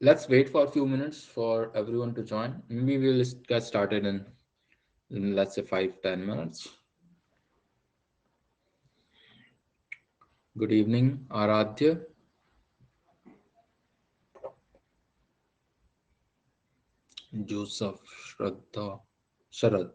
Let's wait for a few minutes for everyone to join. Maybe we'll get started in let's say 5-10 minutes. Good evening, Aradhya, Joseph, Shraddha, Sharad.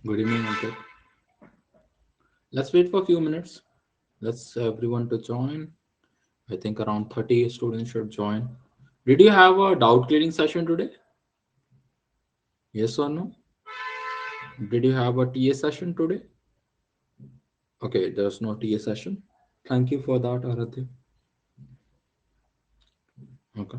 Good evening, Ankit. Let's wait for a few minutes. Let's everyone to join. I think around 30 students should join. Did you have a doubt clearing session today? Yes or no? Did you have a TA session today? Okay, there's no TA session. Thank you for that, Aradhya. Okay.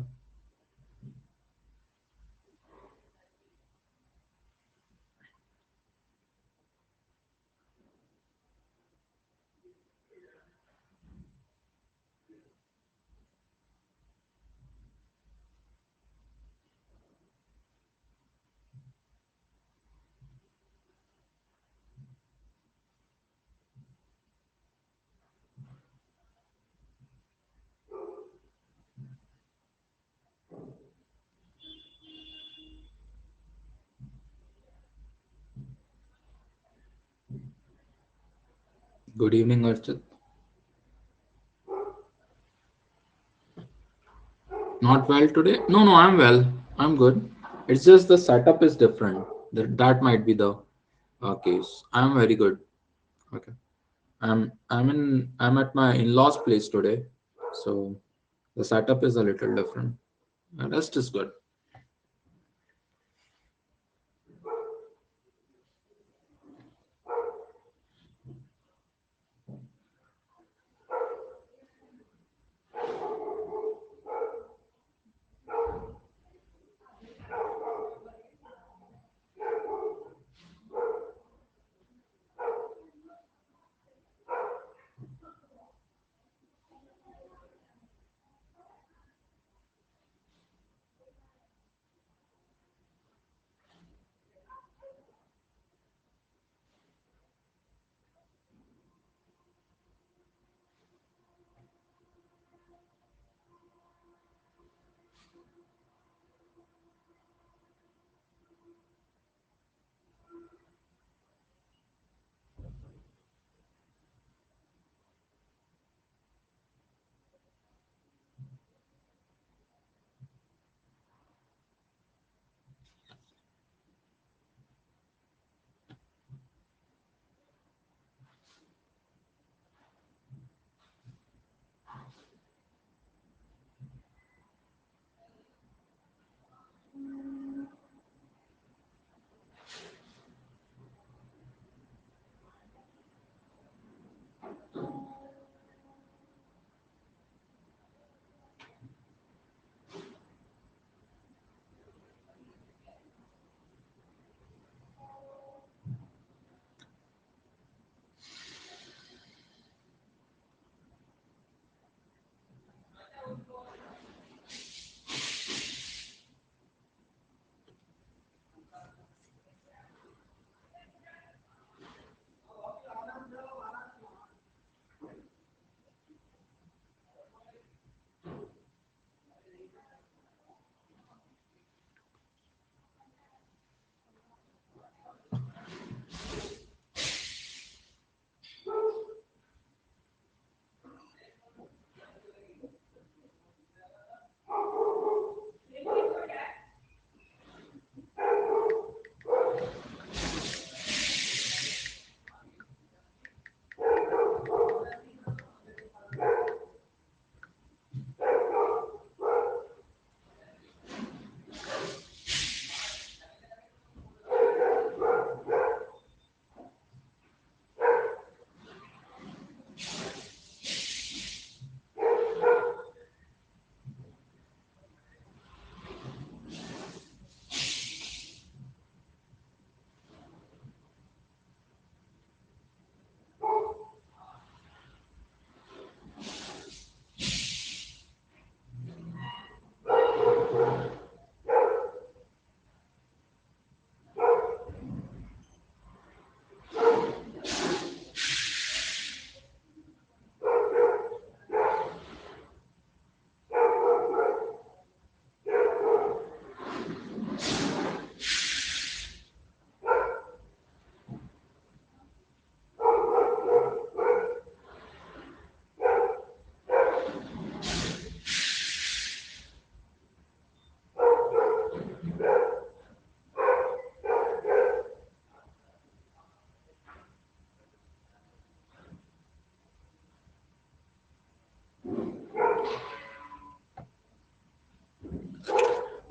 Good evening, Archit. Not well today? No, no, I'm well. I'm good. It's just the setup is different. That might be the case. I'm very good. Okay. I'm at my in-laws place today, so the setup is a little different. The rest is good.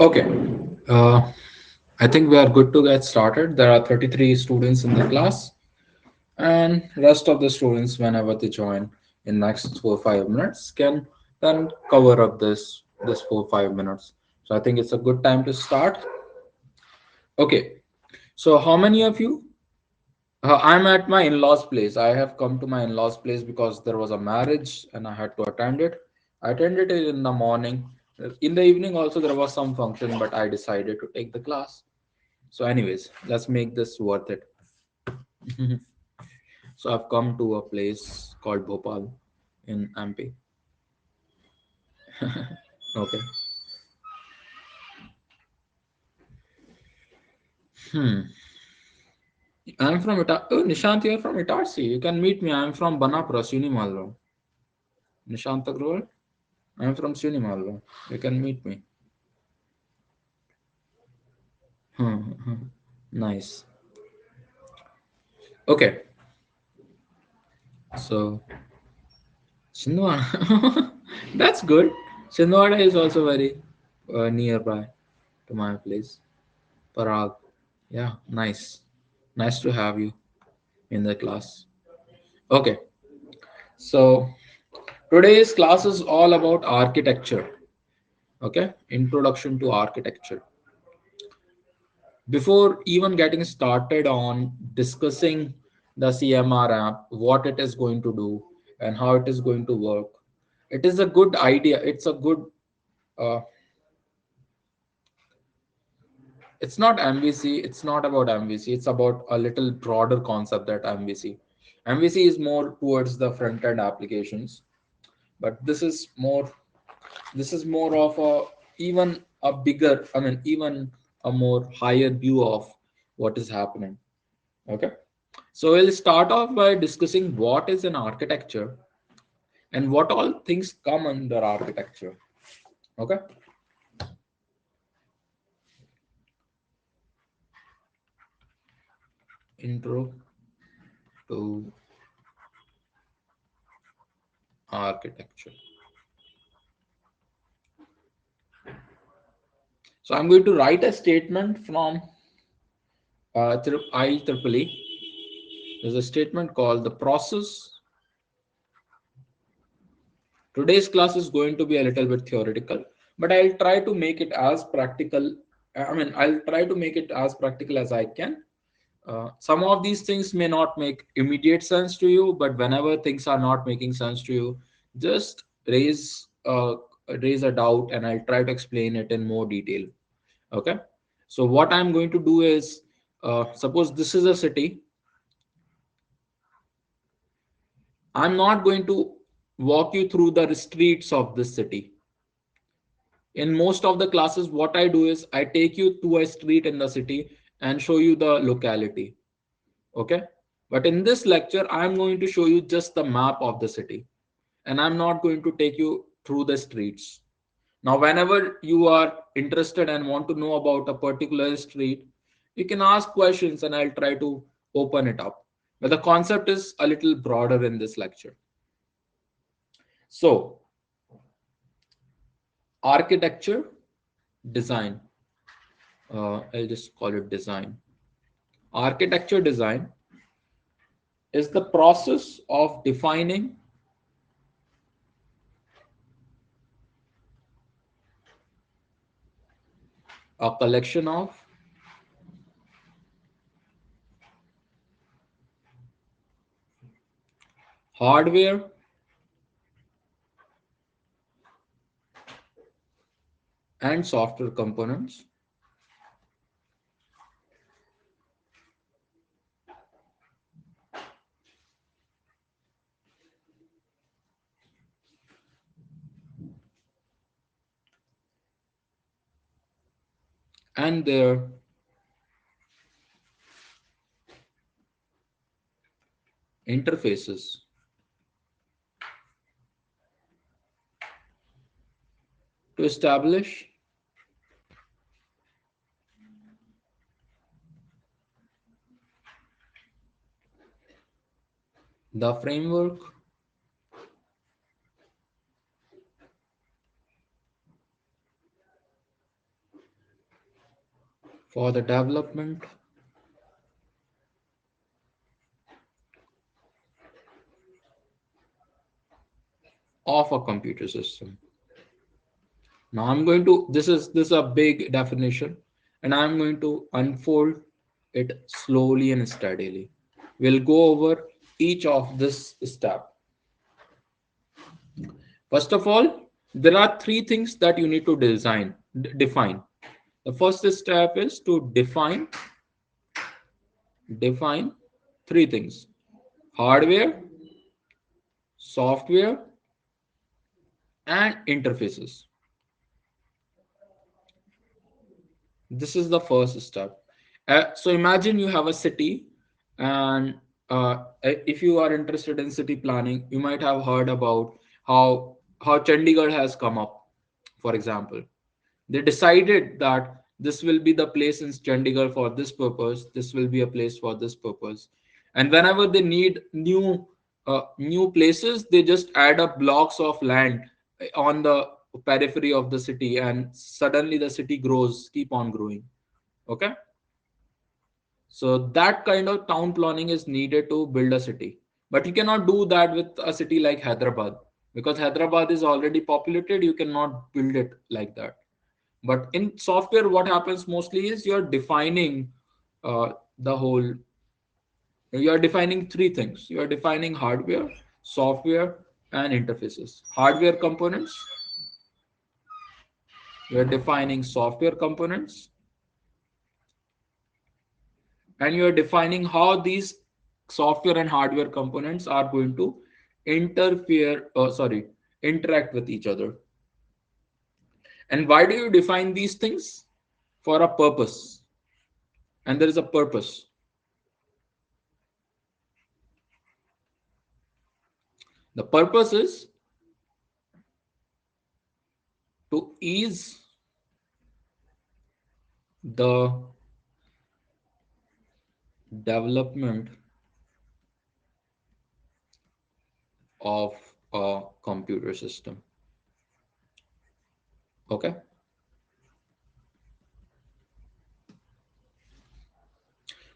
Okay. Uh, I think we are good to get started. There are 33 students in the class, and rest of the students, whenever they join in next 4 5 minutes, can then cover up this 4 5 minutes. So I think it's a good time to start. Okay. So how many of you? I'm at my in-laws' place. I have come to my in-laws' place because there was a marriage and I had to attend it. I attended it in the morning. In the evening also there was some function, but I decided to take the class. So, anyways, let's make this worth it. So I've come to a place called Bhopal in MP. Okay. Hmm. I'm from Oh, Nishant, you're from Itarsi. You can meet me. I'm from Banapura, Sunimalva. Nishant Agrawal. I'm from Sunimalva. You can meet me. Hmm, hmm. Nice. Okay. So Shindwara. That's good. Shindwara is also very nearby to my place. Parag. Yeah, nice. Nice to have you in the class. Okay, so today's class is all about architecture. Okay, introduction to architecture. Before even getting started on discussing the CMR app, what it is going to do and how it is going to work, it is a good idea. It's a good, uh, it's not MVC, it's not about MVC, it's about a little broader concept that MVC. MVC is more towards the front end applications, but this is more of a even a bigger, I mean, even a more higher view of what is happening. Okay. So we'll start off by discussing what is an architecture and what all things come under architecture. Okay. Intro to architecture. So I'm going to write a statement from IEEE. There's a statement called the process. Today's class is going to be a little bit theoretical, but I'll try to make it as practical. I mean, I'll try to make it as practical as I can. Some of these things may not make immediate sense to you, but whenever things are not making sense to you, just raise a doubt, and I'll try to explain it in more detail. Okay. So what I'm going to do is, suppose this is a city. I'm not going to walk you through the streets of this city. In most of the classes, what I do is I take you to a street in the city and show you the locality. Okay. But in this lecture, I'm going to show you just the map of the city, and I'm not going to take you through the streets. Now, whenever you are interested and want to know about a particular street, you can ask questions and I'll try to open it up. But the concept is a little broader in this lecture. So, architecture, design. I'll just call it design. Architecture design is the process of defining a collection of hardware, and software components and their interfaces to establish the framework for the development of a computer system. Now I'm going to this is a big definition, and I'm going to unfold it slowly and steadily. We'll go over each of this step. First of all, there are three things that you need to define. The first step is to define three things: hardware, software, and interfaces. This is the first step. So imagine you have a city, and if you are interested in city planning, you might have heard about how Chandigarh has come up. For example, they decided that this will be the place in Chandigarh for this purpose. This will be a place for this purpose, and whenever they need new places, they just add up blocks of land on the periphery of the city, and suddenly the city grows, keep on growing. Okay, so that kind of town planning is needed to build a city, but you cannot do that with a city like Hyderabad, because Hyderabad is already populated. You cannot build it like that. But in software, what happens mostly is you're defining the whole. You are defining three things. You are defining hardware, software, and interfaces. Hardware components. You are defining software components, and you are defining how these software and hardware components are going to interact with each other. And why do you define these things? For a purpose. And there is a purpose. The purpose is to ease the development of a computer system. Okay.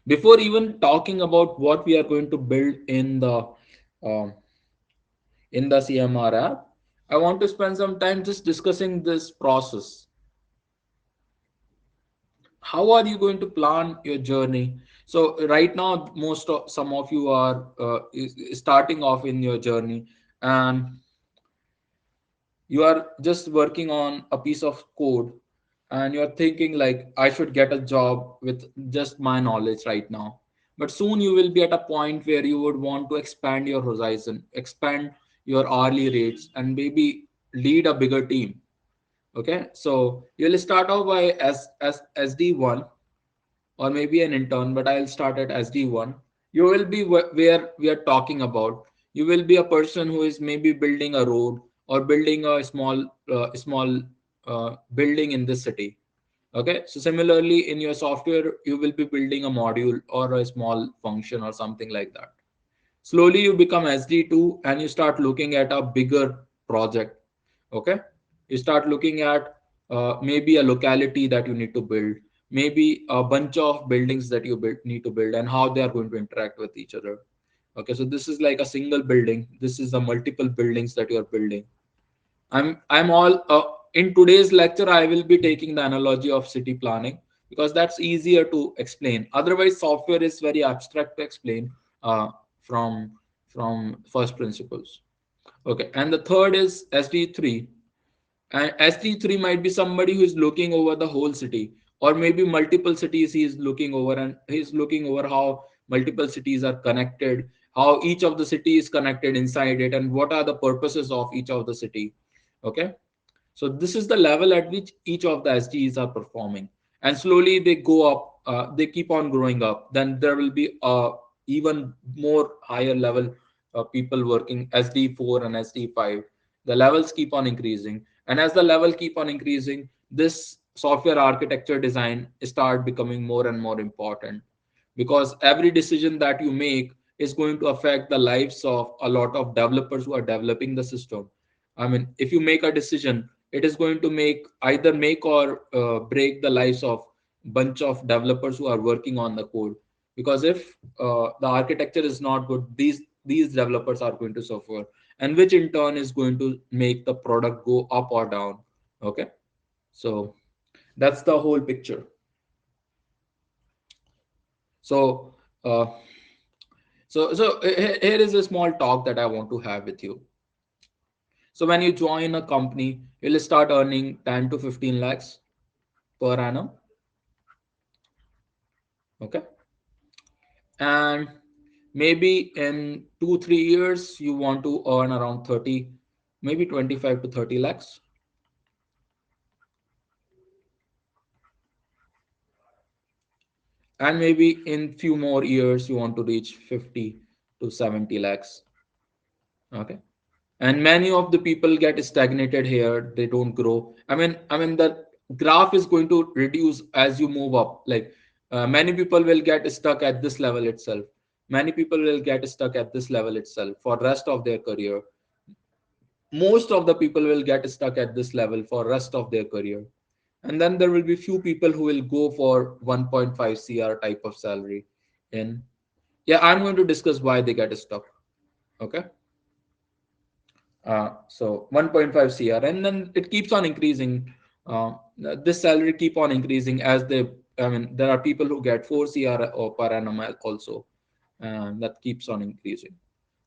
Before even talking about what we are going to build uh, in the CMR app, I want to spend some time just discussing this process. How are you going to plan your journey? So right now, some of you are starting off in your journey, and you are just working on a piece of code, and you're thinking like, I should get a job with just my knowledge right now. But soon you will be at a point where you would want to expand your horizon, expand your hourly rates, and maybe lead a bigger team. Okay, so you'll start off by as SD1, or maybe an intern, but I'll start at SD1. You will be where we are talking about. You will be a person who is maybe building a road, or building a small building in this city. Okay, so similarly in your software, you will be building a module or a small function or something like that. Slowly you become SD2, and you start looking at a bigger project. Okay, you start looking at maybe a locality that you need to build, maybe a bunch of buildings that need to build, and how they are going to interact with each other. Okay, so this is like a single building. This is the multiple buildings that you are building. I'm all In today's lecture, I will be taking the analogy of city planning, because that's easier to explain. Otherwise, software is very abstract to explain from first principles. Okay, and the third is SD3. And SD3 might be somebody who is looking over the whole city, or maybe multiple cities he is looking over, and he's looking over how multiple cities are connected, how each of the city is connected inside it, and what are the purposes of each of the city. Okay, so this is the level at which each of the SDs are performing, and slowly they go up. They keep on growing up. Then there will be even more higher level people working SD4 and SD5. The levels keep on increasing, and as the level keep on increasing, this software architecture design start becoming more and more important, because every decision that you make is going to affect the lives of a lot of developers who are developing the system. I mean, if you make a decision, it is going to make or break the lives of bunch of developers who are working on the code. Because if the architecture is not good, these developers are going to suffer, and which in turn is going to make the product go up or down. Okay, so that's the whole picture. So uh, here is a small talk that I want to have with you. So when you join a company, you'll start earning 10 to 15 lakhs per annum. Okay, and maybe in 2 3 years you want to earn around 30, maybe 25 to 30 lakhs. And maybe in few more years you want to reach 50 to 70 lakhs. Okay, and many of the people get stagnated here, they don't grow. I mean the graph is going to reduce as you move up. Like many people will get stuck at this level itself. Many people will get stuck at this level itself for rest of their career. Most of the people will get stuck at this level for rest of their career. And then there will be few people who will go for 1.5 cr type of salary. And yeah, I'm going to discuss why they get stuck. Okay, so 1.5 cr, and then it keeps on increasing. uh, this salary keep on increasing as they, I mean, there are people who get 4 cr or per annum also, and that keeps on increasing.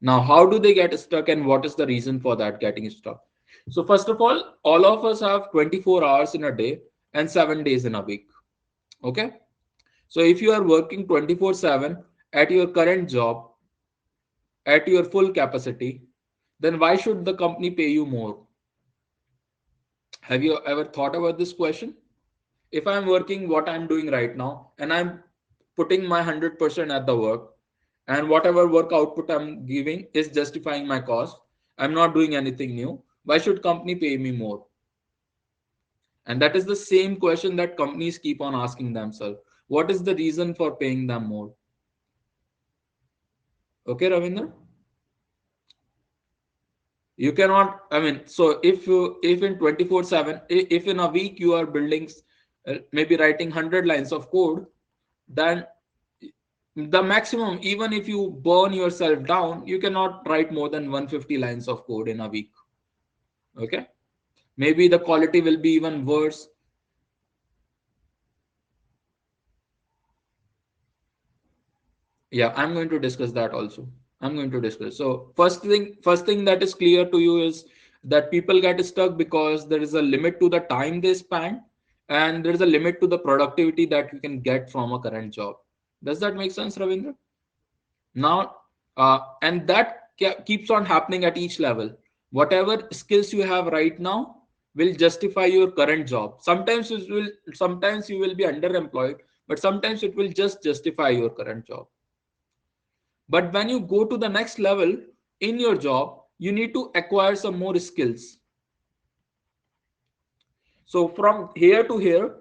Now how do they get stuck, and what is the reason for that getting stuck? So first of all of us have 24 hours in a day and 7 days in a week. Okay, so if you are working 24/7 at your current job at your full capacity, then why should the company pay you more? Have you ever thought about this question? If I'm working what I'm doing right now and I'm putting my 100% at the work, and whatever work output I'm giving is justifying my cost, I'm not doing anything new, why should company pay me more? And that is the same question that companies keep on asking themselves. What is the reason for paying them more? Okay, Ravinder? You cannot, I mean, so if in 24/7, if in a week you are building maybe writing 100 lines of code, then the maximum, even if you burn yourself down, you cannot write more than 150 lines of code in a week. Okay, maybe the quality will be even worse. Yeah, I'm going to discuss that also. I'm going to discuss. So first thing that is clear to you is that people get stuck because there is a limit to the time they spend, and there is a limit to the productivity that you can get from a current job. Does that make sense, Ravindra? Now, and that keeps on happening at each level. Whatever skills you have right now will justify your current job. Sometimes you will be underemployed, but sometimes it will just justify your current job. But when you go to the next level in your job, you need to acquire some more skills. So from here to here,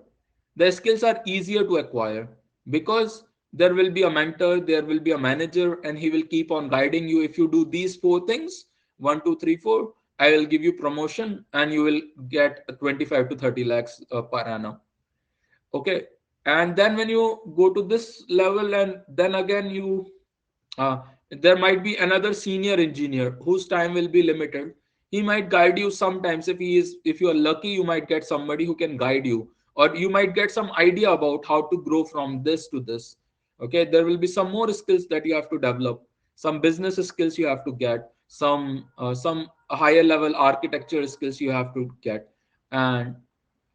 the skills are easier to acquire because there will be a mentor, there will be a manager, and he will keep on guiding you. If you do these four things, one, two, three, four, I will give you promotion and you will get 25 to 30 lakhs per annum. Okay. And then when you go to this level, and then again uh, there might be another senior engineer whose time will be limited. He might guide you sometimes. If you are lucky, you might get somebody who can guide you, or you might get some idea about how to grow from this to this. Okay, there will be some more skills that you have to develop, some business skills you have to get, some higher level architecture skills you have to get. And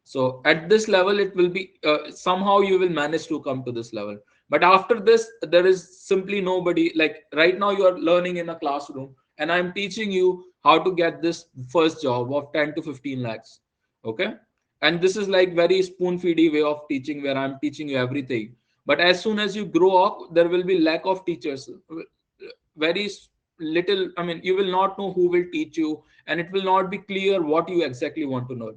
so at this level it will be somehow you will manage to come to this level. But after this there is simply nobody. Like right now you are learning in a classroom and I'm teaching you how to get this first job of 10 to 15 lakhs. Okay, and this is like very spoon feedy way of teaching where I'm teaching you everything. But as soon as you grow up there will be lack of teachers. Very little, I mean, you will not know who will teach you, and it will not be clear what you exactly want to know.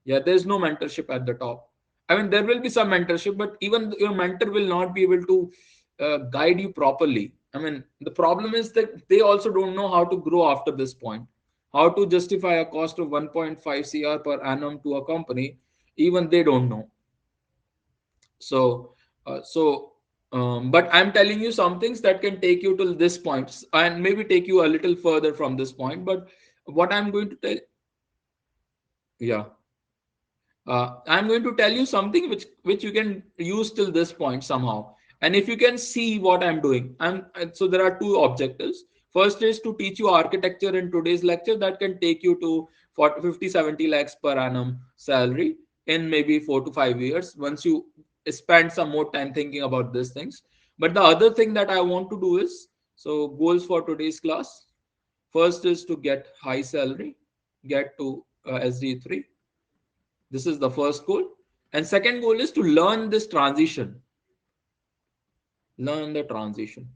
Yeah, there's no mentorship at the top. I mean, there will be some mentorship, but even your mentor will not be able to guide you properly. I mean, the problem is that they also don't know how to grow after this point, how to justify a cost of 1.5 cr per annum to a company. Even they don't know. So but I'm telling you some things that can take you to this point and maybe take you a little further from this point. But what I'm going to tell, yeah, I'm going to tell you something which you can use till this point somehow. And if you can see what I'm doing, so there are two objectives. First is to teach you architecture in today's lecture that can take you to 40, 50, 70 lakhs per annum salary in maybe 4 to 5 years once you spend some more time thinking about these things. But the other thing that I want to do is, so goals for today's class. First is to get high salary, get to SD3. This is the first goal. And second goal is to learn this transition. Learn the transition.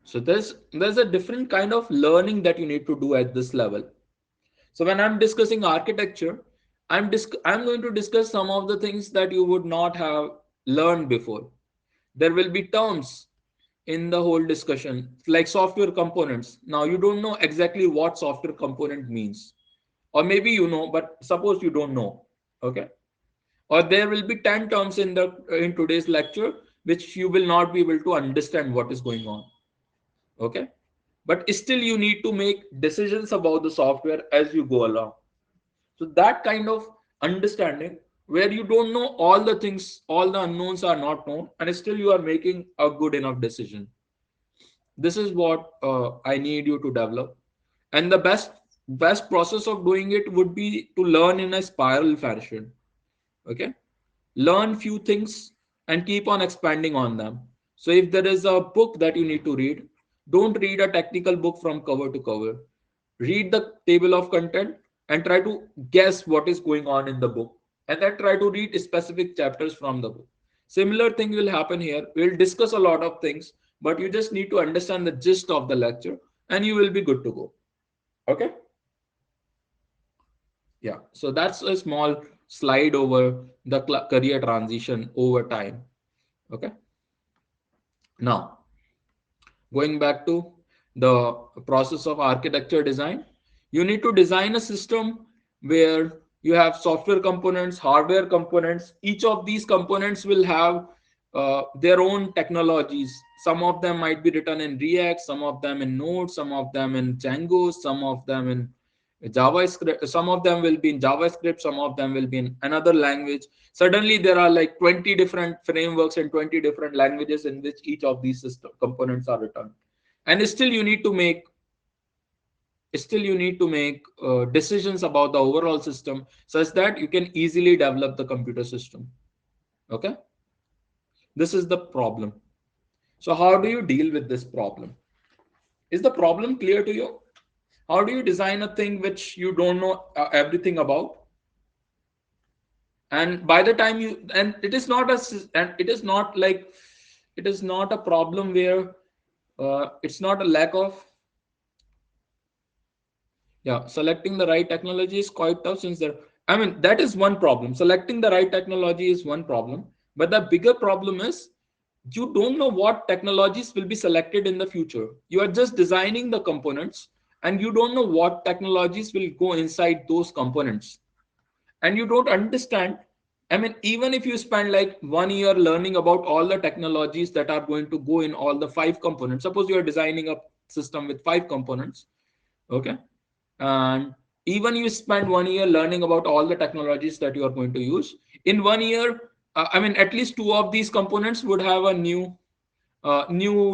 So there's a different kind of learning that you need to do at this level. So when I'm discussing architecture, I'm going to discuss some of the things that you would not have learned before. There will be terms in the whole discussion like software components. Now you don't know exactly what software component means, or maybe you know, but suppose you don't know. Okay, or there will be 10 terms in today's lecture which you will not be able to understand what is going on. Okay, but still you need to make decisions about the software as you go along. So that kind of understanding where you don't know all the things, all the unknowns are not known, and still you are making a good enough decision. This is what I need you to develop. And the best process of doing it would be to learn in a spiral fashion. Okay, learn few things and keep on expanding on them. So if there is a book that you need to read, don't read a technical book from cover to cover. Read the table of content and try to guess what is going on in the book, and then try to read specific chapters from the book. Similar thing will happen here. We'll discuss a lot of things, but you just need to understand the gist of the lecture and you will be good to go. Okay, yeah, so that's a small slide over the career transition over time. Okay, now going back to the process of architecture design, you need to design a system where you have software components, hardware components. Each of these components will have their own technologies. Some of them might be written in React, some of them in Node, some of them in Django, some of them in JavaScript, some of them will be in JavaScript, some of them will be in another language. Suddenly there are like 20 different frameworks and 20 different languages in which each of these system components are written. And still you need to make decisions about the overall system such that you can easily develop the computer system. Okay, this is the problem. So how do you deal with this problem? Is the problem clear to you? How do you design a thing which you don't know everything about? And by the time you, and it is not and it is not like, it is not a problem where it's not a lack of, yeah, selecting the right technology is quite tough since there, I mean, that is one problem. Selecting the right technology is one problem, but the bigger problem is you don't know what technologies will be selected in the future. You are just designing the components and you don't know what technologies will go inside those components, and you don't understand. I mean, even if you spend like 1 year learning about all the technologies that are going to go in all the 5 components, suppose you are designing a system with 5 components. Okay, and even you spend 1 year learning about all the technologies that you are going to use in 1 year, I mean, at least 2 of these components would have a new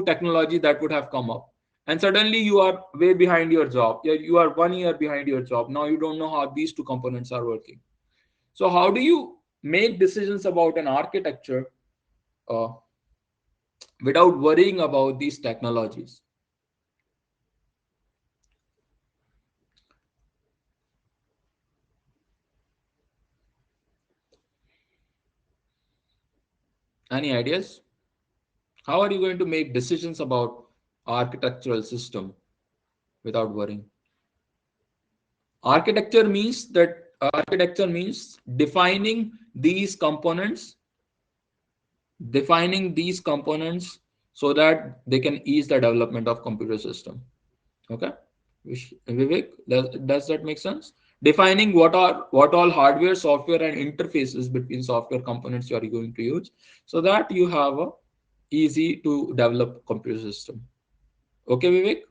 technology that would have come up, and suddenly you are way behind your job. You are 1 year behind your job. Now you don't know how these 2 components are working. So how do you make decisions about an architecture uh, without worrying about these technologies? Any ideas? How are you going to make decisions about architectural system without worrying? Architecture means defining these components so that they can ease the development of computer system. Okay, Vivek, does that make sense? defining what all hardware, software, and interfaces between software components you are going to use, so that you have a easy to develop computer system. Okay, Vivek?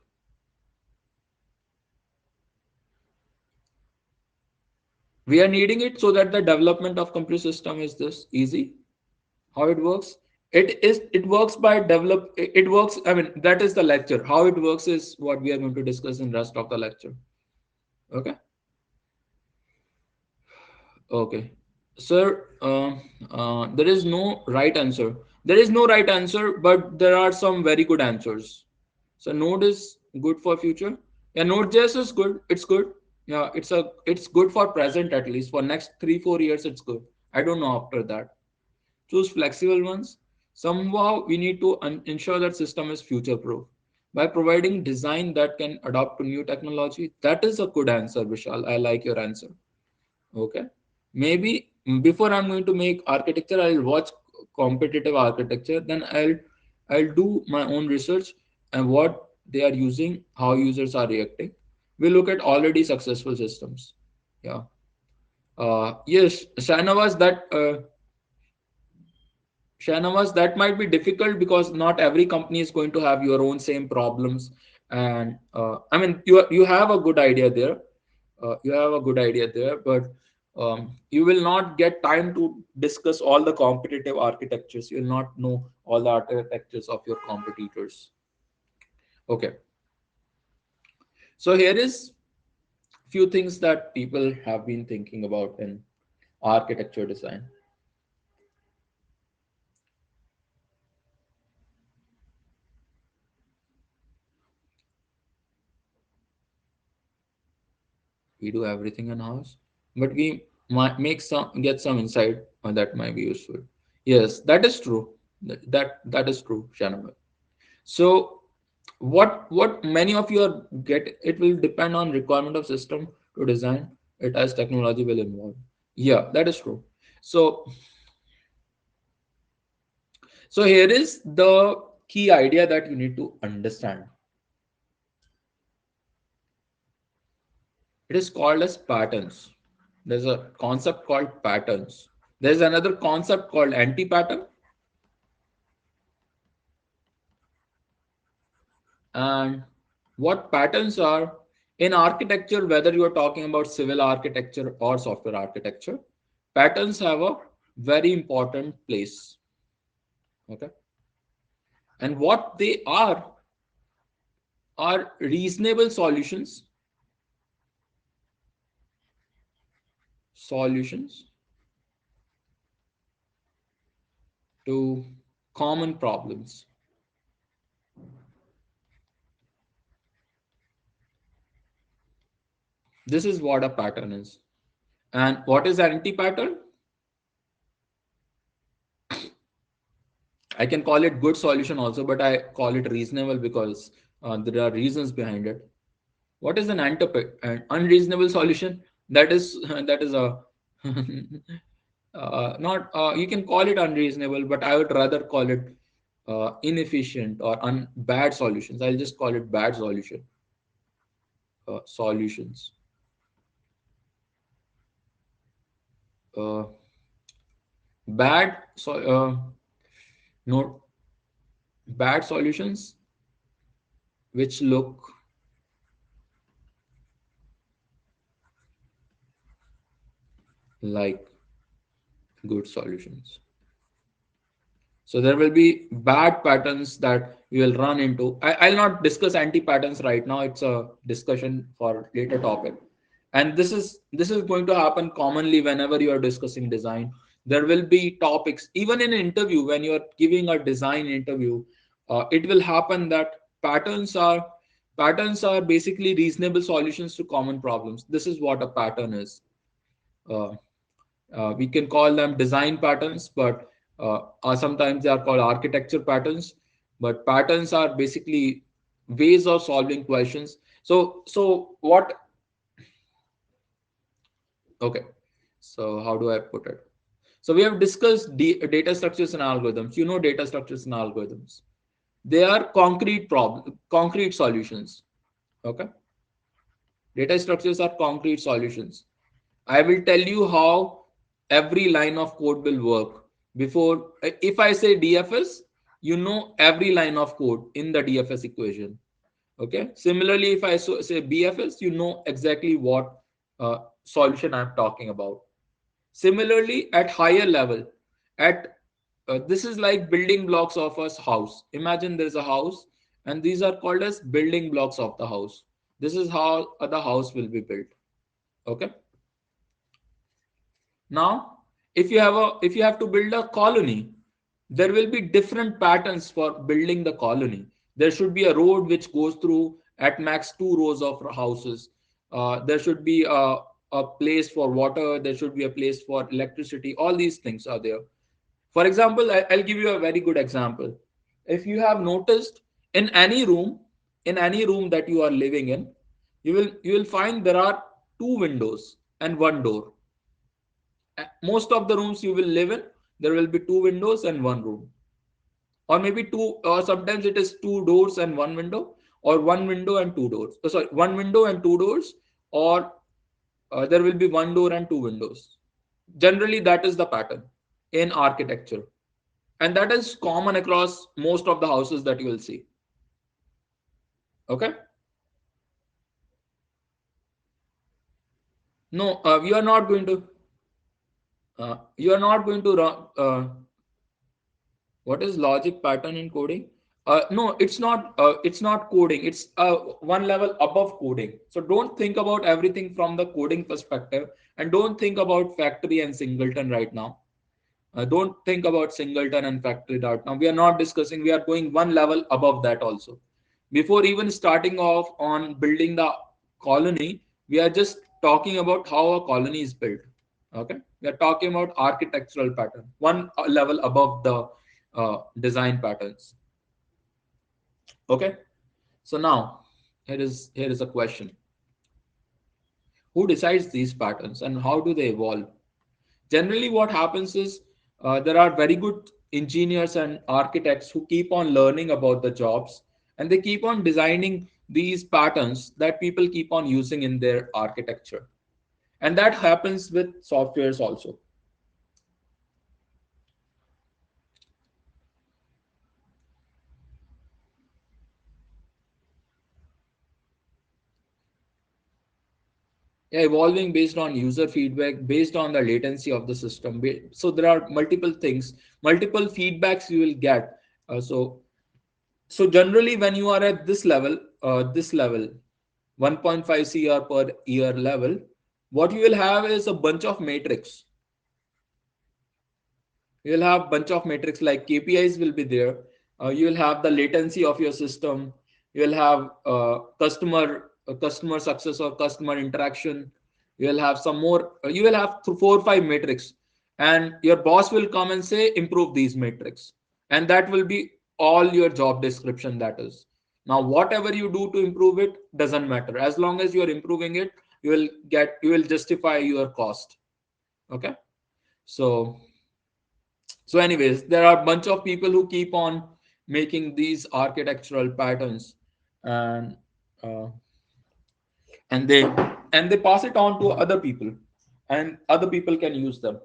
We are needing it so that the development of computer system is this easy. How it works? It works by develop. It works. I mean, that is the lecture. How it works is what we are going to discuss in rest of the lecture. Okay. Okay. Sir, there is no right answer. There is no right answer, but there are some very good answers. So Node is good for future. Yeah, Node.js is good. It's good. Yeah, it's good for present, at least for next 3 4 years. It's good. I don't know after that. Choose flexible ones. Somehow we need to ensure that system is future proof by providing design that can adapt to new technology. That is a good answer, Vishal. I like your answer. Okay. Maybe before I'm going to make architecture, I'll watch competitive architecture. Then I'll do my own research and what they are using, how users are reacting. We look at already successful systems. Yeah. Yes, Shahnawaz, that might be difficult because not every company is going to have your own same problems. And I mean, you have a good idea there. You have a good idea there, but you will not get time to discuss all the competitive architectures. You will not know all the architectures of your competitors. Okay, so here is few things that people have been thinking about in architecture design. We do everything in house, but we might make some get some insight that might be useful. Yes, that is true. That is true, Shannon. So what many of you are get, it will depend on requirement of system to design it as technology will evolve. Yeah, that is true. So here is the key idea that you need to understand. It is called as patterns. There's a concept called patterns. There's another concept called anti-pattern. And what patterns are in architecture, whether you are talking about civil architecture or software architecture, patterns have a very important place. Okay. And what they are reasonable solutions to common problems. This is what a pattern is. And what is anti-pattern? I can call it good solution also, but I call it reasonable because there are reasons behind it. What is an unreasonable solution? That is that is a not you can call it unreasonable, but I would rather call it inefficient or bad solutions. I'll just call it bad solutions. Uh, bad so no bad solutions which look like good solutions. So there will be bad patterns that we will run into. I'll not discuss anti-patterns right now. It's a discussion for later topic. And this is going to happen commonly whenever you are discussing design. There will be topics, even in an interview, when you are giving a design interview, it will happen that patterns are patterns are basically reasonable solutions to common problems. This is what a pattern is. Uh, we can call them design patterns, but sometimes they are called architecture patterns. But patterns are basically ways of solving questions. So what? Okay. So how do I put it? So we have discussed data structures and algorithms. You know data structures and algorithms. They are concrete solutions. Okay. Data structures are concrete solutions. I will tell you how every line of code will work. Before, if I say DFS, you know every line of code in the DFS equation. Okay. Similarly, if I say BFS, you know exactly what solution I'm talking about. Similarly, at higher level, at this is like building blocks of a house. Imagine there's a house, and these are called as building blocks of the house. This is how the house will be built. Okay. Now, if you have to build a colony, there will be different patterns for building the colony. There should be a road which goes through at max 2 rows of houses. There should be a place for water. There should be a place for electricity. All these things are there. For example, I'll give you a very good example. If you have noticed in any room that you are living in, you will find there are two windows and one door. Most of the rooms you will live in, there will be two windows and one room, or maybe two, or sometimes it is two doors and one window, or one window and two doors. Sorry, one window and two doors, or there will be one door and two windows. Generally, that is the pattern in architecture, and that is common across most of the houses that you will see. Okay. No, you are not going to run. What is logic pattern in coding? No, it's not. It's not coding. It's one level above coding. So don't think about everything from the coding perspective, and don't think about factory and singleton right now. Don't think about singleton and factory right now. We are not discussing. We are going one level above that also. Before even starting off on building the colony, we are just talking about how a colony is built. Okay, we are talking about architectural pattern, one level above the design patterns. Okay, so now here is a question: who decides these patterns and how do they evolve? Generally, what happens is there are very good engineers and architects who keep on learning about the jobs, and they keep on designing these patterns that people keep on using in their architecture, and that happens with softwares also. Yeah, evolving based on user feedback, based on the latency of the system. So there are multiple things, multiple feedbacks you will get. So generally, when you are at this level, 1.5 CR per year level, what you will have is a bunch of matrix. You will have bunch of metrics like KPIs will be there. You will have the latency of your system. You will have customer success or customer interaction. You will have some more. You will have 4 or 5 metrics, and your boss will come and say improve these metrics, and that will be all your job description. That is, now whatever you do to improve it doesn't matter as long as you are improving it. You will justify your cost. Okay, so anyways, there are a bunch of people who keep on making these architectural patterns, and uh, and they pass it on to other people, and other people can use them.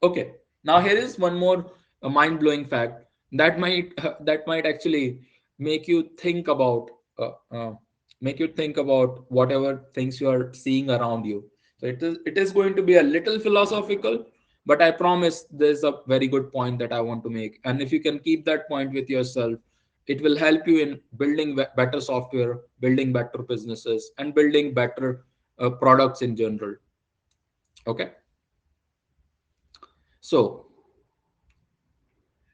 Okay, now here is one more mind-blowing fact that might actually make you think about uh, uh, whatever things you are seeing around you. So it is going to be a little philosophical, but I promise there's a very good point that I want to make, and if you can keep that point with yourself, it will help you in building better software, building better businesses, and building better products in general. Okay, so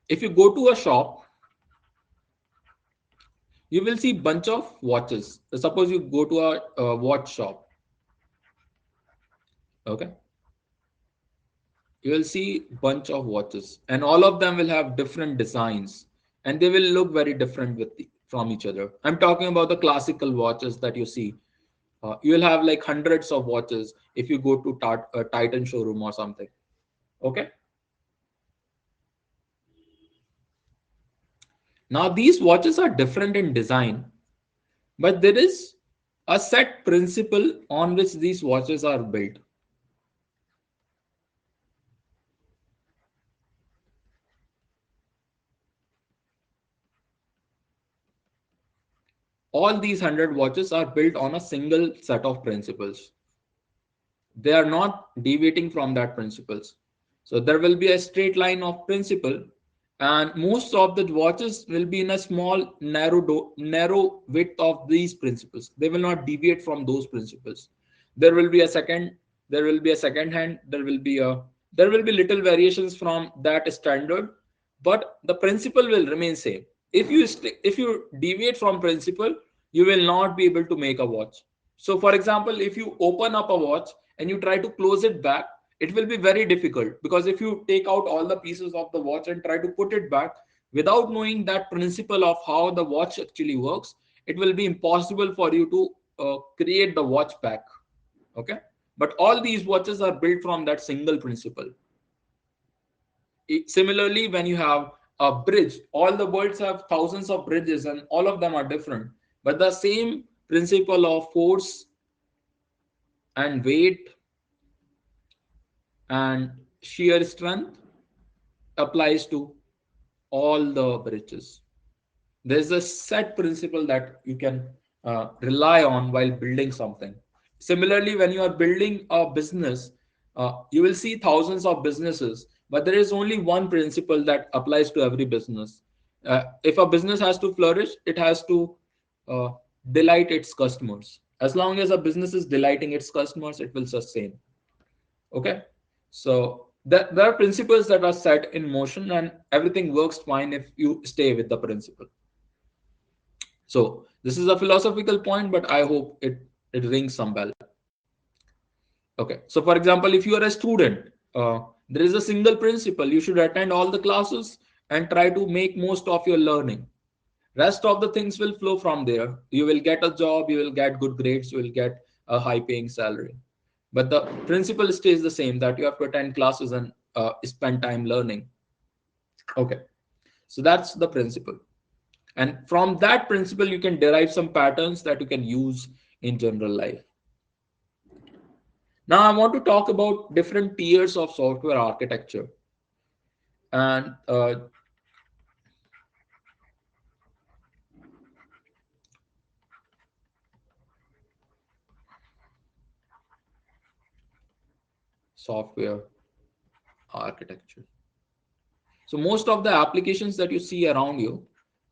if you go to a shop, you will see bunch of watches. Suppose you go to a watch shop. Okay, you will see bunch of watches, and all of them will have different designs, and they will look very different from each other. I'm talking about the classical watches that you see. You will have like hundreds of watches if you go to a Titan showroom or something. Okay, now these watches are different in design, but there is A set principle on which these watches are built. All these 100 watches are built on a single set of principles. They are not deviating from that principles. So there will be a straight line of principle, and most of the watches will be in a small narrow width of these principles. They will not deviate from those principles. There will be a second, there will be a second hand, there will be little variations from that standard, but the principle will remain same. If you deviate from principle, you will not be able to make a watch. So for example, if you open up a watch and you try to close it back, it will be very difficult, because if you take out all the pieces of the watch and try to put it back without knowing that principle of how the watch actually works, it will be impossible for you to create the watch back. Okay, but all these watches are built from that single principle. Similarly, when you have a bridge, all the worlds have thousands of bridges and all of them are different, but the same principle of force and weight and shear strength applies to all the bridges. There's a set principle that you can rely on while building something. Similarly, when you are building a business, you will see thousands of businesses, but there is only one principle that applies to every business. If a business has to flourish, it has to uh, delight its customers. As long as a business is delighting its customers, it will sustain. Okay, so there are principles that are set in motion, and everything works fine if you stay with the principle. So this is a philosophical point, but I hope it rings some bell. Okay, so for example, if you are a student, there is a single principle: you should attend all the classes and try to make most of your learning. Rest of the things will flow from there. You will get a job, you will get good grades, you will get a high paying salary. But the principle stays the same, that you have to attend classes and spend time learning. Okay, so that's the principle. And from that principle, you can derive some patterns that you can use in general life. Now, I want to talk about different tiers of software architecture. And software architecture. So most of the applications that you see around you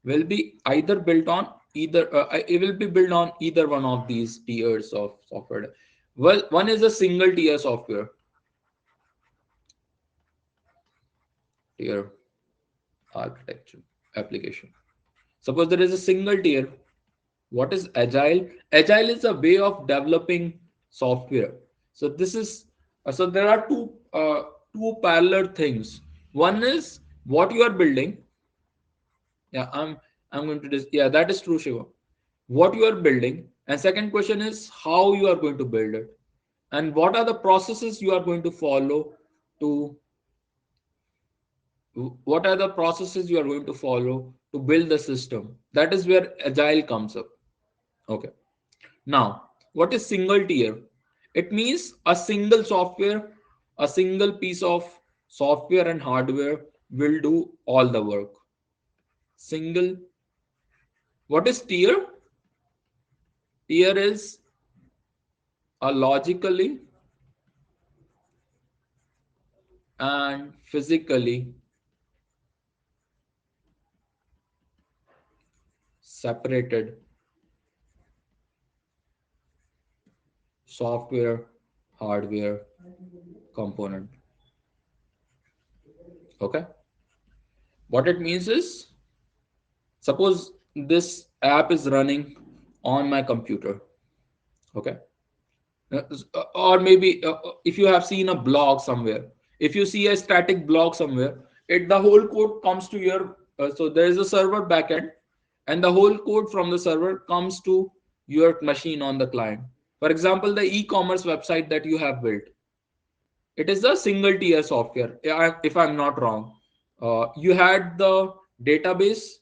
will be either built on it will be built on either one of these tiers of software. Well, one is a single tier software tier architecture application. Suppose there is a single tier. What is agile? Agile is a way of developing software. So this is so there are two parallel things. One is what you are building. Yeah, I'm going to yeah, that is true, Shiva. What you are building, and second question is how you are going to build it, and what are the processes you are going to follow to what are the processes you are going to follow to build the system. That is where agile comes up. Okay. Now, what is single tier? It means a single software, a single piece of software and hardware will do all the work. Single. What is tier? Tier is a logically and physically separated software hardware component. Okay, what it means is, suppose this app is running on my computer. Okay. Or maybe if you have seen a blog somewhere, if you see a static blog somewhere, it the whole code comes to your so there is a server backend, and the whole code from the server comes to your machine on the client. For example, the e-commerce website that you have built, it is a single tier software. If I'm not wrong, you had the database,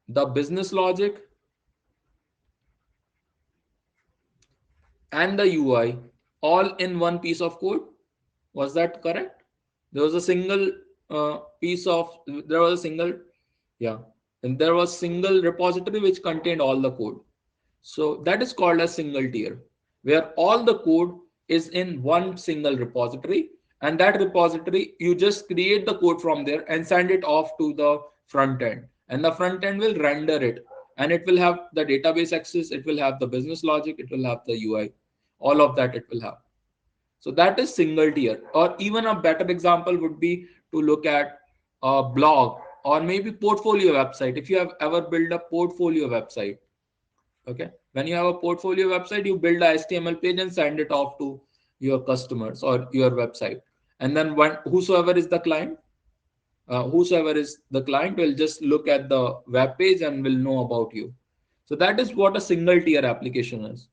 the business logic, and the UI all in one piece of code. Was that correct? There was a single there was a single, yeah, and there was single repository which contained all the code. So that is called a single tier, where all the code is in one single repository, and that repository you just create the code from there and send it off to the front end, and the front end will render it, and it will have the database access, it will have the business logic, it will have the UI, all of that it will have. So that is single tier. Or even a better example would be to look at a blog or maybe portfolio website. If you have ever built a portfolio website, okay, when you have a portfolio website, you build a HTML page and send it off to your customers or your website, and then whosoever is the client, will just look at the web page and will know about you. So that is what a single tier application is.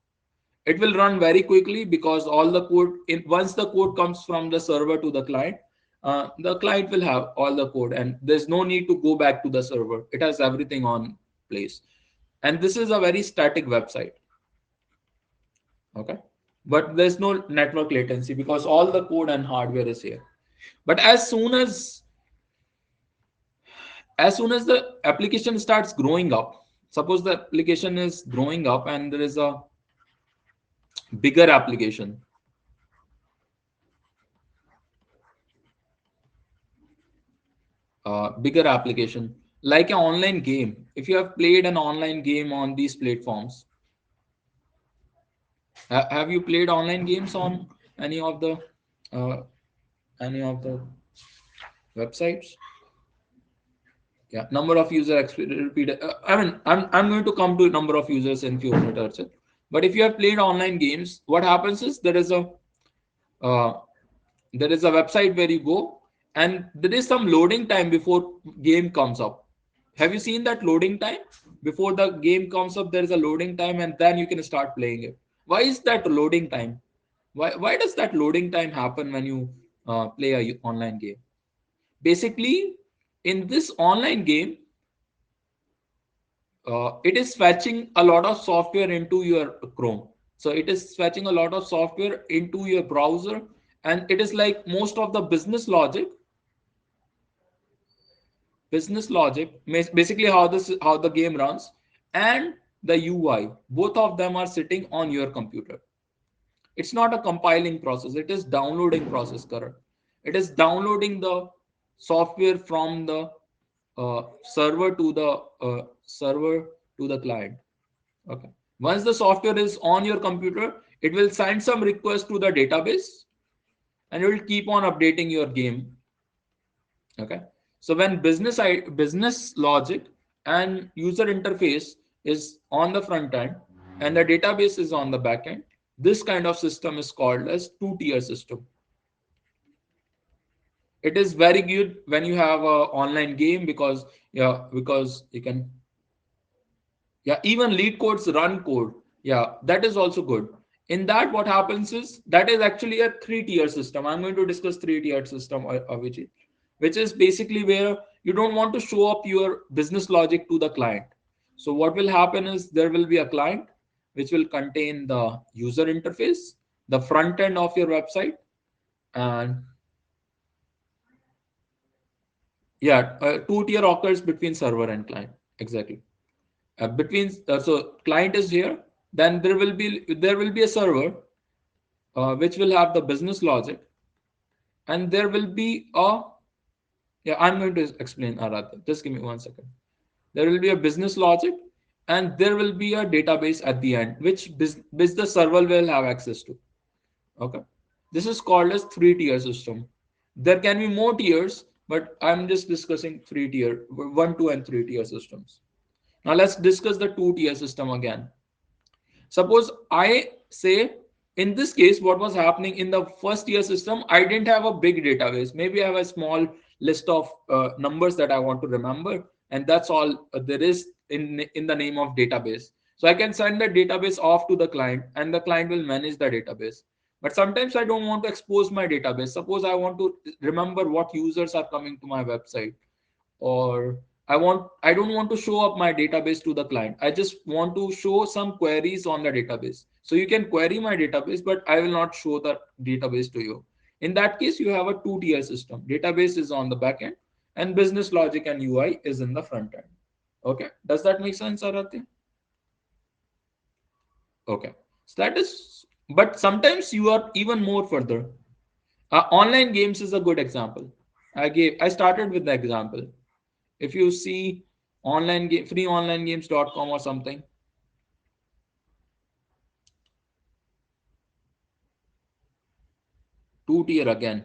It will run very quickly because all the code once the code comes from the server to the client will have all the code, and there's no need to go back to the server. It has everything on place, and this is a very static website. Okay, but there's no network latency because all the code and hardware is here. But as soon as the application starts growing up, suppose the application is growing up and there is a bigger application, like an online game. If you have played an online game on these platforms, have you played online games on any of the uh, any of the websites? Yeah, number of user repeat. I mean, I'm going to come to number of users in few minutes, Archit. But if you have played online games, what happens is uh, there is a website where you go, and there is some loading time before game comes up. Have you seen that loading time? Before the game comes up, there is a loading time, and then you can start playing it. Why is that loading time? Why does that loading time happen when you play a online game? Basically, in this online game, it is fetching a lot of software into your Chrome. So it is fetching a lot of software into your browser, and it is like most of the business logic, basically how the game runs, and the UI, both of them are sitting on your computer. It's not a compiling process, it is downloading process, correct? It is downloading the software from the server to the client. Okay, once the software is on your computer, it will send some request to the database, and it will keep on updating your game. Okay, so when business logic and user interface is on the front end and the database is on the back end, this kind of system is called as two-tier system. It is very good when you have a online game because you can, yeah, even lead codes run code. Yeah, that is also good. In that, what happens is that is actually a three-tier system. I'm going to discuss three-tier system, which is basically where you don't want to show up your business logic to the client. So what will happen is there will be a client which will contain the user interface, the front end of your website, and yeah, two-tier occurs between server and client. Exactly. Between so client is here, then there will be a server which will have the business logic, and there will be a, yeah, I'm going to explain, Aradhya, just give me 1 second. There will be a business logic, and there will be a database at the end which the server will have access to. Okay, this is called as three-tier system. There can be more tiers, but I'm just discussing three-tier, 1, 2, and 3 tier systems. Now let's discuss the two-tier system again. Suppose I say, in this case, what was happening in the first tier system, I didn't have a big database. Maybe I have a small list of numbers that I want to remember, and that's all there is in the name of database. So I can send the database off to the client, and the client will manage the database. But sometimes I don't want to expose my database. Suppose I want to remember what users are coming to my website, or I don't want to show up my database to the client. I just want to show some queries on the database. So you can query my database, but I will not show the database to you. In that case, you have a two-tier system. Database is on the back end, and business logic and UI is in the front end. Okay, does that make sense, Aradhya? Okay, so that is, but sometimes you are even more further. Online games is a good example. I started with the example. If you see online game, freeonlinegames.com or something, two tier again.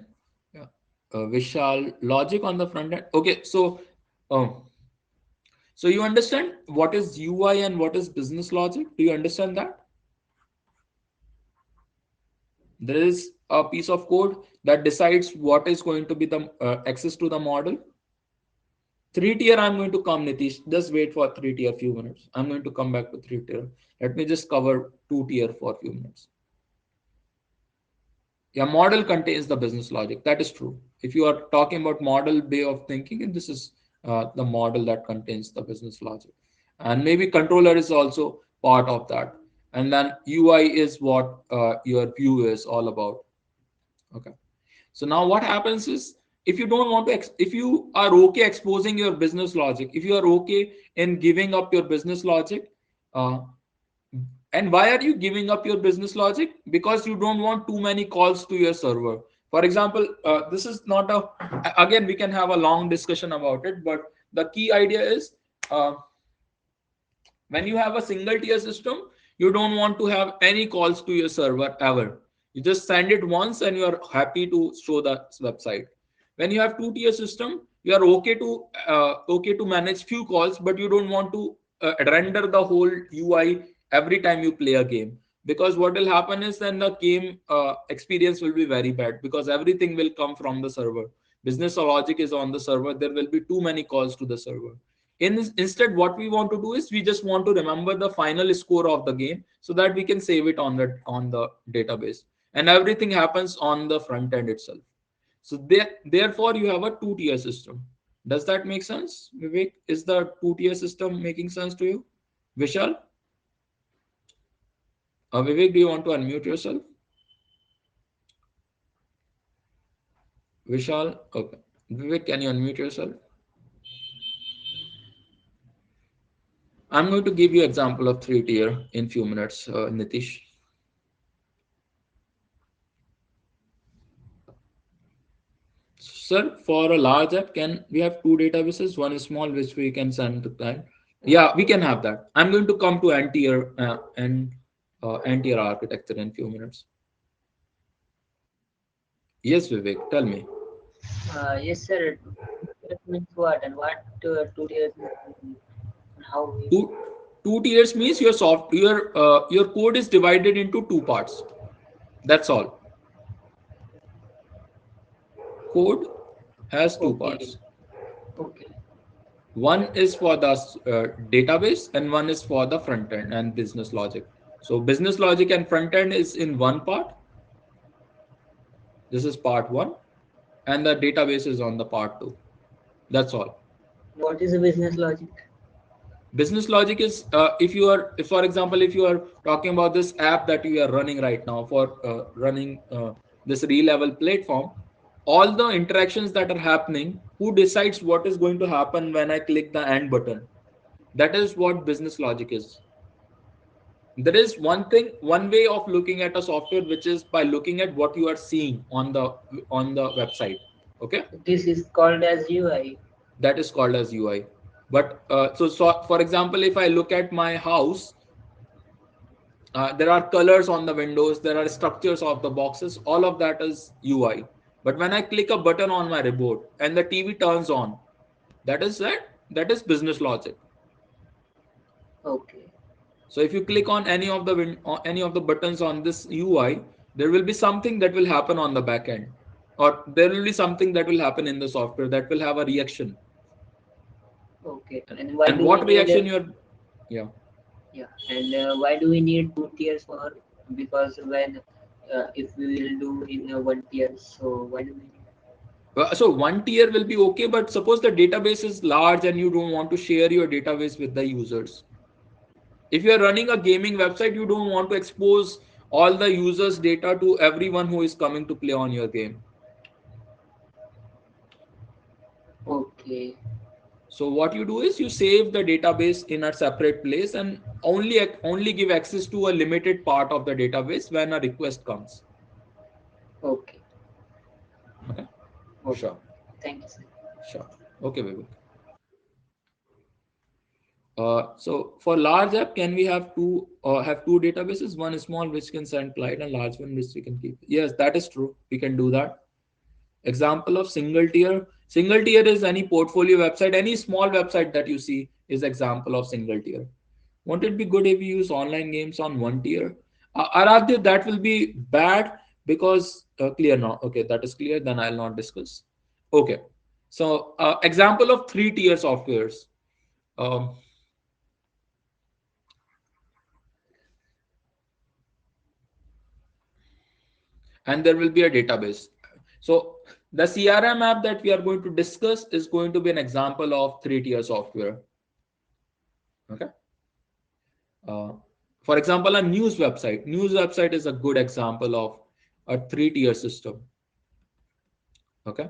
Yeah. Vishal, logic on the front end. Okay, um, so you understand what is UI and what is business logic? Do you understand that? There is a piece of code that decides what is going to be the access to the model. Three tier, I'm going to come, Nitish. Just wait for three tier few minutes. I'm going to come back to three tier. Let me just cover two tier for a few minutes. Yeah, model contains the business logic. That is true. If you are talking about model way of thinking, and this is the model that contains the business logic. And maybe controller is also part of that. And then UI is what your view is all about. Okay. So now what happens is, if you don't want to, if you are okay exposing your business logic, if you are okay in giving up your business logic, uh, and why are you giving up your business logic? Because you don't want too many calls to your server. For example, this is not a, again, we can have a long discussion about it, but the key idea is, uh, when you have a single tier system, you don't want to have any calls to your server ever. You just send it once and you are happy to show the website. When you have two tier system, you are okay to manage few calls, but you don't want to render the whole UI every time you play a game. Because what will happen is then the game experience will be very bad, because everything will come from the server. Business logic is on the server. There will be too many calls to the server. Instead, what we want to do is we just want to remember the final score of the game, so that we can save it on the database, and everything happens on the front end itself. So therefore you have a two tier system. Does that make sense, Vivek? Is the two tier system making sense to you? Vishal, Vivek, do you want to unmute yourself? Vishal, okay. Vivek, can you unmute yourself? I'm going to give you example of three tier in few minutes, Nitish. Sir, for a large app, can we have two databases? One is small, which we can send to client. Yeah, we can have that. I'm going to come to N-tier and N-tier architecture in few minutes. Yes, Vivek, tell me. Yes, sir. It means what and what 2 years mean and how we. Two two tiers means your code is divided into two parts. That's all. Code has two Okay, parts. okay, One is for the database, and one is for the front end and business logic. So business logic and front end is in one part. This is part one, and the database is on the part two. That's all. what is the business logic? Business logic is, if for example, if you are talking about this app that you are running right now for running this re-level platform, all the interactions that are happening, who decides what is going to happen when I click the end button? That is what business logic is. There is one way of looking at a software, which is by looking at what you are seeing on the website. Okay, This is called as UI. that is called as UI. But so for example, if I look at my house, there are colors on the windows, there are structures of the boxes, all of that is UI. But when I click a button on my remote and the TV turns on, that is business logic. Okay, So if you click on any of the buttons on this UI, there will be something that will happen on the back end, or there will be something that will happen in the software that will have a reaction. okay. And why And do we what need? reaction you're, yeah. Yeah, and why do we need 2 tiers for? Because when if we will do in 1 tier, so why do we need? So one tier will be okay, but suppose the database is large and you don't want to share your database with the users. If you are running a gaming website, you don't want to expose all the users data to everyone who is coming to play on your game. Okay. So what you do is you save the database in a separate place and only give access to a limited part of the database when a request comes. Okay. Okay, Okay. sure, Thank you, sir. sure. Okay, Vivek. So for large app, can we have two databases? One small which can send client and large one which we can keep. Yes, that is true. We can do that. Example of single tier. Single tier is any portfolio website, any small website that you see is example of single tier. Won't it be good if we use online games on one tier? Aradhya, that will be bad because clear now. Okay, that is clear. Then I'll not discuss. Okay, so example of three tier softwares. Um, and there will be a database. So the CRM app that we are going to discuss is going to be an example of three tier software. Okay. Uh, for example, a news website. News website is a good example of a three tier system. Okay.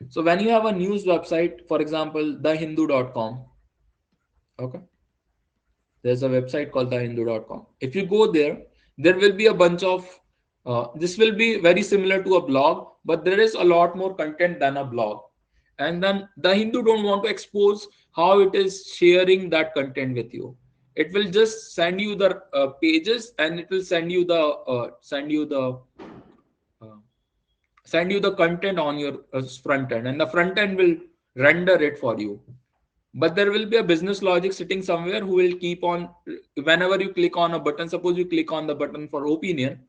So when you have a news website, for example, thehindu.com, okay, there's a website called thehindu.com. If you go there, there will be a bunch of this will be very similar to a blog, but there is a lot more content than a blog. And then the Hindu don't want to expose how it is sharing that content with you. It will just send you the pages, and it will uh, send you the content on your front end, and the front end will render it for you. But there will be a business logic sitting somewhere who will keep on, whenever you click on a button, suppose you click on the button for opinion,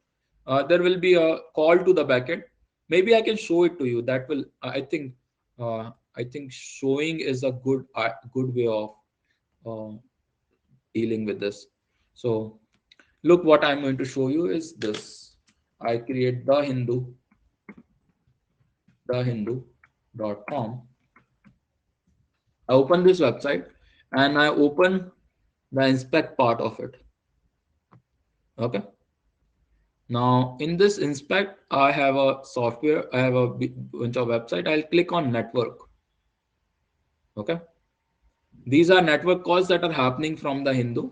there will be a call to the backend. Maybe I can show it to you. That will, I think showing is a good way of uh, dealing with this. So look, what I'm going to show you is this. I create thehindu.com. I open this website and I open the inspect part of it. Okay. Now in this inspect, I have a software, I have a bunch of website. I'll click on network. Okay. These are network calls that are happening from the Hindu,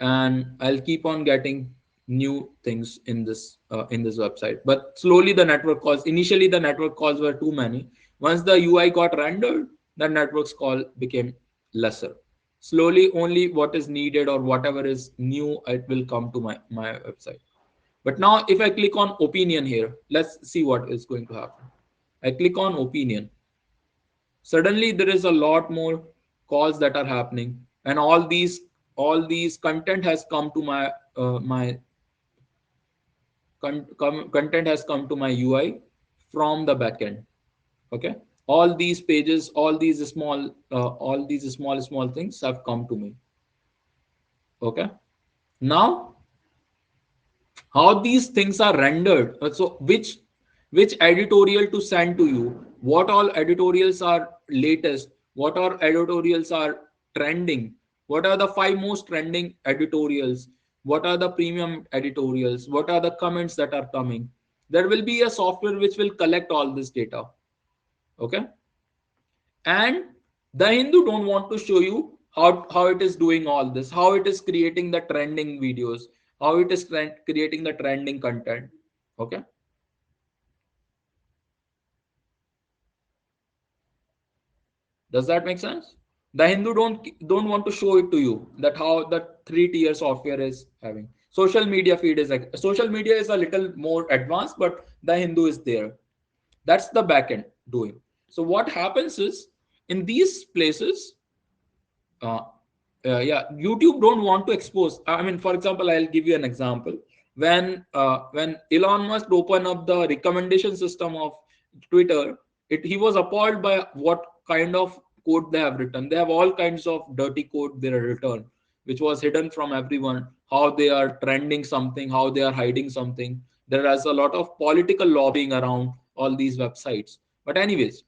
and I'll keep on getting new things in this website. But slowly the network calls. Initially the network calls were too many. Once the UI got rendered, the network's call became lesser. Slowly, only what is needed or whatever is new, it will come to my website. But now, if I click on opinion here, let's see what is going to happen. I click on opinion. Suddenly there is a lot more calls that are happening, and all these content has come to my content has come to my UI from the backend. Okay, all these pages, all these small things have come to me. Okay, now how these things are rendered, so which editorial to send to you, what all editorials are latest, what are editorials are trending, what are the five most trending editorials, what are the premium editorials, what are the comments that are coming. There will be a software which will collect all this data. Okay, and the Hindu don't want to show you how it is doing all this, how it is creating the trending videos, how it is creating the trending content. Okay, does that make sense? The Hindu don't want to show it to you that how the three tier software is having. Social media feed is like, social media is a little more advanced, but the Hindu is there. That's the backend doing. So what happens is, in these places, uh, yeah, YouTube don't want to expose. I mean, for example, I'll give you an example. When Elon Musk opened up the recommendation system of Twitter, he was appalled by what kind of code they have written. They have all kinds of dirty code they are written, which was hidden from everyone. How they are trending something, how they are hiding something. There is a lot of political lobbying around all these websites. But anyways,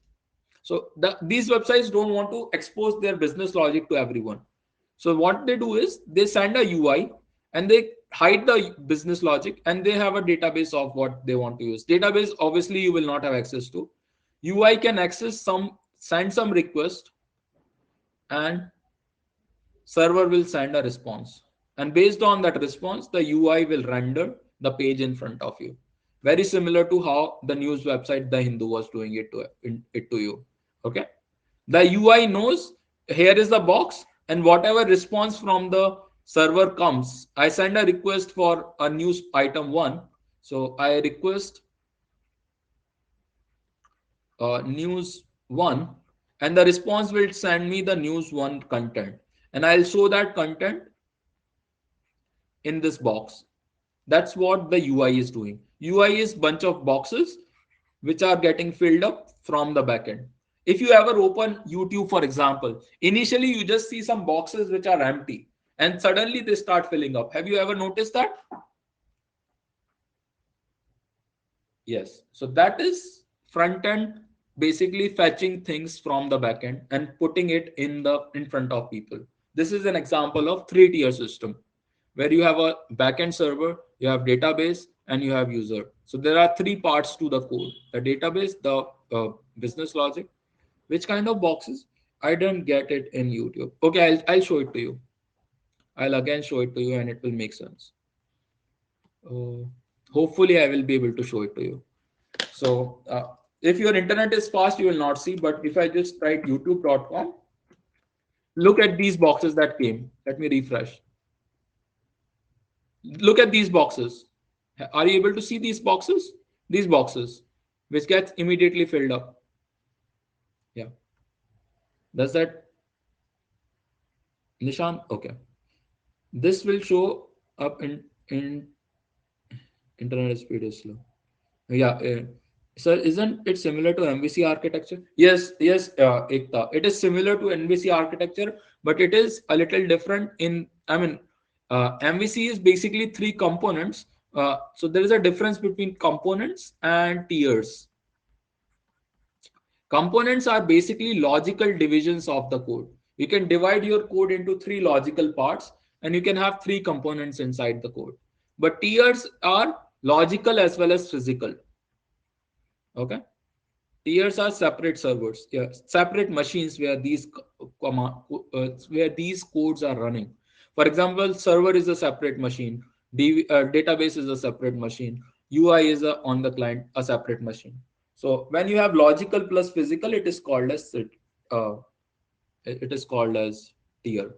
so these websites don't want to expose their business logic to everyone. So what they do is they send a UI and they hide the business logic, and they have a database of what they want to use. Database obviously you will not have access to. UI can access some, send some request, and server will send a response. And based on that response, the UI will render the page in front of you. Very similar to how the news website The Hindu was doing it to you. Okay. The UI knows here is the box, and whatever response from the server comes, I send a request for a news item one. So I request news one, and the response will send me the news one content, and I'll show that content in this box. That's what the UI is doing. UI is bunch of boxes which are getting filled up from the backend. If you ever open YouTube, for example, initially you just see some boxes which are empty, and suddenly they start filling up. Have you ever noticed that? Yes. So that is front end basically fetching things from the backend and putting it in front of people. This is an example of three-tier system where you have a backend server, you have database, and you have user. So there are three parts to the code: the database, the business logic. Which kind of boxes? I don't get it in YouTube. Okay, I'll show it to you. I'll again show it to you, and it will make sense. Uh, Hopefully, I will be able to show it to you. So if your internet is fast, you will not see. But if I just write youtube.com, look at these boxes that came. Let me refresh. Look at these boxes. Are you able to see these boxes? These boxes, which gets immediately filled up. Yeah. Does that, Nishan? Okay. This will show up in internet speed is slow. Yeah. So isn't it similar to MVC architecture? Yes, yes, Ekta. It is similar to MVC architecture, but it is a little different in, I mean, MVC is basically three components. So there is a difference between components and tiers. Components are basically logical divisions of the code. You can divide your code into three logical parts, and you can have three components inside the code. But tiers are logical as well as physical. Okay. Tiers are separate servers, yeah, separate machines where where these codes are running. For example, server is a separate machine, database is a separate machine, UI is on the client a separate machine. So when you have logical plus physical, it is called as uh, it is called as tier.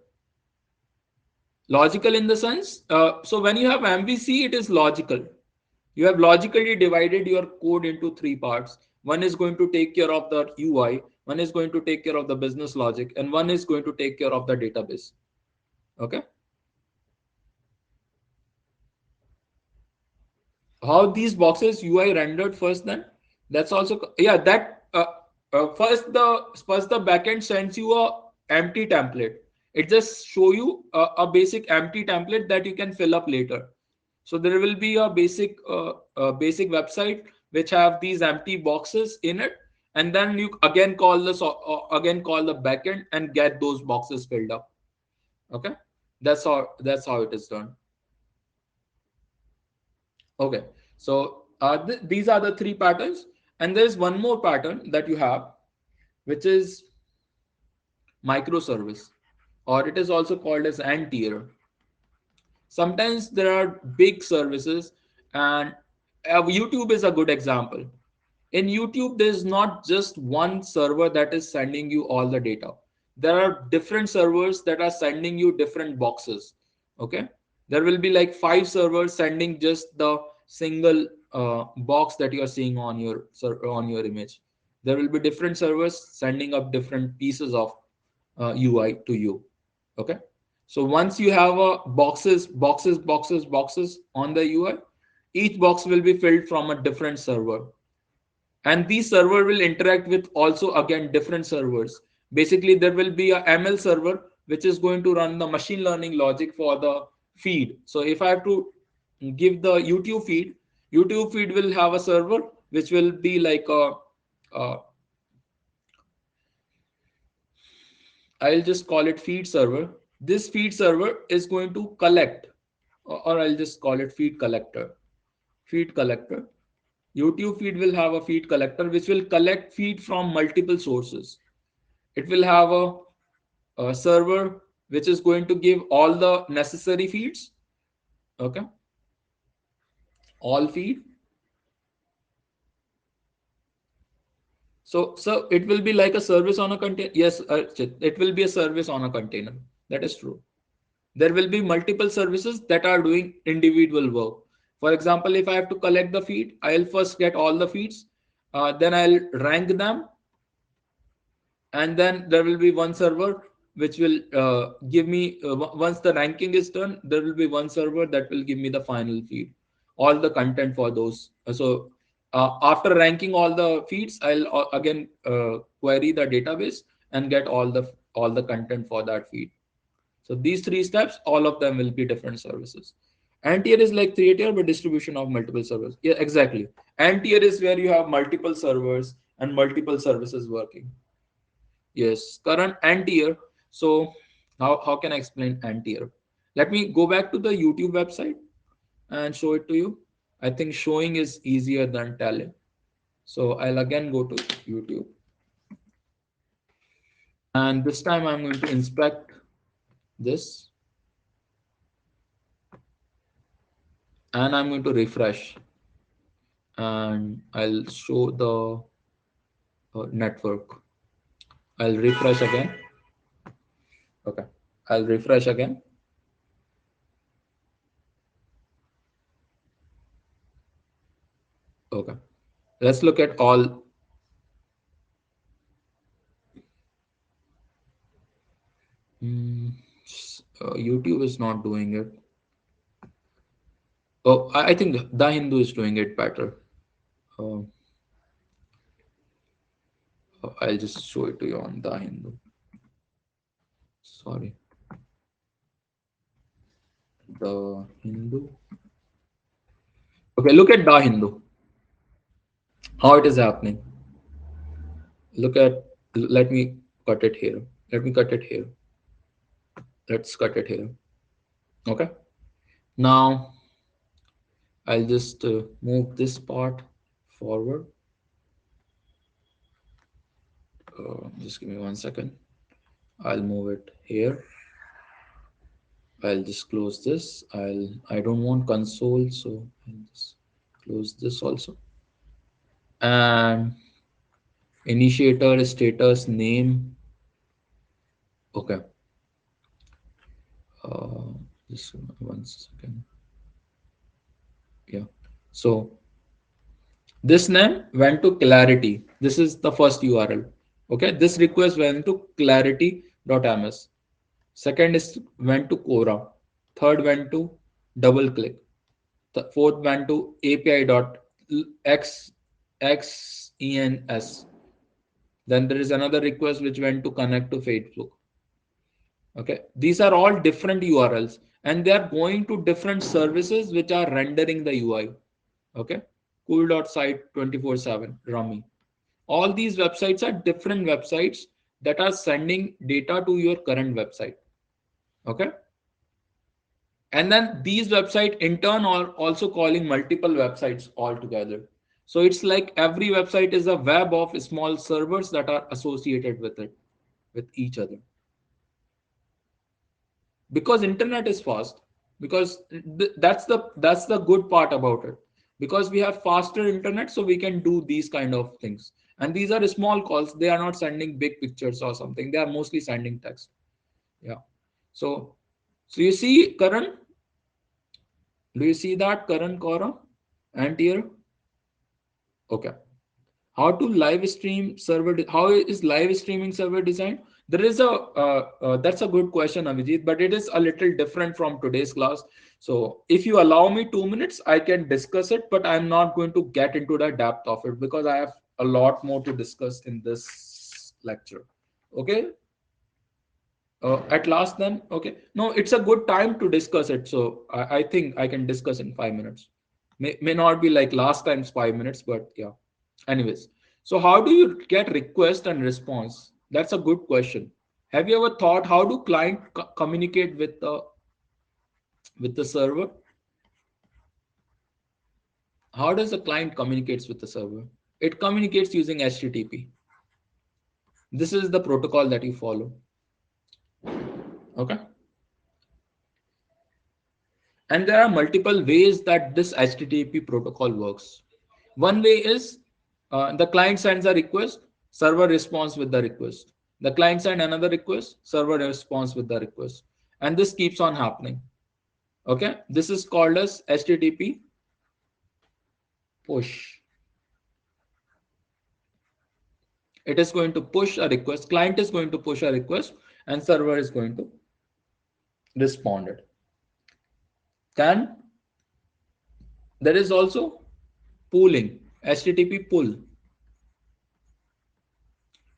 Logical in the sense, so when you have MVC, it is logical. You have logically divided your code into three parts. One is going to take care of the UI, one is going to take care of the business logic, and one is going to take care of the database. Okay. How these boxes UI rendered first, then that's also, yeah, that first the backend sends you a empty template. It just show you a basic empty template that you can fill up later. So there will be a basic website which have these empty boxes in it, and then you again call again call the backend and get those boxes filled up. Okay, that's how it is done. Okay, so these are the three patterns, and there is one more pattern that you have, which is microservice, or it is also called as ant tier. Sometimes there are big services, and YouTube is a good example. In YouTube, there's not just one server that is sending you all the data. There are different servers that are sending you different boxes. Okay, there will be like 5 servers sending just the single box that you are seeing on on your image. There will be different servers sending up different pieces of UI to you. Okay, so once you have a boxes on the UI, each box will be filled from a different server, and these server will interact with also again different servers. Basically there will be a ML server which is going to run the machine learning logic for the feed. So if I have to give the YouTube feed will have a server which will be like a I'll just call it feed server. This feed server is going to collect, or I'll just call it feed collector. Feed collector. YouTube feed will have a feed collector which will collect feed from multiple sources. It will have a server which is going to give all the necessary feeds. Okay, all feed. So it will be like a service on a container. Yes, it will be a service on a container. That is true. There will be multiple services that are doing individual work. For example, if I have to collect the feed, I'll first get all the feeds, then I'll rank them, and then there will be one server which will give me once the ranking is done, there will be one server that will give me the final feed, all the content for those. After ranking all the feeds, I'll again query the database and get all the content for that feed. So these three steps, all of them will be different services. And tier is like three tier, but distribution of multiple servers. Yeah, exactly. And tier is where you have multiple servers and multiple services working. Yes, current and tier. So how can I explain and tier? Let me go back to the YouTube website and show it to you. I think showing is easier than telling. So I'll again go to YouTube. And this time I'm going to inspect this and I'm going to refresh and I'll show the network. I'll refresh again. Okay. I'll refresh again. Okay. Let's look at all. Hmm, YouTube is not doing it. Oh, I think the Hindu is doing it better. Uh, I'll just show it to you on the Hindu. Sorry, the Hindu. Okay, look at the Hindu. How it is happening. Look at. Let me cut it here. Let me cut it here. Let's cut it here. Okay. Now I'll just move this part forward. Just give me 1 second. I'll move it here. I'll just close this. I don't want console, so I'll just close this also. And initiator status name. Okay. Uh, just 1 second. Yeah. So this name went to clarity. This is the first URL. Okay. This request went to clarity.ms. Second is went to Quora. Third went to DoubleClick. The fourth went to API.xens. Then there is another request which went to connect to Facebook. Okay, these are all different URLs and they are going to different services which are rendering the UI. Okay, cool.site 24/7 Rummy. All these websites are different websites that are sending data to your current website. Okay, and then these websites in turn are also calling multiple websites all together. So it's like every website is a web of small servers that are associated with it, with each other. Because internet is fast, because that's the good part about it, because we have faster internet, so we can do these kind of things. And these are small calls, they are not sending big pictures or something, they are mostly sending text. Yeah. So you see Karan, do you see that Karan, Kora and here? Okay. How to live stream server, how is live streaming server designed? There is a that's a good question, Abhijit, but it is a little different from today's class. So if you allow me 2 minutes, I can discuss it, but I'm not going to get into the depth of it because I have a lot more to discuss in this lecture. Okay. At last then, okay, no, it's a good time to discuss it, so I think I can discuss in 5 minutes. May not be like last time's 5 minutes, but yeah. Anyways, so how do you get request and response? That's a good question. Have you ever thought how do client communicate with the server? How does the client communicates with the server? It communicates using HTTP. This is the protocol that you follow. Okay. And there are multiple ways that this HTTP protocol works. One way is the client sends a request, server responds with the request. The client sends another request, server responds with the request. And this keeps on happening. Okay. This is called as HTTP push. It is going to push a request. Client is going to push a request and server is going to respond it. Then there is also pooling, HTTP pull.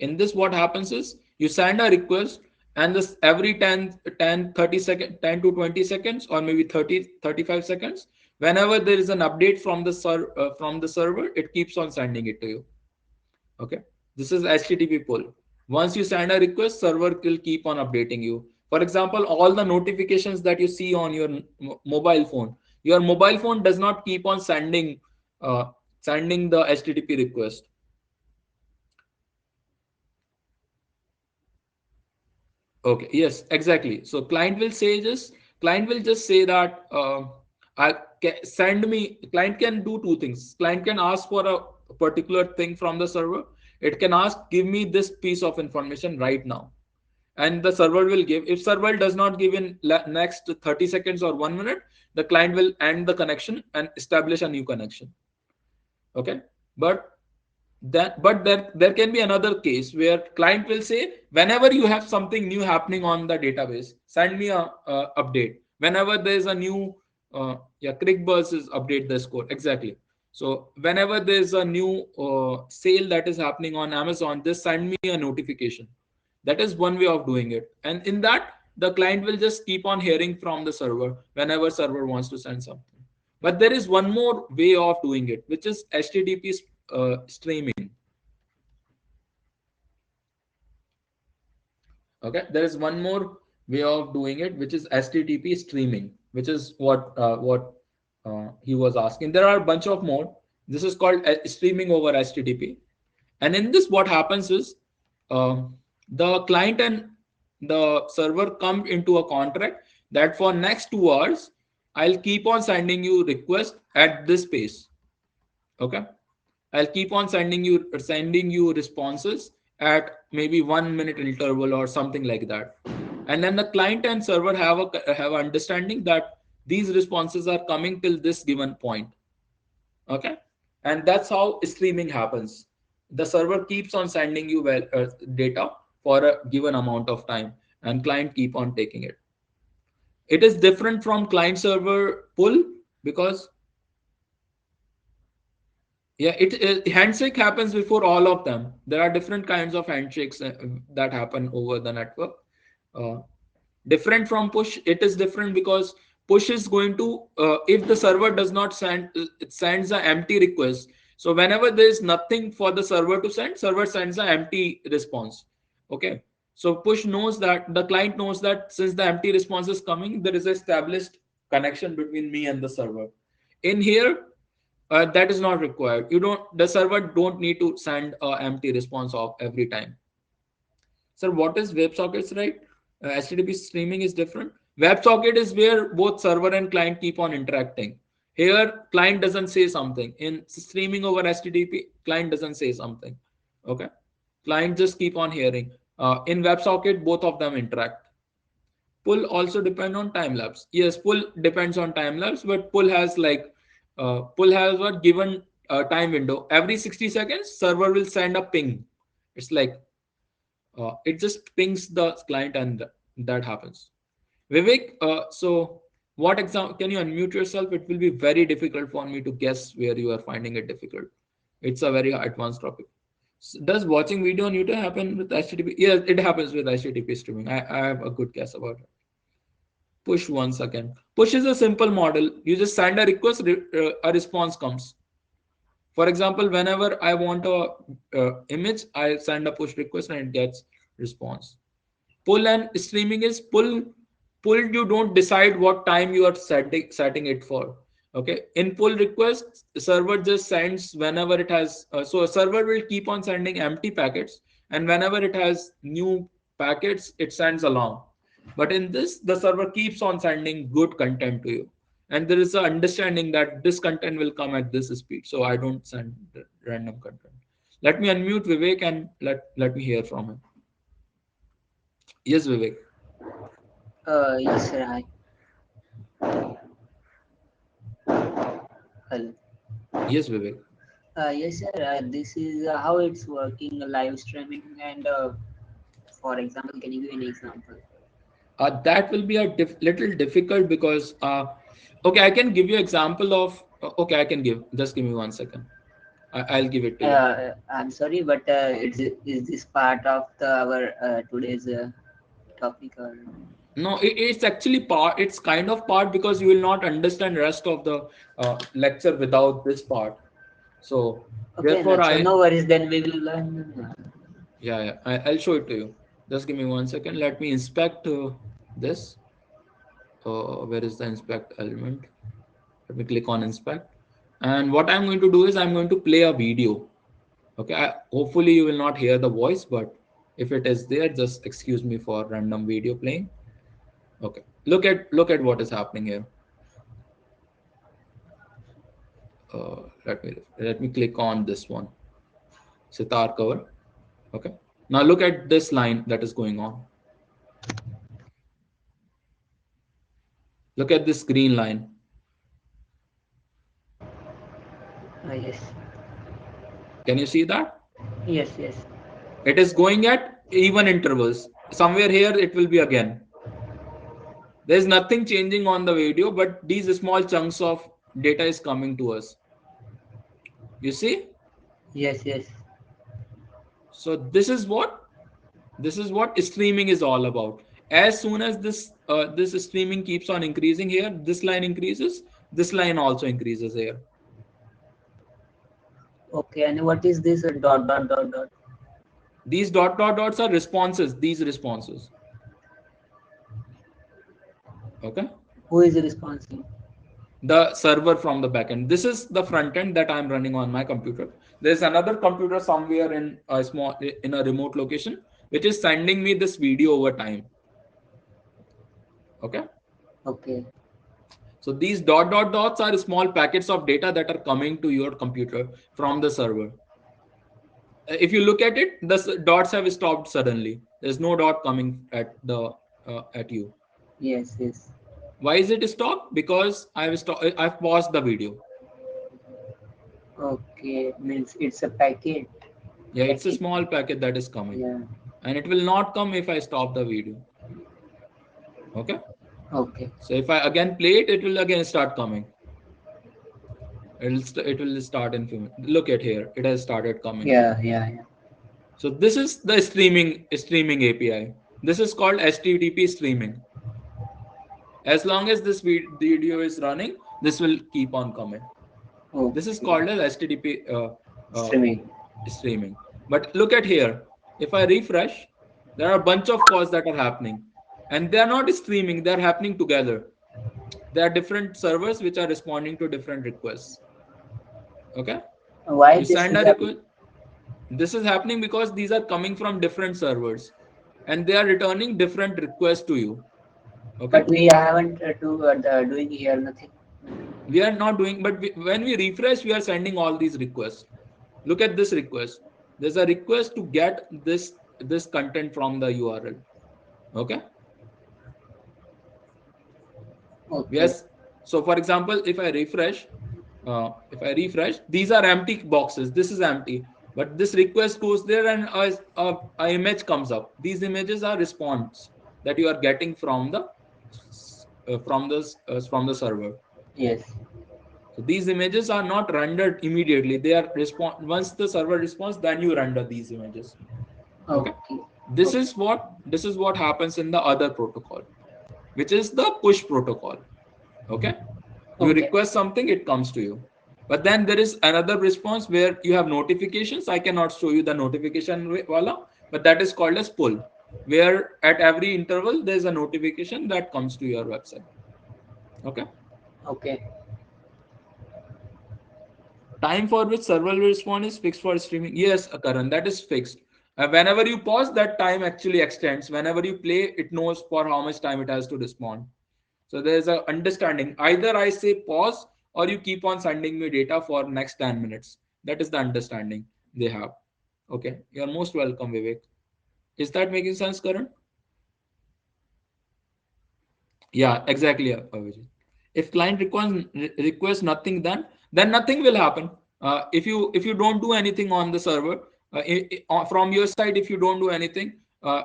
In this, what happens is you send a request and this every 30 seconds, 10 to 20 seconds, or maybe 35 seconds, whenever there is an update from the server, it keeps on sending it to you. Okay. This is HTTP pull. Once you send a request, server will keep on updating you. For example, all the notifications that you see on your mobile phone does not keep on sending the HTTP request. Okay, yes, exactly. So client will just say that client can do two things. Client can ask for a particular thing from the server. It can ask, give me this piece of information right now. And the server will give. If server does not give in next 30 seconds or 1 minute, the client will end the connection and establish a new connection. Okay. But there can be another case where client will say, whenever you have something new happening on the database, send me a update. Whenever there is a new ClickBuzz is update the score. Exactly. So whenever there is a new sale that is happening on Amazon, just send me a notification. That is one way of doing it. And in that, the client will just keep on hearing from the server whenever server wants to send something. But there is one more way of doing it, which is HTTP streaming. Okay, there is one more way of doing it, which is HTTP streaming, which is what he was asking. There are a bunch of more. This is called streaming over HTTP. And in this, what happens is the client and the server come into a contract that for next 2 hours, I'll keep on sending you requests at this pace. Okay. I'll keep on sending you responses at maybe 1 minute interval or something like that. And then the client and server have understanding that these responses are coming till this given point. Okay. And that's how streaming happens. The server keeps on sending you data for a given amount of time and client keep on taking it. It is different from client server pull because yeah, handshake happens before all of them. There are different kinds of handshakes that happen over the network. Uh, Different from push, it is different because push is going to if the server does not send, it sends an empty request. So whenever there is nothing for the server to send, server sends an empty response. Okay. So push knows that the client knows that since the empty response is coming, there is a established connection between me and the server. In here, that is not required. You don't, the server don't need to send a empty response of every time. Sir, what is WebSockets, right? HTTP streaming is different. WebSocket is where both server and client keep on interacting. Here, client doesn't say something. In streaming over HTTP, client doesn't say something. Okay, client just keep on hearing. In WebSocket, both of them interact. Pull also depend on time lapse. Yes, pull depends on time lapse, but pull has a given time window. Every 60 seconds, server will send a ping. It's like it just pings the client and that happens. Vivek, so what example, can you unmute yourself? It will be very difficult for me to guess where you are finding it difficult. It's a very advanced topic. Does watching video on YouTube happen with HTTP? Yes, it happens with HTTP streaming. I have a good guess about it. Push once again. Push is a simple model. You just send a request, a response comes. For example, whenever I want a image, I send a push request and it gets response. Pull and streaming is pull, you don't decide what time you are setting it for. Okay, in pull request, the server just sends whenever it has, so a server will keep on sending empty packets, and whenever it has new packets it sends along. But in this, the server keeps on sending good content to you, and there is a understanding that this content will come at this speed, so I don't send random content. Let me unmute Vivek and let me hear from him. Yes, Vivek. Yes, sir. Hello. Yes, Vivek. Yes, sir. This is how it's working live streaming. And for example, can you give an example? That will be a little difficult because okay, I can give you example of okay, I can give, just give me 1 second. I'll give it to you. I'm sorry, but is this part of our today's topic or? No, it's actually part, it's kind of part, because you will not understand rest of the lecture without this part. So Okay, therefore so I, no worries. Then we will learn. yeah, I'll show it to you. Just give me 1 second. Let me inspect this. Where is the inspect element? Let me click on inspect. And what I'm going to do is I'm going to play a video. Okay, hopefully you will not hear the voice, but if it is there, just excuse me for random video playing. Okay, look at what is happening here. Let me click on this one, sitar cover. Okay, now look at this line that is going on. Look at this green line. Yes, Can you see that? yes, yes. It is going at even intervals. Somewhere here it will be again. There's nothing changing on the video, but these small chunks of data is coming to us. You see? Yes, yes. So this is what streaming is all about. As soon as this streaming keeps on increasing here, this line increases, this line also increases here. Okay, and what is this dot dot dot dot? These dot dot dots are responses, these responses. Okay, Who is responsible? the server from the backend. This is the front end that I'm running on my computer. There's another computer somewhere in a remote location which is sending me this video over time. Okay, Okay, so these dot dot dots are small packets of data that are coming to your computer from the server. If you look at it, the dots have stopped suddenly. There's no dot coming at you. yes, yes. Why is it stopped? Because I've paused the video. Okay, means it's a packet. Yeah, it's a Packet. small packet that is coming, Yeah. and it will not come if I stop the video. Okay, Okay. so if I again play it, it will again start coming. It will start in few minutes. Look at here, it has started coming. Yeah, yeah, yeah. So this is the streaming API. This is called HTTP streaming. As long as this video is running, this will keep on coming. This is Okay. called as HTTP uh, Streaming. streaming. But look at here. If I refresh, there are a bunch of calls that are happening, and they are not streaming. They are happening together. There are different servers which are responding to different requests. Okay, Why you this send is a happening? request. This is happening because these are coming from different servers, and they are returning different requests to you. Okay, But we haven't doing here nothing. we are not doing, but when we refresh, we are sending all these requests. Look at this request. There's a request to get this content from the URL. Okay, Okay. yes. So for example, if I refresh, these are empty boxes, this is empty, but this request goes there, and a image comes up. These images are response that you are getting from the server. Yes. So these images are not rendered immediately. They are respond once the server responds, then you render these images. Okay. Okay. This Okay. is what happens in the other protocol, which is the push protocol. Okay. You Okay. request something, it comes to you. But then there is another response where you have notifications. I cannot show you the notification wala, but that is called as pull. where at every interval there's a notification that comes to your website. Okay. Okay. Time for which server will respond is fixed for streaming. Yes, Karan, that is fixed. Whenever you pause, that time actually extends. Whenever you play, it knows for how much time it has to respond. So there's a understanding. Either I say pause or you keep on sending me data for next 10 minutes. That is the understanding they have. Okay. You're most welcome, Vivek. Is that making sense, Karan? Yeah, exactly, Abhijit. If client requests nothing, then nothing will happen. If you don't do anything on the server, from your side, if you don't do anything,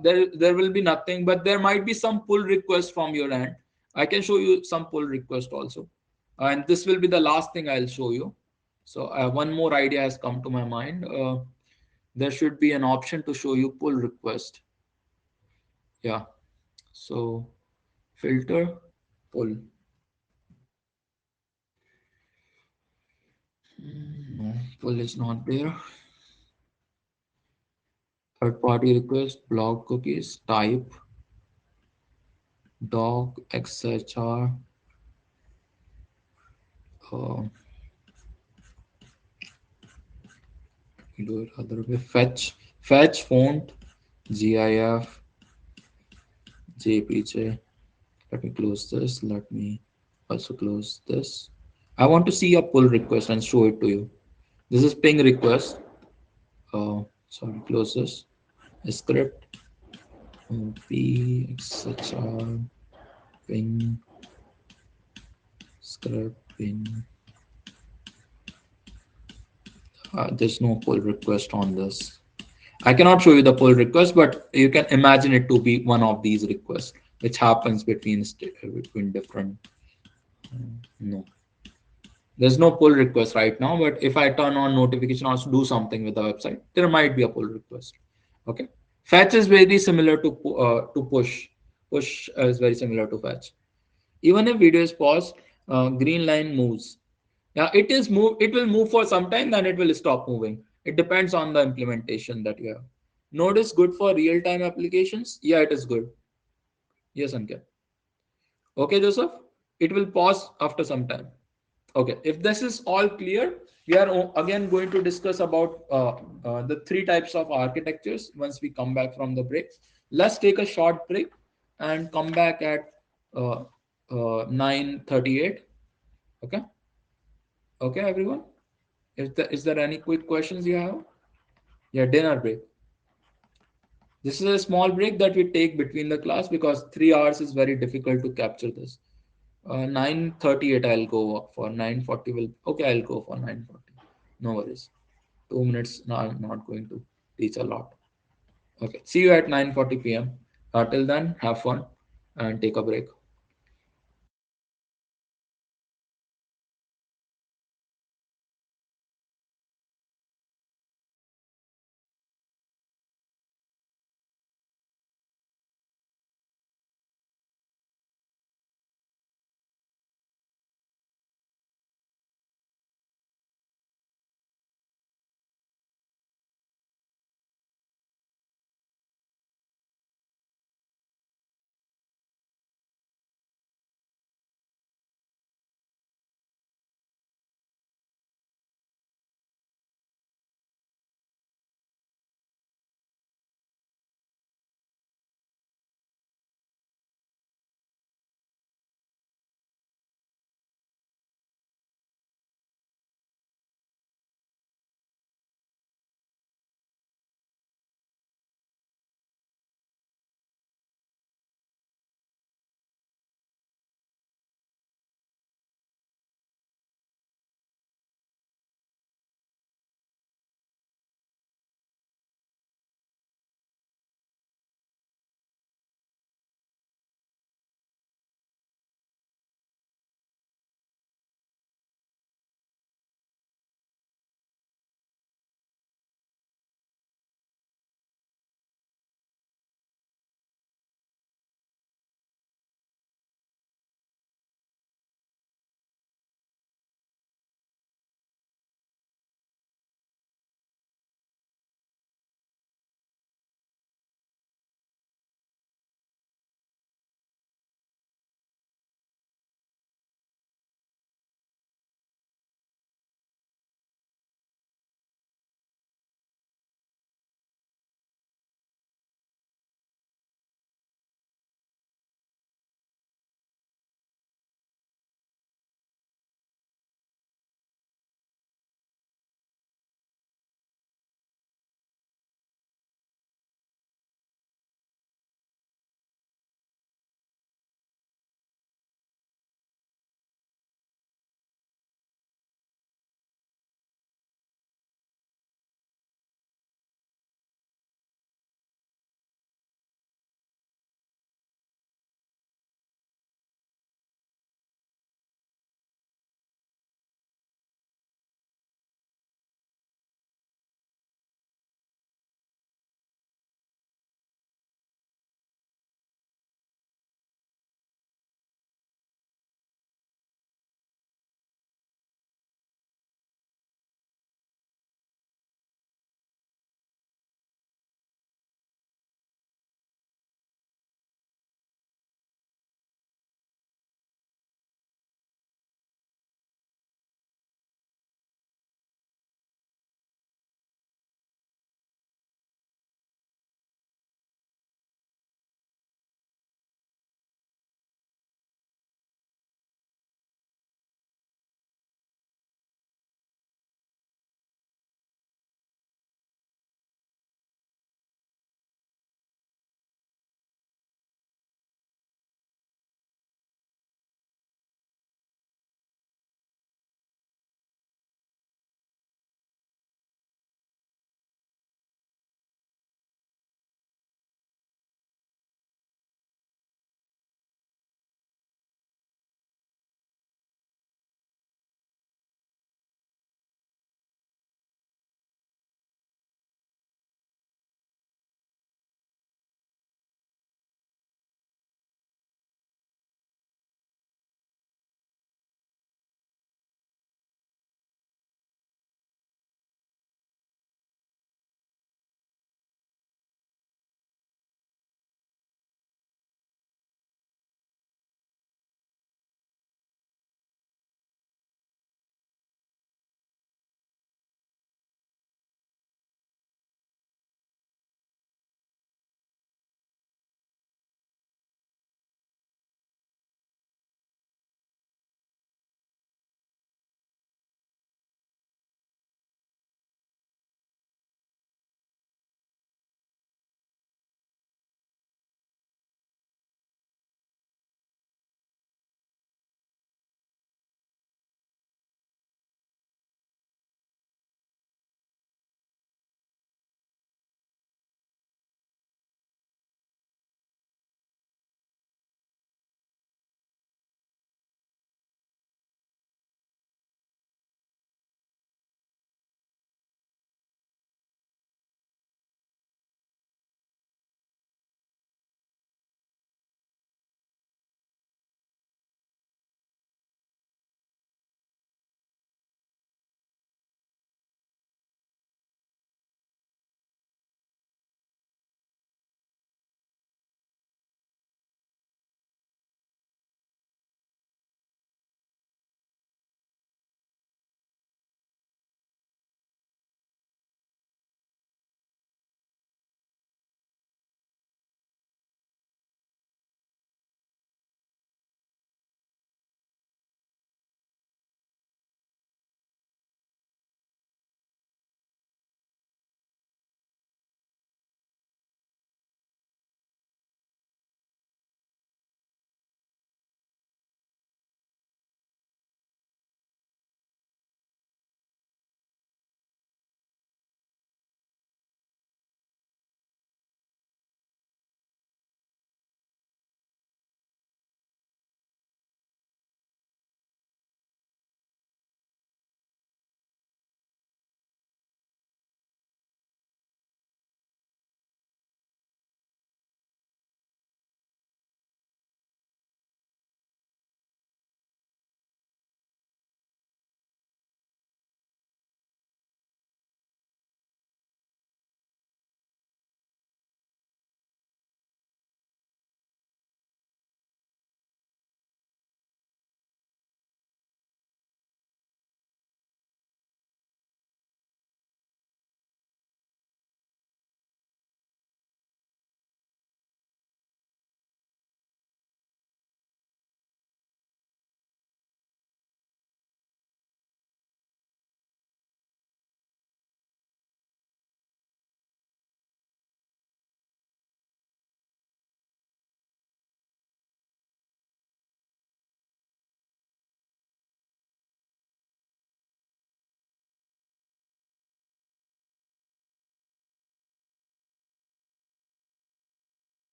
there will be nothing. But there might be some pull request from your end. I can show you some pull request also, and this will be the last thing I'll show you. So one more idea has come to my mind. There should be an option to show you pull request. Yeah. So filter pull. No, pull is not there. Third party request, blog cookies, type, dog, XHR, uh, we do it other way, fetch font, GIF, JPJ. Let me close this. Let me also close this. I want to see a pull request and show it to you. This is ping request. Sorry, close this. Script, XHR, ping, script, ping. There's no pull request on this. I cannot show you the pull request, but you can imagine it to be one of these requests, which happens between different. No, there's no pull request right now. But if I turn on notification or do something with the website, there might be a pull request. Okay, fetch is very similar to push. Push is very similar to fetch. Even if video is paused, green line moves. Yeah, it is move. It will move for some time, then it will stop moving. It depends on the implementation that you have. Node is good for real-time applications. Yeah, it is good. Yes, Ankit. Okay, Joseph. It will pause after some time. Okay, if this is all clear, we are again going to discuss about the three types of architectures once we come back from the break. Let's take a short break and come back at 9:38. Okay, okay, everyone. Is there any quick questions you have? Yeah, dinner break. This is a small break that we take between the class because 3 hours is very difficult to capture this. 9:38 I'll go for 9:40 will okay I'll go for 9:40. No worries. 2 minutes. No, I'm not going to teach a lot. Okay. See you at 9:40 p.m. Till then, have fun and take a break.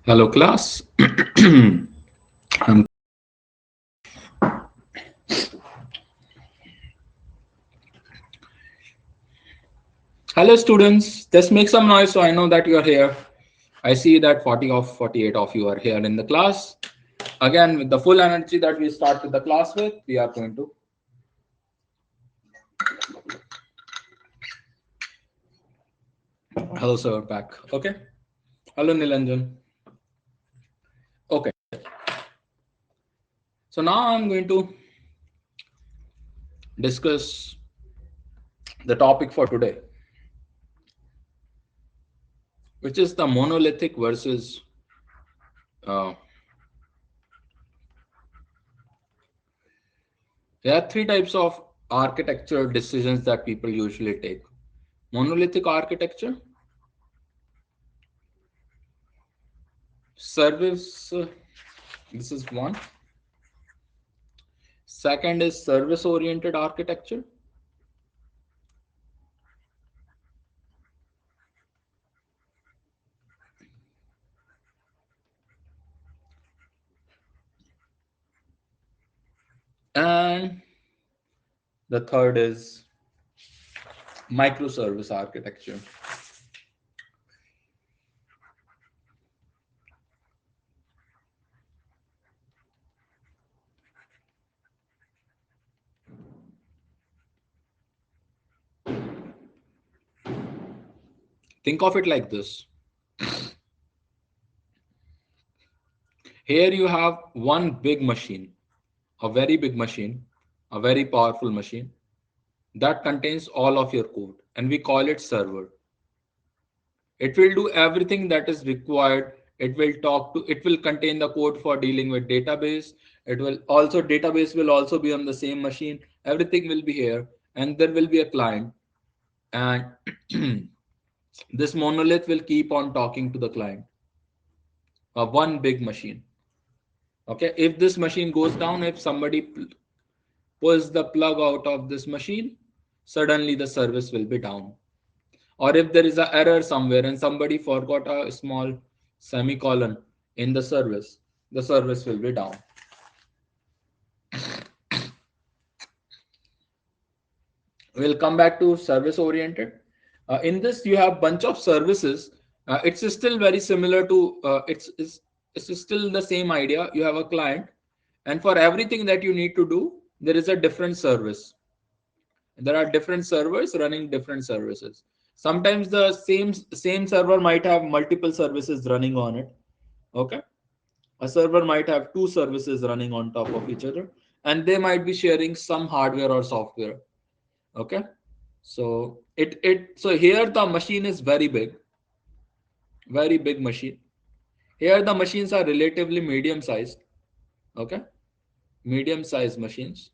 Hello, class. Um, Hello, students. Just make some noise so I know that you are here. I see that 40 of 48 of you are here in the class. Again, with the full energy that we start with the class with, we are going to. Hello, sir. Back. Okay. Hello, Nilanjan. Okay. So now I'm going to discuss the topic for today, which is the monolithic versus uh, there are three types of architecture decisions that people usually take. Monolithic architecture, service, this is one. Second is service oriented architecture. And the third is microservice architecture. Think of it like this. Here you have one big machine, a very big machine, a very powerful machine that contains all of your code, and we call it server. It will do everything that is required. It will contain the code for dealing with database. It will also, database will also be on the same machine. Everything will be here, and there will be a client. And this monolith will keep on talking to the client. One big machine. Okay. If this machine goes down, if somebody pulls the plug out of this machine, suddenly the service will be down. Or if there is an error somewhere and somebody forgot a small semicolon in the service will be down. We'll come back to service oriented. In this, you have bunch of services. It's still very similar to it's still the same idea. You have a client, and for everything that you need to do, there is a different service. There are different servers running different services. Sometimes the same server might have multiple services running on it. Okay, a server might have two services running on top of each other, and they might be sharing some hardware or software. Okay, so here the machine is very big machine. Here the machines are relatively medium sized. Okay, medium sized machines.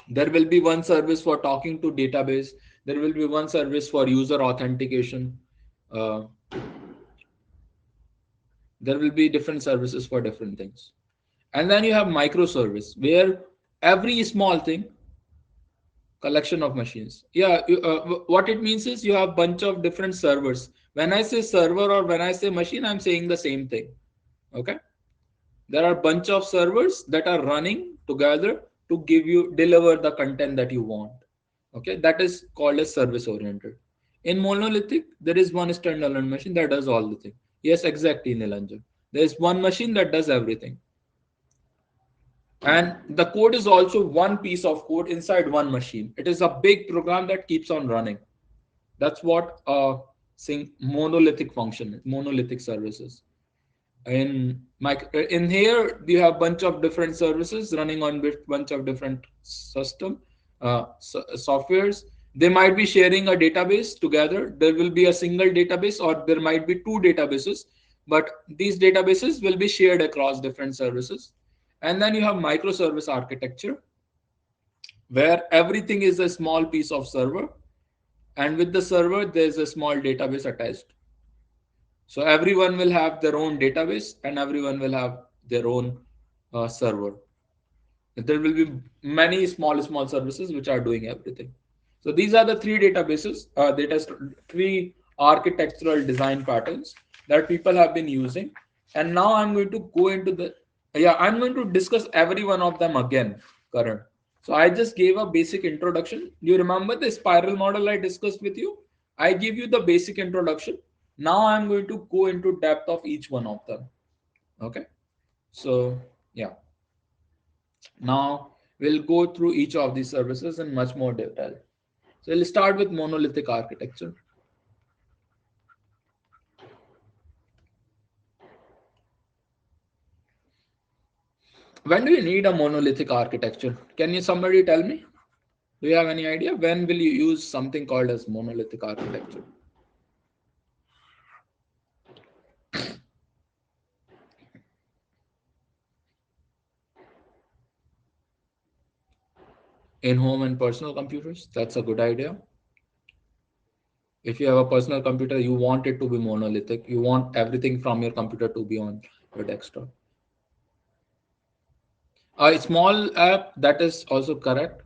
There will be one service for talking to database. There will be one service for user authentication. uh, there will be different services for different things. And then you have microservice, where every small thing, collection of machines. Yeah, what it means is you have bunch of different servers. When I say server or when I say machine, I'm saying the same thing. Okay, there are bunch of servers that are running together to deliver the content that you want. Okay, that is called as service oriented. In monolithic, there is one standalone machine that does all the thing. Yes, exactly, Nilanjan. There is one machine that does everything, and the code is also one piece of code inside one machine. It is a big program that keeps on running. That's what saying monolithic function, monolithic services. In here you have bunch of different services running on bunch of different softwares. They might be sharing a database together. There will be a single database, or there might be two databases, but these databases will be shared across different services. And then you have microservice architecture, where everything is a small piece of server, and with the server there's a small database attached. So everyone will have their own database, and everyone will have their own server. There will be many small services which are doing everything. So these are the three databases, three architectural design patterns that people have been using. And now I'm going to go into the, yeah, I'm going to discuss every one of them again, Karan. So I just gave a basic introduction. You remember the spiral model I discussed with you? I give you the basic introduction. Now I'm going to go into depth of each one of them. Okay. So yeah, now we'll go through each of these services in much more detail. So we'll start with monolithic architecture. When do you need a monolithic architecture? Can you somebody tell me? Do you have any idea? When will you use something called as monolithic architecture? In home and personal computers? That's a good idea. If you have a personal computer, you want it to be monolithic. You want everything from your computer to be on your desktop. A small app, that is also correct.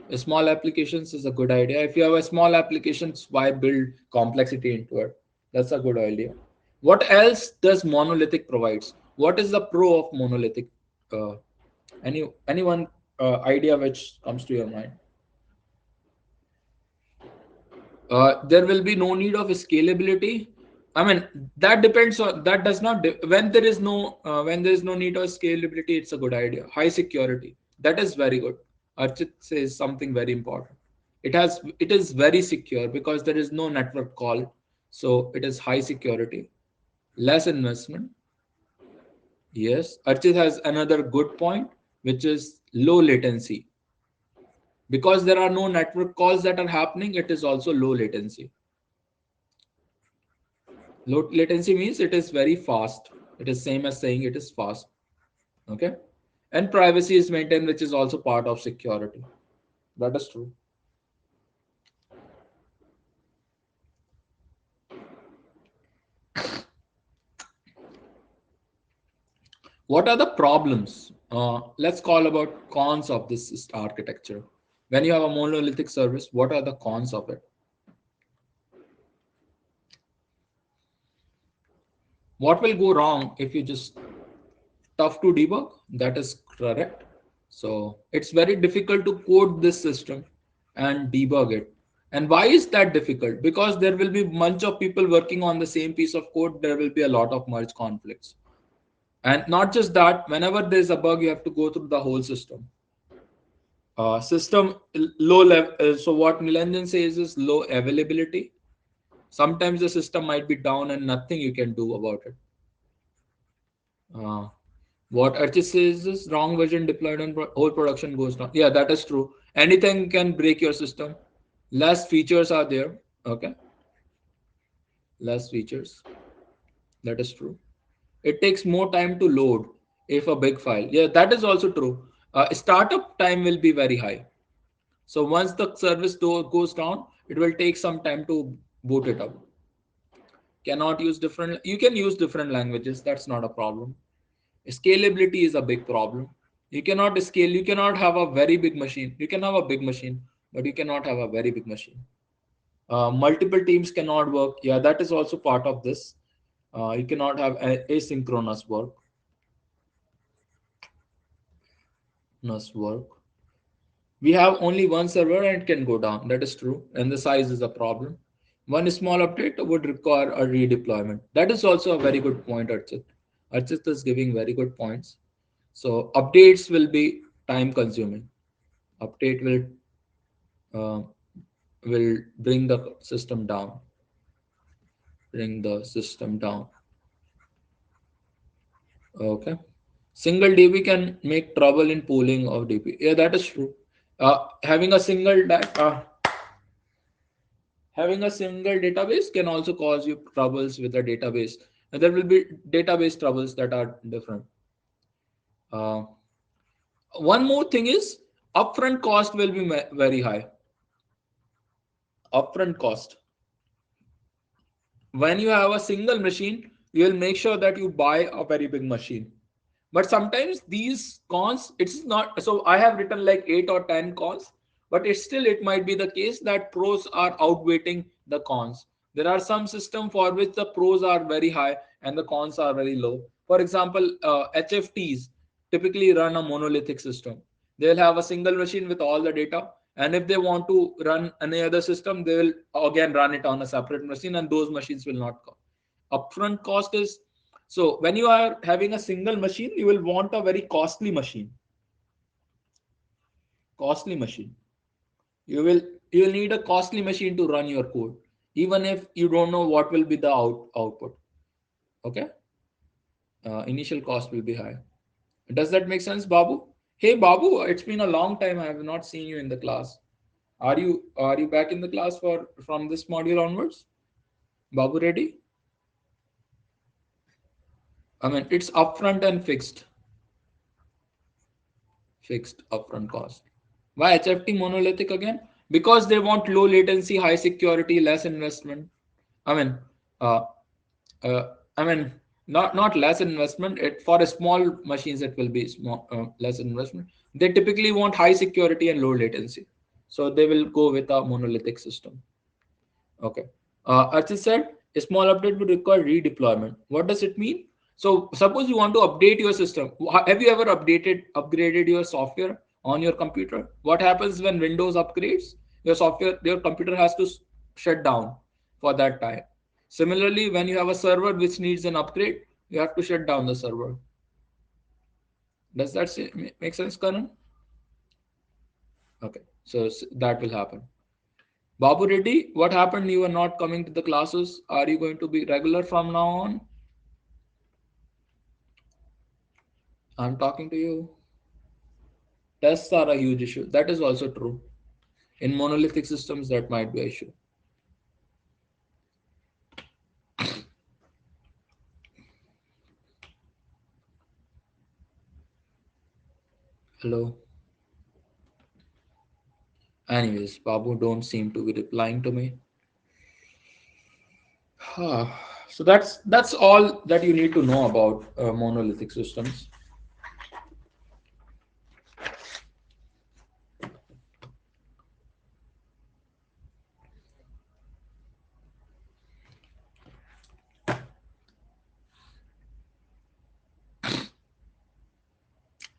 A small applications is a good idea. If you have a small applications, why build complexity into it? That's a good idea. What else does monolithic provides? What is the pro of monolithic? Uh, anyone idea which comes to your mind? There will be no need of scalability. I mean, that depends on, that does not when there is no when there is no need of scalability, it's a good idea. High security, that is very good. Archit says something very important. It is very secure because there is no network call, so it is high security, less investment. Yes, Archit has another good point, which is low latency. Because there are no network calls that are happening, it is also low latency. Low latency means it is very fast. It is same as saying it is fast. Okay. And privacy is maintained, which is also part of security. That is true. What are the problems? Let's call about cons of this architecture. When you have a monolithic service, what are the cons of it? What will go wrong if you just tough to debug? That is correct. So it's very difficult to code this system and debug it. And why is that difficult? Because there will be bunch of people working on the same piece of code. There will be a lot of merge conflicts. And not just that, whenever there's a bug, you have to go through the whole system. System low level. So what Nilanjan says is low availability. Sometimes the system might be down and nothing you can do about it. Uh, what Archit says is wrong version deployed and whole production goes down. Yeah, that is true. Anything can break your system. Less features are there. Okay, less features. That is true. It takes more time to load if a big file. Yeah, that is also true. Startup time will be very high. So once the service door goes down, it will take some time to boot it up. Cannot use different. You can use different languages. That's not a problem. Scalability is a big problem. You cannot scale. You cannot have a very big machine. You can have a big machine, but you cannot have a very big machine. Multiple teams cannot work. Yeah, that is also part of this. You cannot have asynchronous work. Work. We have only one server and it can go down. That is true. And the size is a problem. One small update would require a redeployment. That is also a very good point, Archit. Archit is giving very good points. So updates will be time consuming. Update uh, will bring the system down. Bring the system down. Okay. Single DB can make trouble in pooling of DB. Yeah, that is true. Having a having a single database can also cause you troubles with the database. And there will be database troubles that are different. Uh, One more thing is upfront cost will be very high. Upfront cost. When you have a single machine, you will make sure that you buy a very big machine. But sometimes these cons, it's not. So I have written like 8 or 10 cons, but it's still, it might be the case that pros are outweighing the cons. There are some system for which the pros are very high and the cons are very low. For example, HFTs typically run a monolithic system. They'll have a single machine with all the data, and if they want to run any other system, they will again run it on a separate machine, and those machines will not come. Upfront cost is, so when you are having a single machine, you will want a very costly machine. Costly machine. You will need a costly machine to run your code, even if you don't know what will be the output. Okay, initial cost will be high. Does that make sense, Babu? Hey, Babu, it's been a long time. I have not seen you in the class. Are you back in the class for from this module onwards? Babu, ready? I mean, it's upfront and fixed upfront cost. Why HFT monolithic again? Because they want low latency, high security, less investment. I mean, uh, uh, I mean, not less investment. It for a small machines it will be small less investment. They typically want high security and low latency, so they will go with a monolithic system. Okay. Archit said a small update would require redeployment. What does it mean? So suppose you want to update your system. Have you ever upgraded your software on your computer? What happens when Windows upgrades? Your computer has to shut down for that time. Similarly, when you have a server which needs an upgrade, you have to shut down the server. Does that make sense, Karan? Okay. So that will happen. Babu Reddy, what happened? You are not coming to the classes. Are you going to be regular from now on? I'm talking to you. Tests are a huge issue. That is also true. In monolithic systems, that might be an issue. Hello. Anyways, Babu don't seem to be replying to me. So that's all that you need to know about monolithic systems.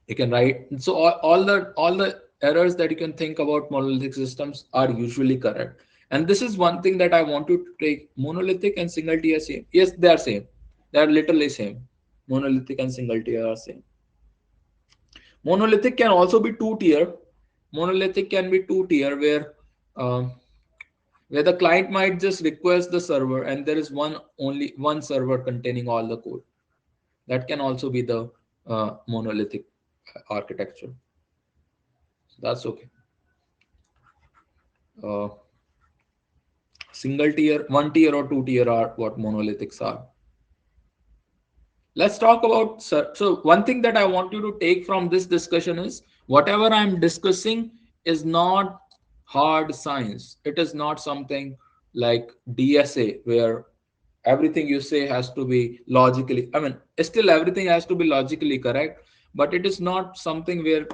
You can write, so all the errors that you can think about monolithic systems are usually correct. And this is one thing that I want you to take. Monolithic and single tier same. Yes, they are same. They are literally same. Monolithic and single tier are same. Monolithic can also be two tier. Monolithic can be two tier uh, where the client might just request the server and there is only one server containing all the code. That can also be the monolithic architecture. So that's okay. Uh, Single tier, one tier or two tier are what monolithics are. Let's talk about, so one thing that I want you to take from this discussion is whatever I'm discussing is not hard science. It is not something like DSA where everything you say has to be logically, I mean, still everything has to be logically correct, but it is not something where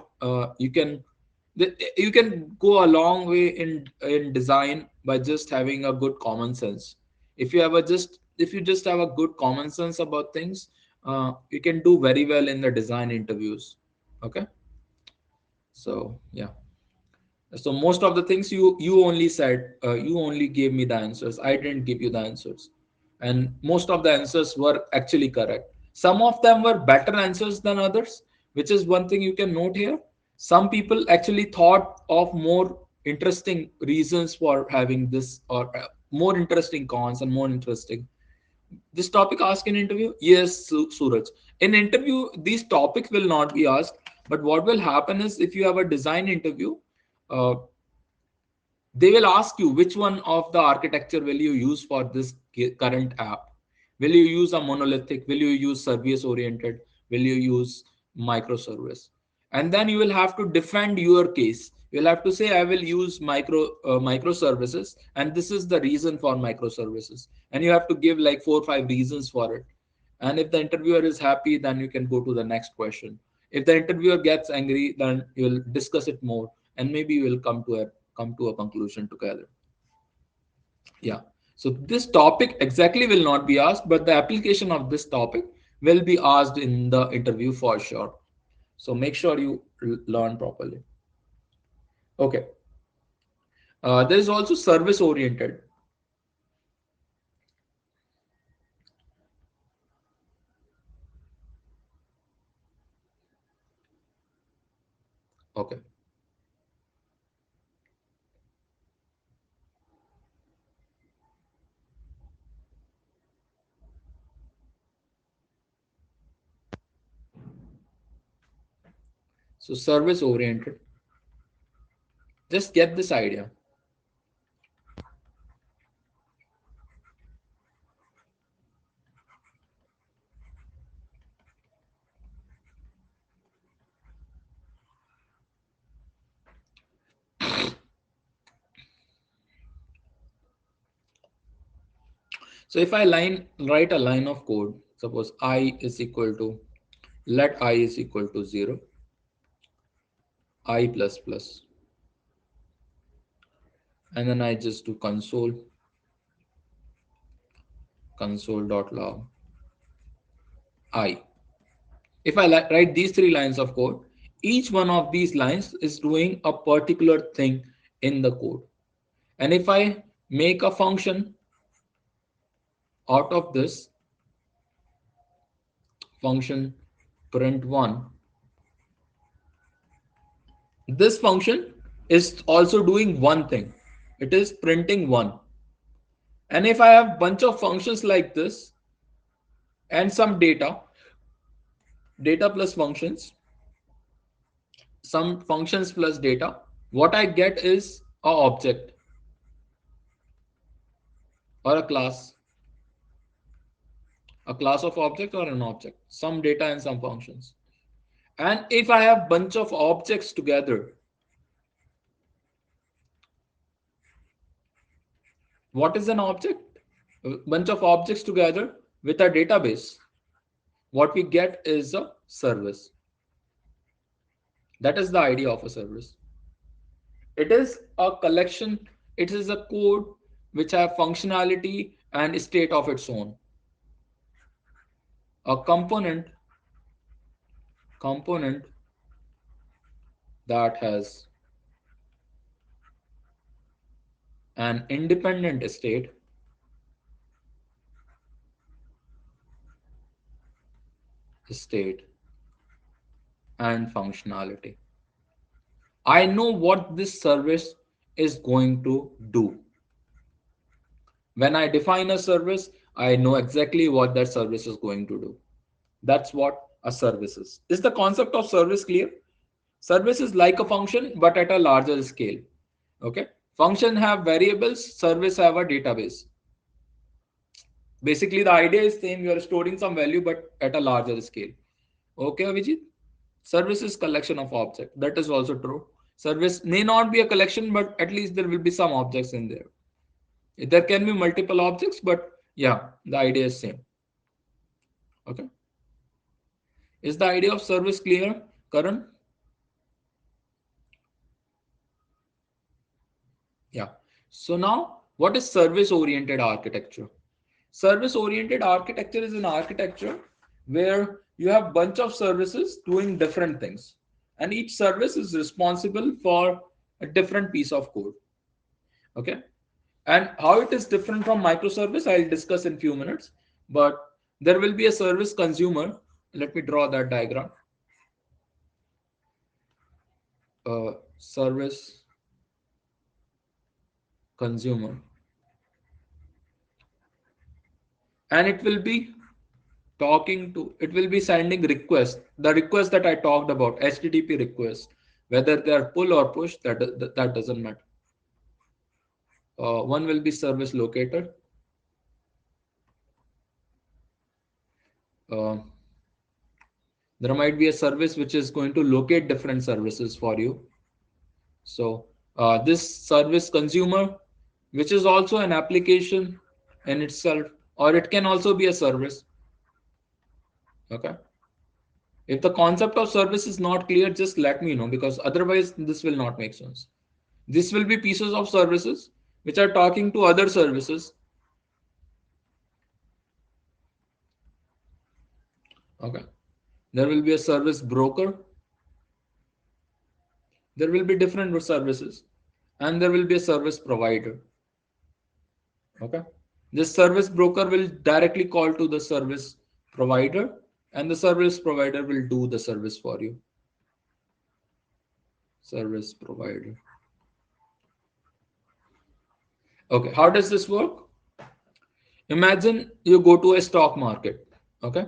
you can go a long way in design by just having a good common sense. If you just have a good common sense about things, you can do very well in the design interviews. Okay, so yeah. So most of the things you only said, you only gave me the answers. I didn't give you the answers, and most of the answers were actually correct. Some of them were better answers than others, which is one thing you can note here. Some people actually thought of more interesting reasons for having this, or more interesting cons and more interesting. This topic asked in interview? Yes, Suraj. In interview, these topics will not be asked, but what will happen is if you have a design interview, uh, they will ask you which one of the architecture will you use for this current app. Will you use a monolithic? Will you use service oriented? Will you use microservice? And then you will have to defend your case. You'll have to say I will use microservices, and this is the reason for microservices, and you have to give like 4 or 5 reasons for it. And if the interviewer is happy, then you can go to the next question. If the interviewer gets angry, then you will discuss it more, and maybe you will come to a conclusion together. Yeah. So this topic exactly will not be asked, but the application of this topic will be asked in the interview for sure. So make sure you learn properly. Okay. There is also service oriented. Okay. So service oriented. Just get this idea. So if I write a line of code, suppose I is equal to, let I is equal to 0, I plus plus, and then I just do console.log I. If I write these three lines of code, each one of these lines is doing a particular thing in the code. And if I make a function out of this function print1, this function is also doing one thing. It is printing 1. And if I have bunch of functions like this and some data plus functions, some functions plus data, what I get is a object or a class of object or an object, some data and some functions. And if I have bunch of objects together, what is an object? A bunch of objects together with a database. What we get is a service. That is the idea of a service. It is a collection, it is a code which have functionality and state of its own. A component that has an independent state and functionality. I know what this service is going to do. When I define a service, I know exactly what that service is going to do. That's what a service is. Is the concept of service clear? Service is like a function, but at a larger scale. Okay. Function have variables, service have a database. Basically, the idea is same. You are storing some value, but at a larger scale. Okay, Avijit? Service is collection of objects. That is also true. Service may not be a collection, but at least there will be some objects in there. There can be multiple objects, but yeah, the idea is same. Okay. Is the idea of service clear, Karan? Yeah. So now, what is service-oriented architecture? Service-oriented architecture is an architecture where you have bunch of services doing different things, and each service is responsible for a different piece of code. Okay. And how it is different from microservice, I'll discuss in few minutes. But there will be a service consumer. Let me draw that diagram. Service consumer, and it will be it will be sending request, the request that I talked about, HTTP request, whether they are pull or push, that doesn't matter. One will be service locator. There might be a service which is going to locate different services for you. So this service consumer, which is also an application in itself, or it can also be a service. Okay. If the concept of service is not clear, just let me know, because otherwise this will not make sense. This will be pieces of services which are talking to other services, Okay. There will be a service broker. There will be different services, and there will be a service provider. Okay. This service broker will directly call to the service provider, and the service provider will do the service for you. Service provider. Okay. How does this work? Imagine you go to a stock market. Okay.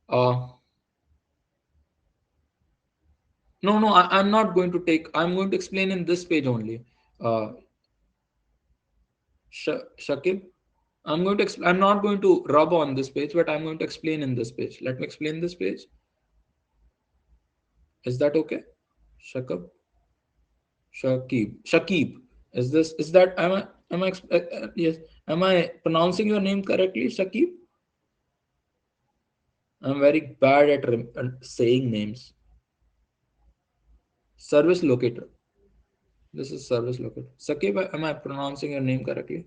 Uh, no, no, I'm not going to take. I'm going to explain in this page only. Uh, Shakib, I'm going to. I'm not going to rub on this page, but I'm going to explain in this page. Let me explain this page. Is that okay? Shakib, Shakib. Is that? Yes. Am I pronouncing your name correctly, Shakib? I'm very bad at saying names. Service locator. This is service locator. Shakib, am I pronouncing your name correctly?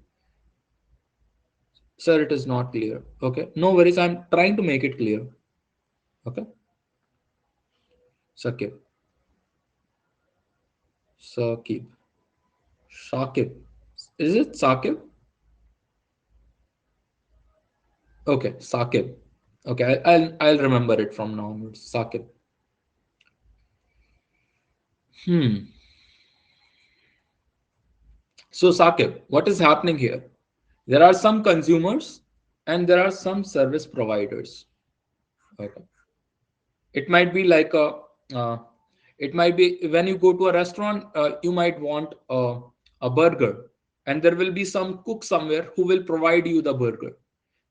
Sir, it is not clear. Okay. No worries. I'm trying to make it clear. Okay. Shakib. Shakib. Shakib. Is it Sakib? Okay, Sakib. Okay, I'll remember it from now onwards. Sakib. Hmm. So Sakib, what is happening here? There are some consumers and there are some service providers. Okay. It might be like uh, it might be when you go to a restaurant, you might want a burger, and there will be some cook somewhere who will provide you the burger.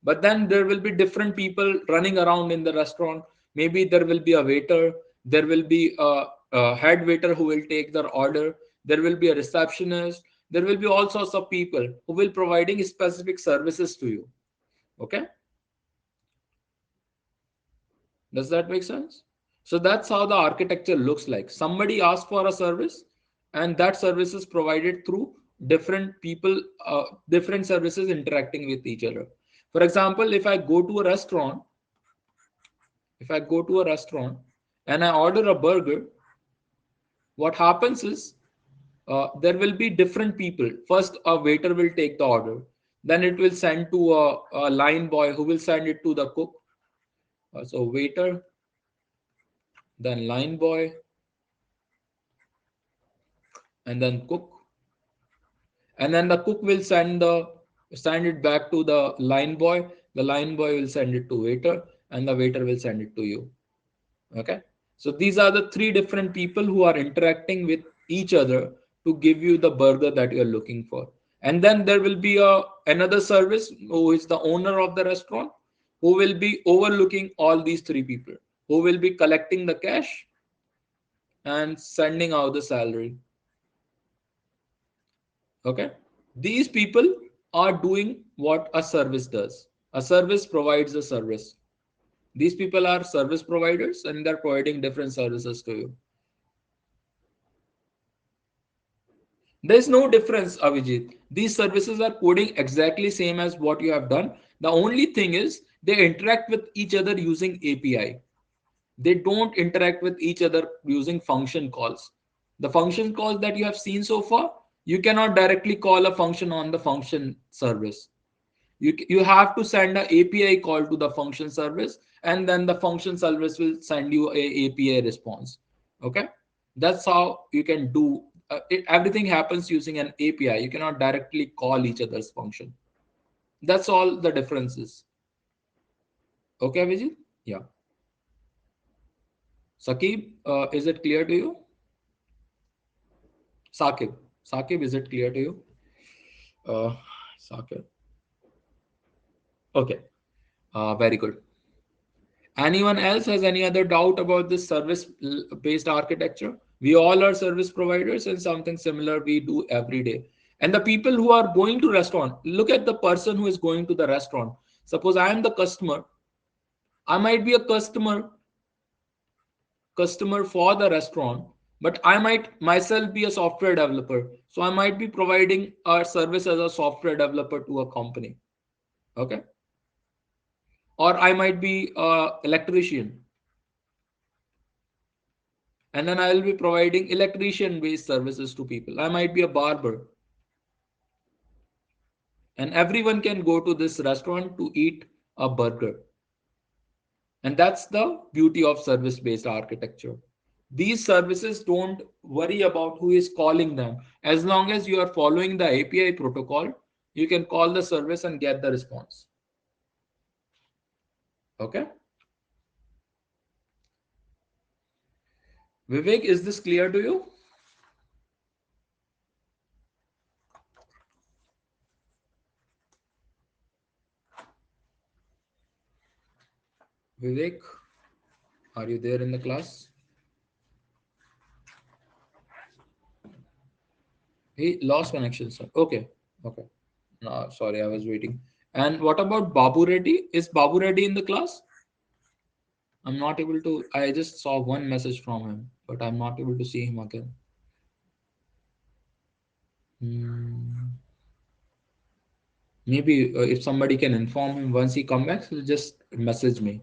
But then there will be different people running around in the restaurant. Maybe there will be a waiter, there will be a head waiter who will take the order, there will be a receptionist, there will be all sorts of people who will providing specific services to you. Okay, does that make sense? So that's how the architecture looks like. Somebody asks for a service, and that service is provided through different people, different services interacting with each other. For example, if I go to a restaurant and I order a burger, what happens is there will be different people. First, a waiter will take the order. Then it will send to a line boy who will send it to the cook. So waiter, then line boy, and then cook. And then the cook will send it back to the line boy. The line boy will send it to waiter, and the waiter will send it to you. Okay, so these are the three different people who are interacting with each other to give you the burger that you're looking for. And then there will be another service who is the owner of the restaurant, who will be overlooking all these three people, who will be collecting the cash and sending out the salary. Okay, these people are doing what a service does. A service provides a service. These people are service providers, and they're providing different services to you. There's no difference, Avijit. These services are coding exactly same as what you have done. The only thing is they interact with each other using API. They don't interact with each other using function calls. The function calls that you have seen so far, you cannot directly call a function on the function service. You have to send an API call to the function service, and then the function service will send you a API response. Okay, that's how you can do everything happens using an API. You cannot directly call each other's function. That's all the differences. Okay, Vijay? Yeah. Sakib, is it clear to you? Sakib. Sakib, is it clear to you? Uh, Sakib. Okay. Very good. Anyone else has any other doubt about this service based architecture? We all are service providers, and something similar we do every day. And the people who are going to restaurant, look at the person who is going to the restaurant. Suppose I am the customer. I might be a customer for the restaurant, but I might myself be a software developer. So I might be providing a service as a software developer to a company. Okay. or I might be a electrician, and then I will be providing electrician based services to people. I might be a barber, and everyone can go to this restaurant to eat a burger. And that's the beauty of service based architecture. These services don't worry about who is calling them. As long as you are following the API protocol, you can call the service and get the response. Okay. Vivek, is this clear to you? Vivek, are you there in the class? He lost connection, sir. Okay. Okay. No, sorry, I was waiting. And what about Babu Reddy? Is Babu Reddy in the class? I'm not able to. I just saw one message from him, but I'm not able to see him again. Hmm. Maybe if somebody can inform him once he come back, so just message me.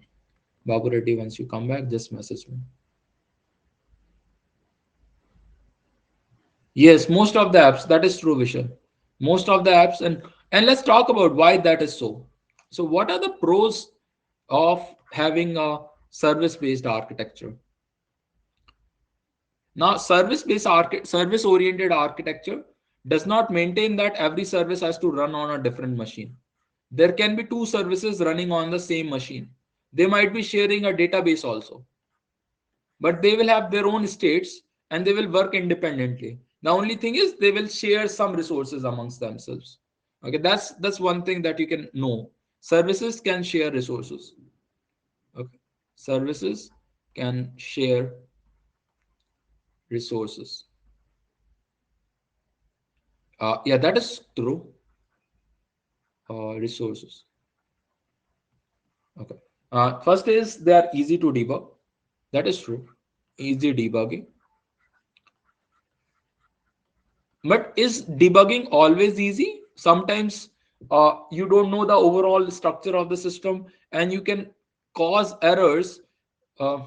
Babu Reddy, once you come back, just message me. Yes, most of the apps, that is true, Vishal. Most of the apps, and let's talk about why that is so. So, what are the pros of having a service-based architecture? Now, service-oriented architecture does not maintain that every service has to run on a different machine. There can be two services running on the same machine. They might be sharing a database also, but they will have their own states and they will work independently. The only thing is they will share some resources amongst themselves. Okay, that's one thing that you can know. Services can share resources. Okay, services can share resources. Yeah, that is true. Resources. Okay. First is they are easy to debug. That is true. Easy debugging. But is debugging always easy? Sometimes you don't know the overall structure of the system and you can cause errors. Uh,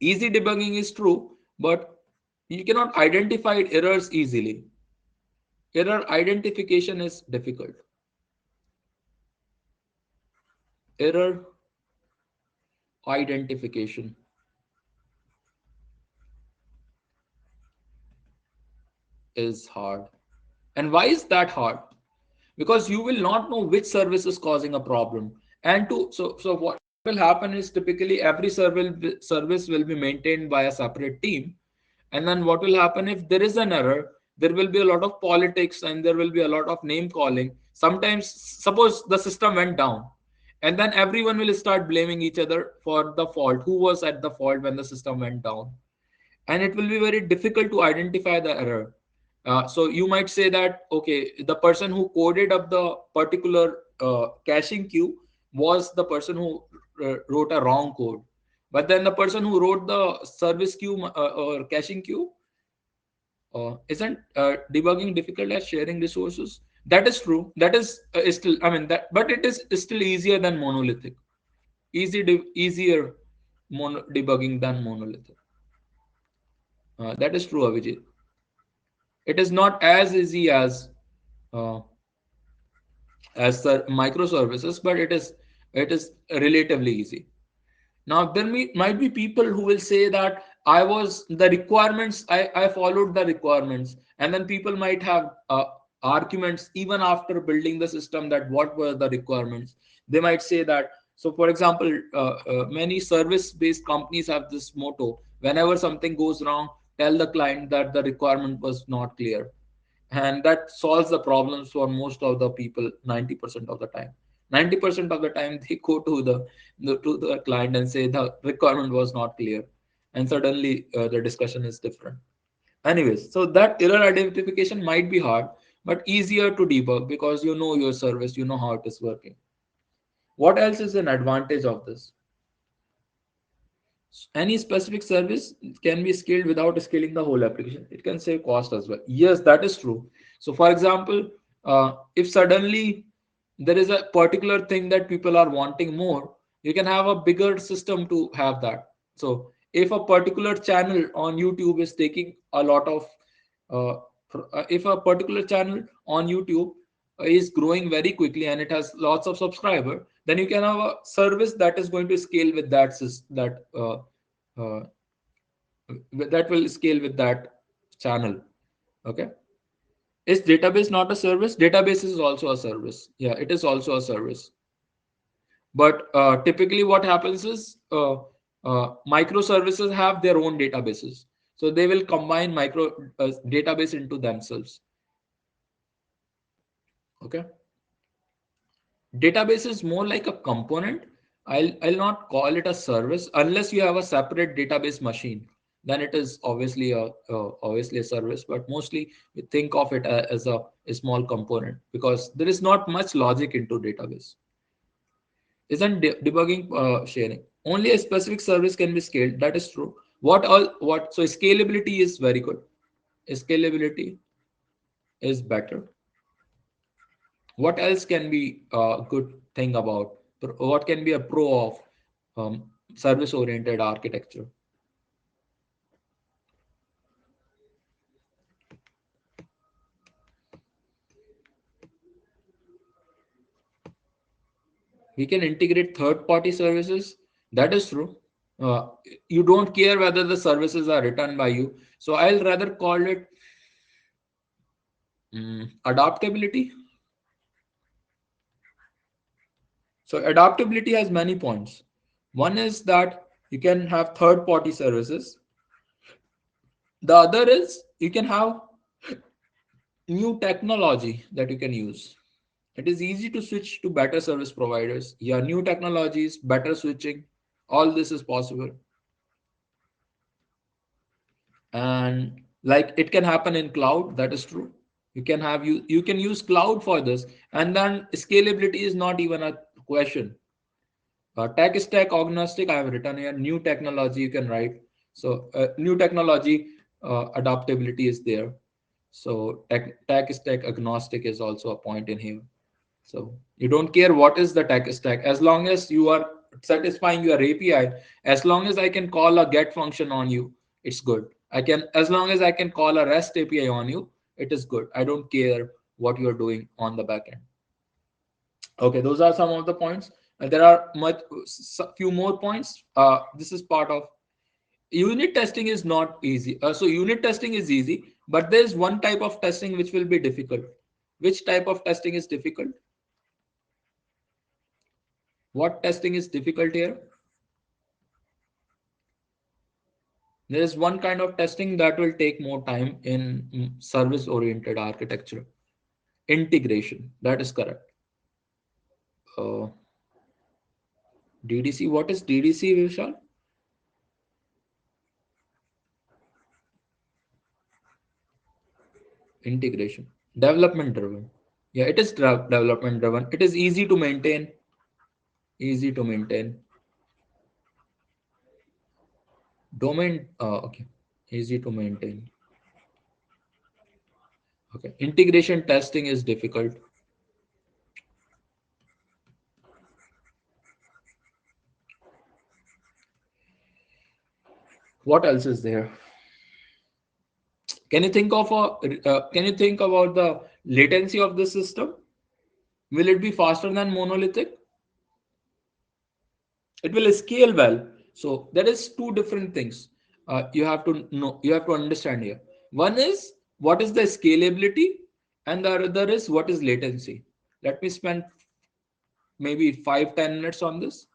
Easy debugging is true, but you cannot identify errors easily. Error identification is difficult. Error identification is hard. And why is that hard? Because you will not know which service is causing a problem. And so what will happen is typically every service will be maintained by a separate team. And then what will happen if there is an error? There will be a lot of politics and there will be a lot of name calling. Sometimes, suppose the system went down, and then everyone will start blaming each other for the fault. Who was at the fault when the system went down? And it will be very difficult to identify the error. So you might say that, okay, the person who coded up the particular caching queue was the person who wrote a wrong code. But then the person who wrote the service queue or caching queue isn't debugging difficult as sharing resources. That is true. That is still, I mean, that, but it is still easier than monolithic. Easier debugging than monolithic. That is true, Avijit. It is not as easy uh, as the microservices, but it is relatively easy. Now there might be people who will say that I was the requirements, I followed the requirements, and then people might have arguments even after building the system that what were the requirements. They might say that. So, for example, many service-based companies have this motto: whenever something goes wrong, tell the client that the requirement was not clear, and that solves the problems for most of the people 90% of the time. 90% of the time they go to the client and say the requirement was not clear, and suddenly the discussion is different. Anyways, so that error identification might be hard but easier to debug because you know your service, you know how it is working. What else is an advantage of this? Any specific service can be scaled without scaling the whole application. It can save cost as well. Yes, that is true. So for example, if suddenly there is a particular thing that people are wanting more, you can have a bigger system to have that. So if a particular channel on YouTube is taking a lot of uh, if a particular channel on YouTube is growing very quickly and it has lots of subscriber, then you can have a service that is going to scale with uh, that will scale with that channel. Okay. Is database not a service? Database is also a service. Yeah, it is also a service. But typically what happens is microservices have their own databases. So they will combine micro database into themselves. Okay. Database is more like a component. I'll not call it a service unless you have a separate database machine. Then it is obviously a service. But mostly we think of it as a small component because there is not much logic into database. Isn't debugging sharing? Only a specific service can be scaled. That is true. What so scalability is very good. Scalability is better. What else can be a good thing about what can be a pro of service oriented architecture? We can integrate third party services. That is true. uh, you don't care whether the services are written by you, so I'll rather call it adaptability. So adaptability has many points. One is that you can have third party services. The other is you can have new technology that you can use. It is easy to switch to better service providers. Yeah, new technologies, better switching, all this is possible. And like it can happen in cloud, that is true. You can use cloud for this, and then scalability is not even a question. Tech stack agnostic, I have written here. New technology you can write. So new technology adaptability is there. So tech stack agnostic is also a point in here. So you don't care what is the tech stack as long as you are satisfying your API. As long as I can call a get function on you, it's good. I can as long as I can call a REST API on you, it is good. I don't care what you are doing on the backend. Okay, those are some of the points. There are few more points. This is part of unit testing is not easy. So unit testing is easy, but there is one type of testing which will be difficult. Which type of testing is difficult? What testing is difficult here? There is one kind of testing that will take more time in service oriented architecture. Integration. That is correct. Uh, DDC. What is DDC, Vishal? Integration. Development driven. Yeah, it is development driven. It is easy to maintain. Easy to maintain. Domain. Okay. Easy to maintain. Okay. Integration testing is difficult. What else is there? Can you think of can you think about the latency of the system? Will it be faster than monolithic? It will scale well. So there is two different things you have to know. You have to understand here. One is what is the scalability, and the other is what is latency. Let me spend maybe 5-10 minutes on this.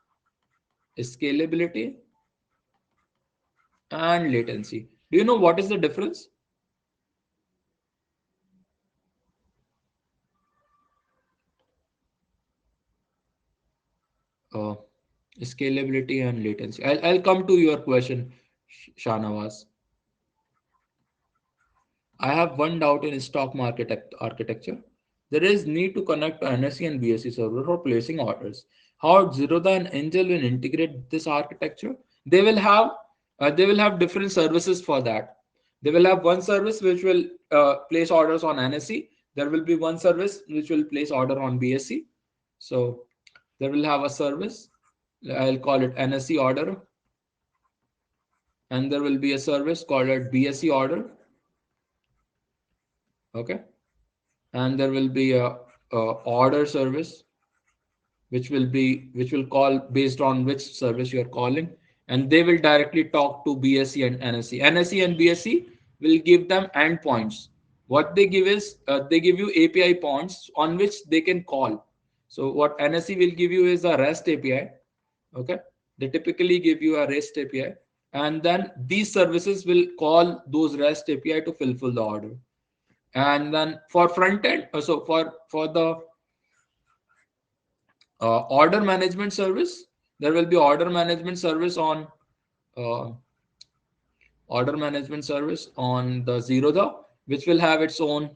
Scalability and latency. Do you know what is the difference? Uh, Scalability and latency. I'll come to your question, Shanawaz. I have one doubt in stock market architecture. There is need to connect to NSE and BSE server for placing orders. How Zerodha and Angel will integrate this architecture? They will have different services for that. They will have one service which will place orders on NSE. There will be one service which will place order on BSE. So there will have a service. I'll call it NSE order, and there will be a service called it BSE order. Okay, and there will be a order service which will call based on which service you are calling, and they will directly talk to BSE and NSE. NSE and BSE will give them endpoints. What they give is they give you API points on which they can call. So what NSE will give you is a REST API. Okay, they typically give you a REST API, and then these services will call those REST API to fulfill the order. And then for front end, so for the order management service, there will be uh, order management service on the Zerodha, which will have its own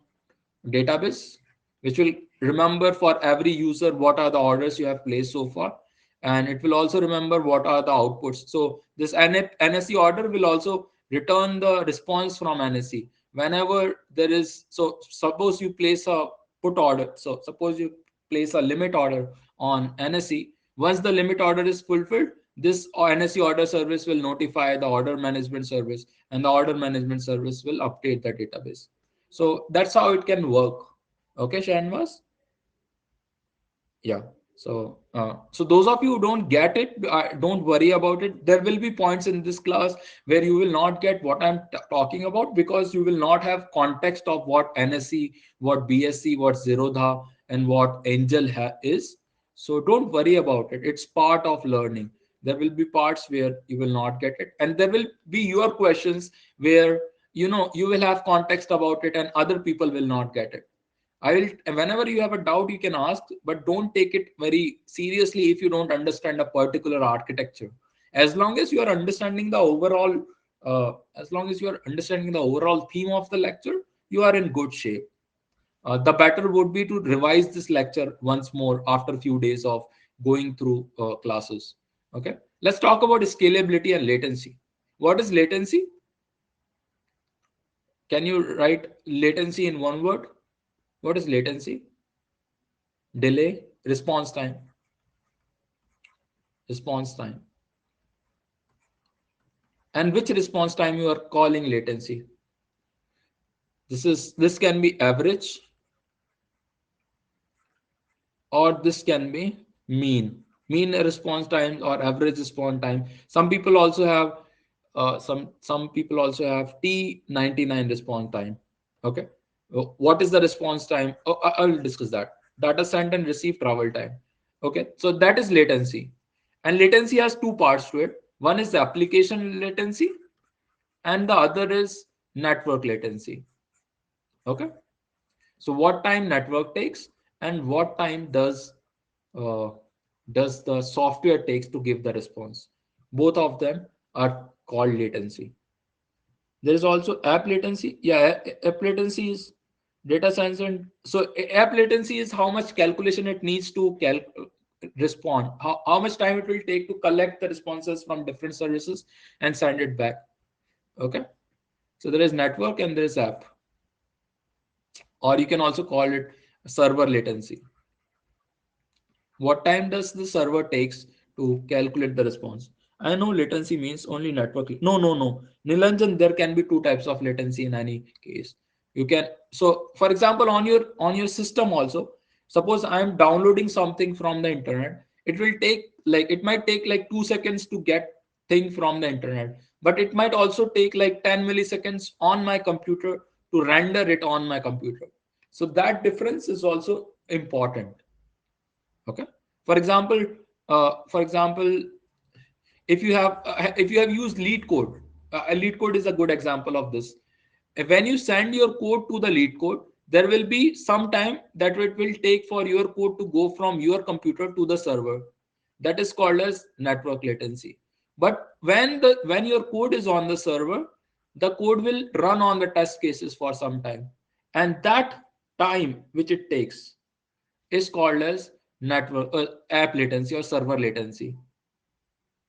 database, which will remember for every user what are the orders you have placed so far, and it will also remember what are the outputs. So this NSE order will also return the response from NSE whenever there is. So suppose you place a put order. So suppose you place a limit order on NSE. Once the limit order is fulfilled, this NSE order service will notify the order management service, and the order management service will update the database. So that's how it can work. Okay, Shanvas? Yeah. So those of you who don't get it, don't worry about it. There will be points in this class where you will not get what I'm talking about, because you will not have context of what NSE, what BSE, what Zerodha, and what Angel is. So don't worry about it. It's part of learning. There will be parts where you will not get it, and there will be your questions where you will have context about it, and other people will not get it. I will, whenever you have a doubt, you can ask, but don't take it very seriously if you don't understand a particular architecture. As long as you are understanding the overall, as long as you are understanding the overall theme of the lecture, you are in good shape. The better would be to revise this lecture once more after a few days of going through classes. Okay, let's talk about scalability and latency. What is latency? Can you write latency in one word? What is latency? Delay, response time. And which response time you are calling latency? This can be average, or this can be mean response time or average response time. Some people also have some people also have T99 response time. Okay, what is the response time? Oh, I will discuss that. Data sent and received travel time. Okay, so that is latency, and latency has two parts to it. One is the application latency, and the other is network latency. Okay, so what time network takes, and what time uh, does the software takes to give the response. Both of them are called latency. There is also app latency. Yeah, app latency is data science, and so app latency is how much calculation it needs to respond, how much time it will take to collect the responses from different services and send it back. Okay, so there is network and there is app, or you can also call it server latency. What time does the server takes to calculate the response? I know latency means only network. No. Nilanjan, there can be two types of latency in any case. You can, so for example, on your system also, suppose I am downloading something from the internet, it might take like 2 seconds to get thing from the internet, but it might also take like 10 milliseconds on my computer to render it on my computer. So that difference is also important. Okay, for example, for example, if you have used lead code, a lead code is a good example of this. When you send your code to the lead code, there will be some time that it will take for your code to go from your computer to the server. That is called as network latency. But when your code is on the server, the code will run on the test cases for some time, and that time which it takes is called as network app latency or server latency.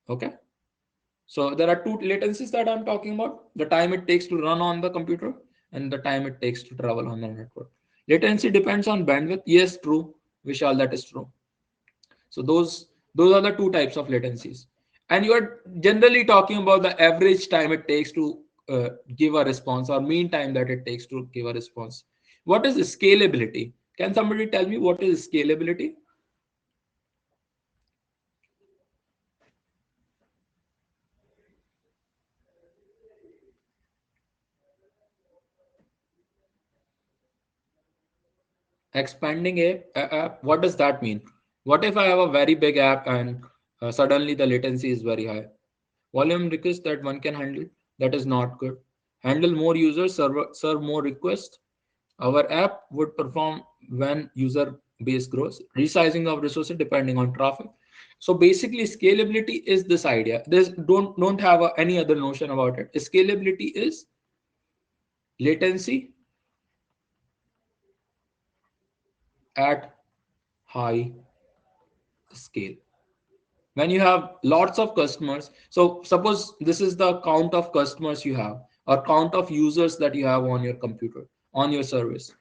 Okay, so there are two latencies that I'm talking about: the time it takes to run on the computer and the time it takes to travel on the network. Latency depends on bandwidth. Yes, true, Vishal, that is true. So those are the two types of latencies. And you are generally talking about the average time it takes to give a response, or mean time that it takes to give a response. What is scalability? Can somebody tell me what is scalability? Expanding a app, what does that mean? What if I have a very big app and suddenly the latency is very high? Volume requests that one can handle, that is not good. Handle more users, serve more requests. Our app would perform when user base grows. Resizing of resources depending on traffic. So basically, scalability is this idea. This don't have any other notion about it. Scalability is latency at high scale. When you have lots of customers, so suppose this is the count of customers you have, or count of users that you have on your computer, on your service.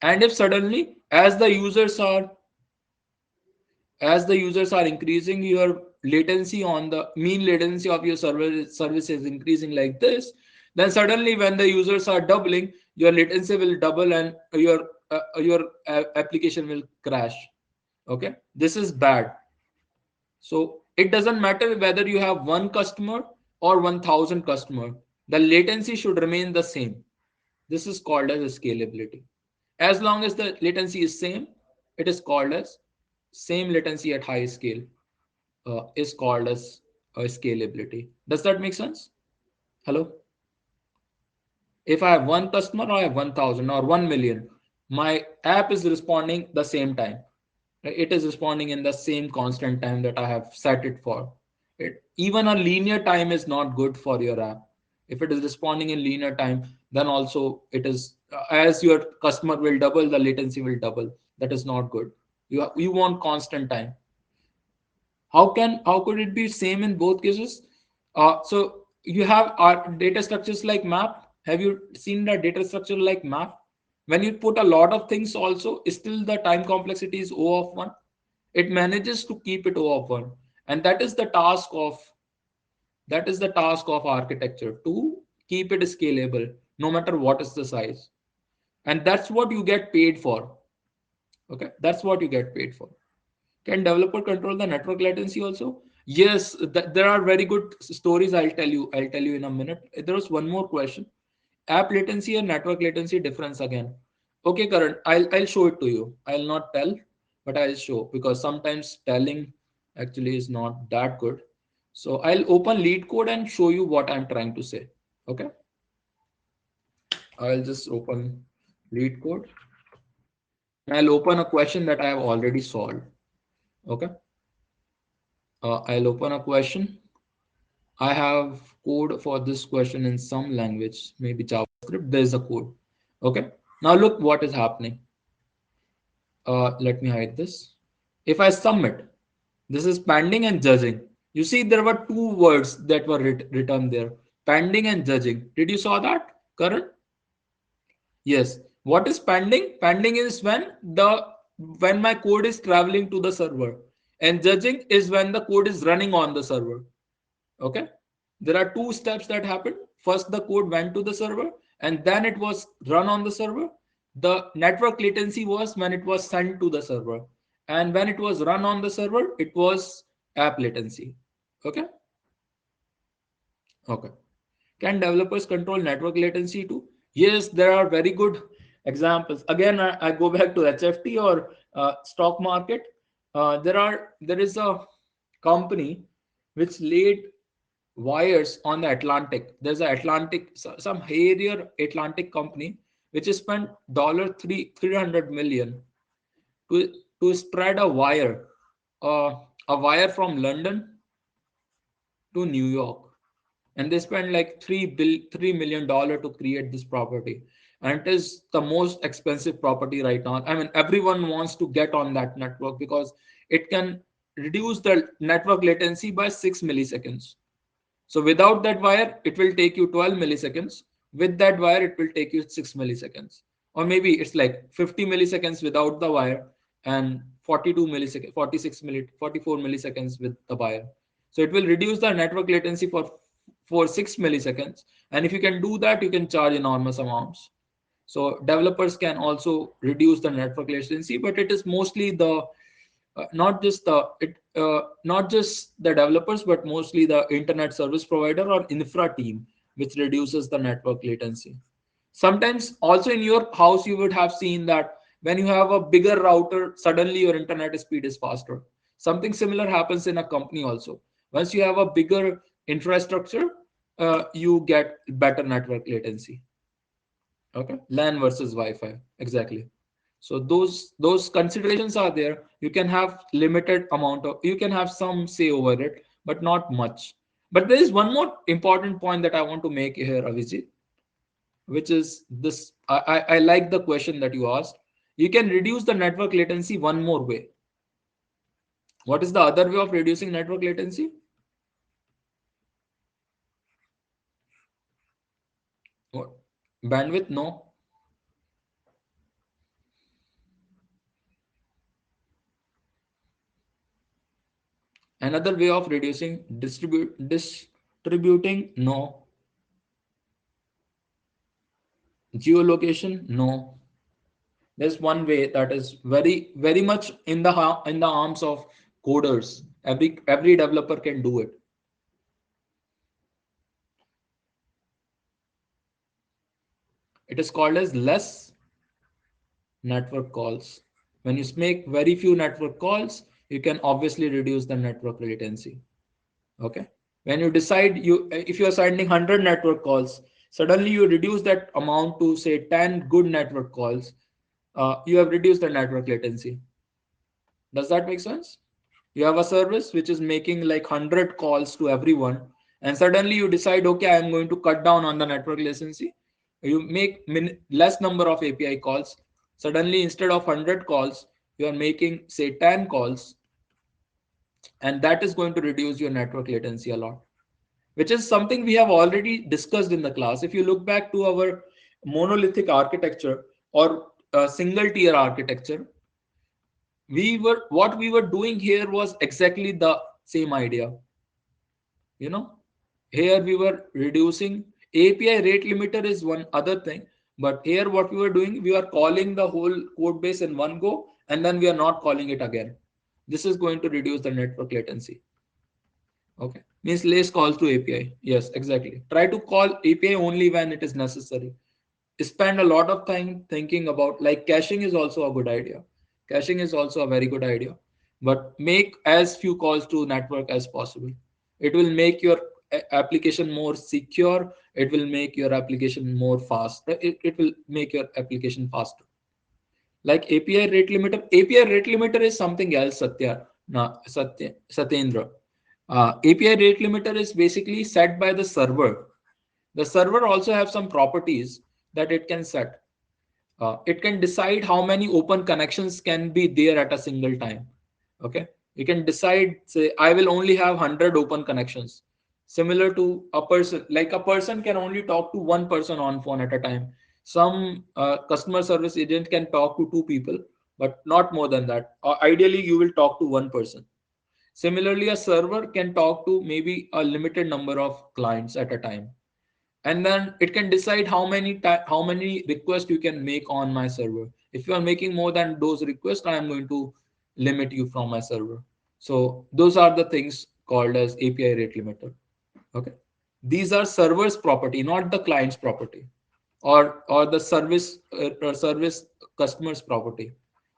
And if suddenly, as the users are increasing, your latency on the mean latency of your service is increasing like this, then suddenly when the users are doubling, your latency will double, and your application will crash. Okay, this is bad. So it doesn't matter whether you have one customer or 1,000 customer, the latency should remain the same. This is called as scalability. As long as the latency is same, it is called as same latency at high scale, is called as scalability. Does that make sense? Hello? If I have one customer, or I have 1,000 or 1 million, my app is responding the same time. It is responding in the same constant time that I have set it for. Even a linear time is not good for your app. If it is responding in linear time, then also it is, as your customer will double, the latency will double. That is not good. You want constant time. How could it be same in both cases? So you have data structures like map. Have you seen the data structure like map? When you put a lot of things, also still the time complexity is O of 1. It manages to keep it O of 1, and that is the task of architecture, to keep it scalable no matter what is the size. And that's what you get paid for. Okay, that's what you get paid for. Can developer control the network latency also? Yes, there are very good stories. I'll tell you in a minute. There was one more question. App latency and network latency difference again. Okay, Karan, I'll show it to you. I'll not tell, but I'll show, because sometimes telling actually is not that good. So I'll open lead code and show you what I'm trying to say. Okay, I'll just open lead code, and I'll open a question that I have already solved. Okay, I'll open a question. I have code for this question in some language, maybe JavaScript. There's a code. Okay. Now look what is happening. Let me hide this. If I submit, this is pending and judging. You see, there were two words that were written there: pending and judging. Did you saw that, Karan? Yes. What is pending? Pending is when my code is traveling to the server, and judging is when the code is running on the server. Okay, there are two steps that happened. First, the code went to the server, and then it was run on the server. The network latency was when it was sent to the server, and when it was run on the server, it was app latency. Okay. Okay, can developers control network latency too? Yes, there are very good examples. Again, I go back to HFT or stock market. There is a company which laid wires on the Atlantic. There's a Atlantic, some hairier Atlantic company which has spent $300 million to spread uh, a wire from London to New York, and they spent like $3 million to create this property, and it is the most expensive property right now. I mean, everyone wants to get on that network because it can reduce the network latency by 6 milliseconds. So without that wire, it will take you 12 milliseconds. With that wire, it will take you 6 milliseconds. Or maybe it's like 50 milliseconds without the wire, and 42 milliseconds, 44 milliseconds with the buyer. So it will reduce the network latency for 6 milliseconds. And if you can do that, you can charge enormous amounts. So developers can also reduce the network latency, but it is mostly the not just the developers, but mostly the internet service provider or infra team, which reduces the network latency. Sometimes also in your house, you would have seen that when you have a bigger router, suddenly your internet speed is faster. Something similar happens in a company also. Once you have a bigger infrastructure, you get better network latency. Okay, LAN versus Wi-Fi, exactly. So those considerations are there. You can have limited amount of, you can have some say over it, but not much. But there is one more important point that I want to make here, Avijit, which is this. I like the question that you asked. You can reduce the network latency one more way. What is the other way of reducing network latency? What? Bandwidth? No. Another way of reducing distributing? No. Geolocation? No. There's one way that is very much in the arms of coders. Every developer can do it. It is called as less network calls. When you make very few network calls, you can obviously reduce the network latency. Okay. When you decide, you if you are sending 100 network calls, suddenly you reduce that amount to say 10 good network calls, you have reduced the network latency. Does that make sense? You have a service which is making like 100 calls to everyone, and suddenly you decide, okay, I'm going to cut down on the network latency. You make less number of API calls. Suddenly, instead of 100 calls, you are making say 10 calls, and that is going to reduce your network latency a lot, which is something we have already discussed in the class. If you look back to our monolithic architecture or single tier architecture, what we were doing here was exactly the same idea. You know, here we were reducing. API rate limiter is one other thing, but here what we were doing, we are calling the whole code base in one go, and then we are not calling it again. This is going to reduce the network latency. Okay, means less calls to API. Yes, exactly. Try to call API only when it is necessary. Spend a lot of time thinking about, like, caching is also a good idea. Caching is also a very good idea, but make as few calls to network as possible. It will make your application more secure. It will make your application more fast. It will make your application faster. Like API rate limiter. API rate limiter is something else, Satyendra. API rate limiter is basically set by the server. The server also have some properties that it can set. It can decide how many open connections can be there at a single time. Okay, you can decide, say, I will only have 100 open connections. Similar to a person, like a person can only talk to one person on phone at a time. Some customer service agent can talk to two people, but not more than that. Ideally, you will talk to one person. Similarly, a server can talk to maybe a limited number of clients at a time, and then it can decide how many requests you can make on my server. If you are making more than those requests, I am going to limit you from my server. So those are the things called as API rate limiter. Okay, these are server's property, not the client's property, or the service customer's property.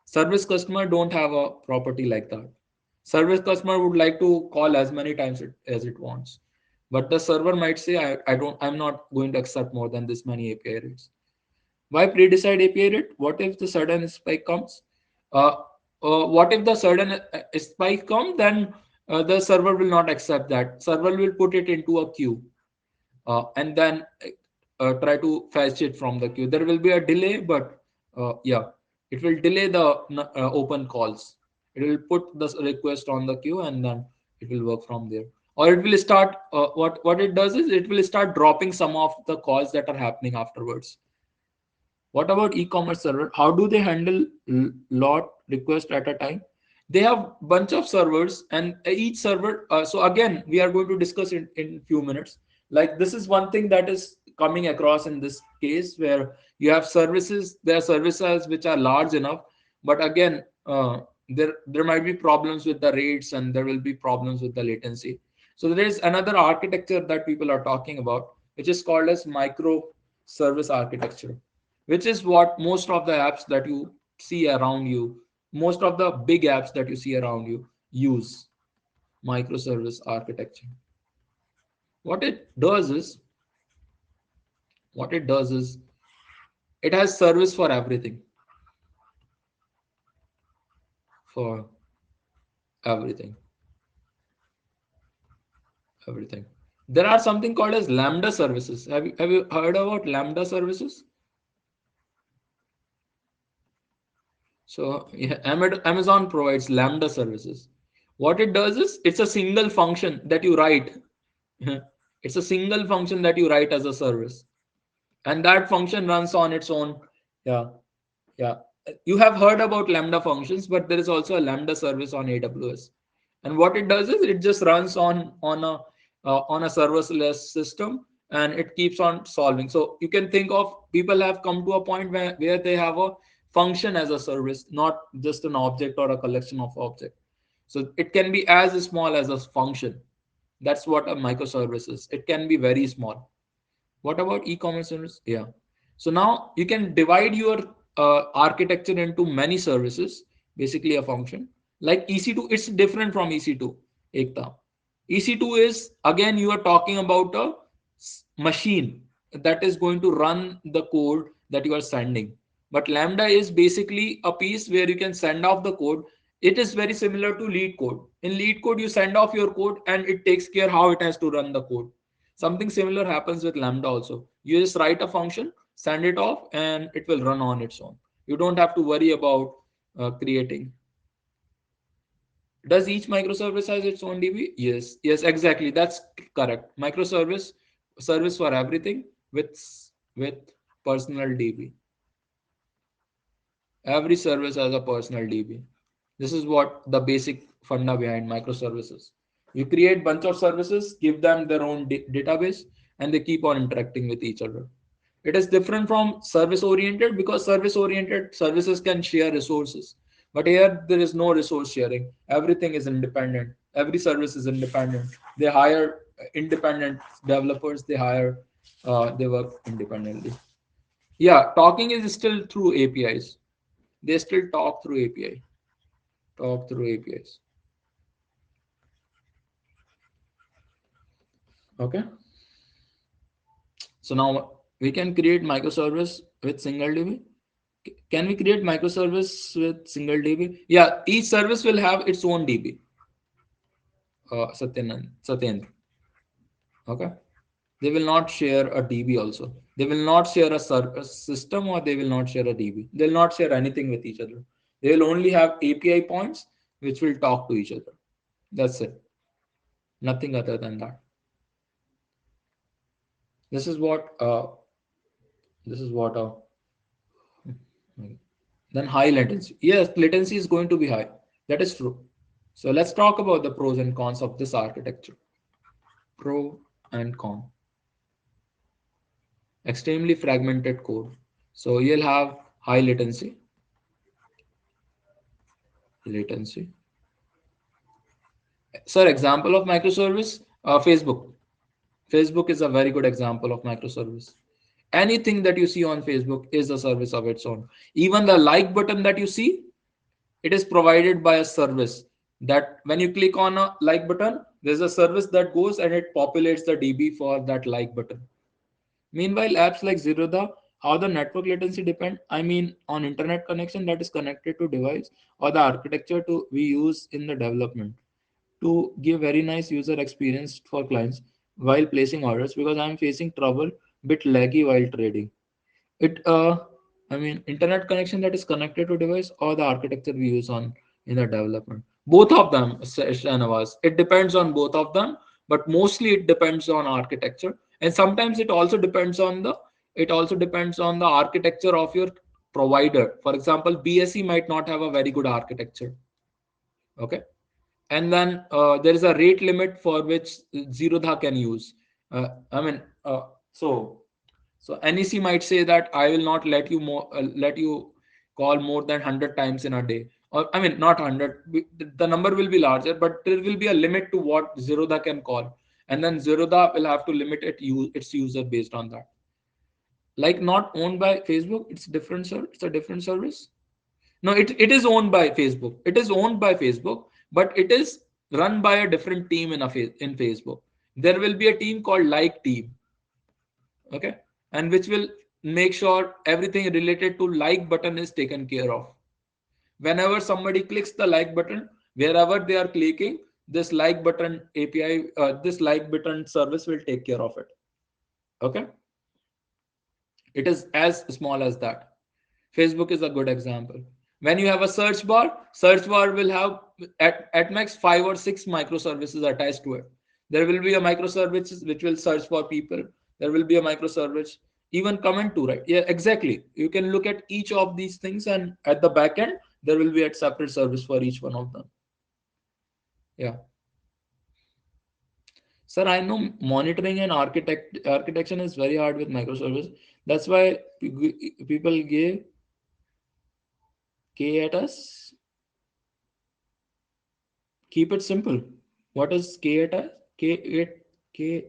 Service customer don't have a property like that. Service customer would like to call as many times as it wants, but the server might say, I'm not going to accept more than this many API rates. Why pre-decide API rate? What if the sudden spike comes? uh, what if the sudden spike comes? Then the server will not accept that. Server will put it into a queue, and then try to fetch it from the queue. There will be a delay, but yeah, it will delay the open calls. It will put the request on the queue, and then it will work from there. Or it will start. What it does is it will start dropping some of the calls that are happening afterwards. What about e-commerce server? How do they handle lot request at a time? They have bunch of servers, and each server. So again, we are going to discuss in few minutes. Like this is one thing that is coming across in this case where you have services. There are services which are large enough, but again, there might be problems with the rates, and there will be problems with the latency. So there is another architecture that people are talking about, which is called as microservice architecture, which is what most of the apps that you see around you, most of the big apps that you see around you use microservice architecture. What it does is, what it does is, it has service for everything, for everything, everything. There are something called as Lambda services. Have you heard about Lambda services? So yeah, Amazon provides Lambda services. What it does is it's a single function that you write. It's a single function that you write as a service, and that function runs on its own. Yeah, yeah. You have heard about Lambda functions, but there is also a Lambda service on AWS. And what it does is it just runs on a serverless system, and it keeps on solving. So you can think of, people have come to a point where they have a function as a service, not just an object or a collection of objects. So it can be as small as a function. That's what a microservice is. It can be very small. What about e-commerce service? Yeah. So now you can divide your architecture into many services, basically a function. Like EC2, it's different from EC2, Ekta. EC2 is, again, you are talking about a machine that is going to run the code that you are sending. But Lambda is basically a piece where you can send off the code. It is very similar to lead code. In lead code, you send off your code and it takes care how it has to run the code. Something similar happens with Lambda also. You just write a function, send it off, and it will run on its own. You don't have to worry about creating. Does each microservice has its own DB? Yes, yes, exactly. That's correct. Microservice, service for everything with personal DB. Every service has a personal DB. This is what the basic funda behind microservices. You create bunch of services, give them their own database, and they keep on interacting with each other. It is different from service oriented, because service oriented services can share resources. But here there is no resource sharing. Everything is independent. Every service is independent. They hire independent developers. They work independently. Yeah, talking is still through APIs. They still talk through API. Talk through APIs. Okay. So now we can create microservice with single DB. Can we create microservice with single DB? Yeah, each service will have its own DB. Satyendra. Okay. They will not share a DB also. They will not share a system, or they will not share a DB. They will not share anything with each other. They will only have API points which will talk to each other. That's it. Nothing other than that. This is what this is what then high latency. Yes, latency is going to be high. That is true. So let's talk about the pros and cons of this architecture. Pro and con. Extremely fragmented code. So you'll have high latency. Latency. Sir, example of microservice, Facebook. Facebook is a very good example of microservice. Anything that you see on Facebook is a service of its own. Even the like button that you see, it is provided by a service that when you click on a like button, there's a service that goes and it populates the DB for that like button. Meanwhile, apps like Zerodha, how the network latency depend, I mean, on internet connection that is connected to device, or the architecture to we use in the development to give very nice user experience for clients while placing orders, because I'm facing trouble bit laggy while trading. It I mean, internet connection that is connected to device, or the architecture we use on in the development. Both of them, Shanavas. It depends on both of them, but mostly it depends on architecture, and sometimes it also depends on the It also depends on the architecture of your provider. For example, BSE might not have a very good architecture. Okay. And then there is a rate limit for which Zerodha can use. I mean, so NEC might say that I will not let you call more than 100 times in a day. Or I mean, not 100. The number will be larger, but there will be a limit to what Zerodha can call, and then Zerodha will have to limit its user based on that. Like not owned by Facebook, it's different, sir. It's a different service. No, it is owned by Facebook. It is owned by Facebook, but it is run by a different team in Facebook. There will be a team called Like Team, okay, and which will make sure everything related to like button is taken care of. Whenever somebody clicks the like button, wherever they are clicking, this like button API, this like button service will take care of it. Okay, it is as small as that. Facebook is a good example. When you have a search bar will have at max 5 or 6 microservices attached to it. There will be a microservice which will search for people. There will be a microservice, even comment to, right? Yeah, exactly. You can look at each of these things, and at the back end, there will be a separate service for each one of them. Yeah. Sir, I know monitoring and architecture is very hard with microservice. That's why people give K at us. Keep it simple. What is K8? K8 K.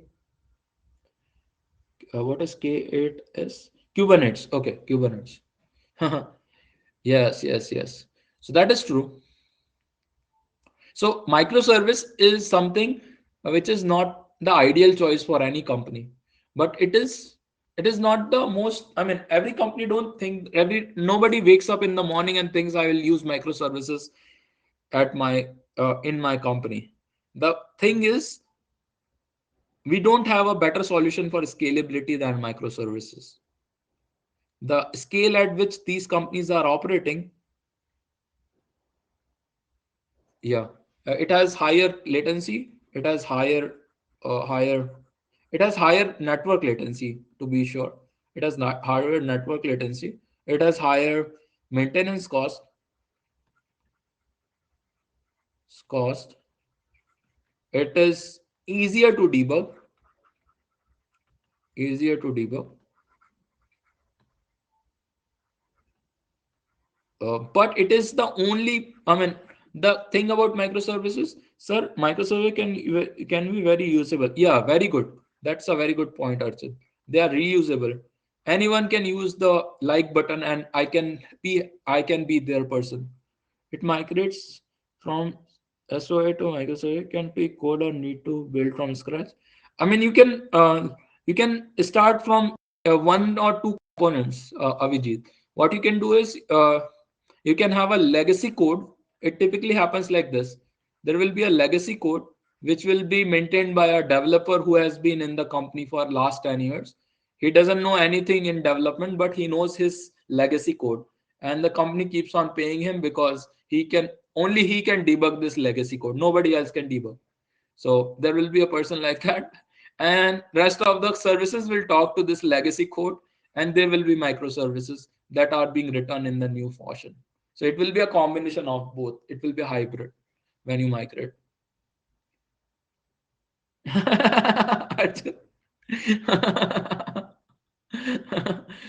What is K8s? Kubernetes. Okay, Kubernetes. Yes, yes, yes. So that is true. So microservice is something which is not the ideal choice for any company, but it is not the most. I mean, every company don't think nobody wakes up in the morning and thinks I will use microservices at my in my company. The thing is, we don't have a better solution for scalability than microservices. The scale at which these companies are operating, yeah, it has higher latency. It has higher. It has higher network latency, to be sure. It has not higher network latency. It has higher maintenance cost. It is easier to debug. Easier to debug. But it is the only, I mean, the thing about microservices, sir, microservice can be very usable. Yeah, very good. That's a very good point, Archit. They are reusable. Anyone can use the like button, and I can be their person. It migrates from SOA to microservice. Can be code or need to build from scratch. I mean, you can start from one or two components, Avijit. What you can do is you can have a legacy code. It typically happens like this. There will be a legacy code which will be maintained by a developer who has been in the company for last 10 years. He doesn't know anything in development, but he knows his legacy code, and the company keeps on paying him because he can debug this legacy code. Nobody else can debug. So there will be a person like that, and rest of the services will talk to this legacy code, and there will be microservices that are being written in the new fashion. So it will be a combination of both. It will be a hybrid when you migrate. Archit.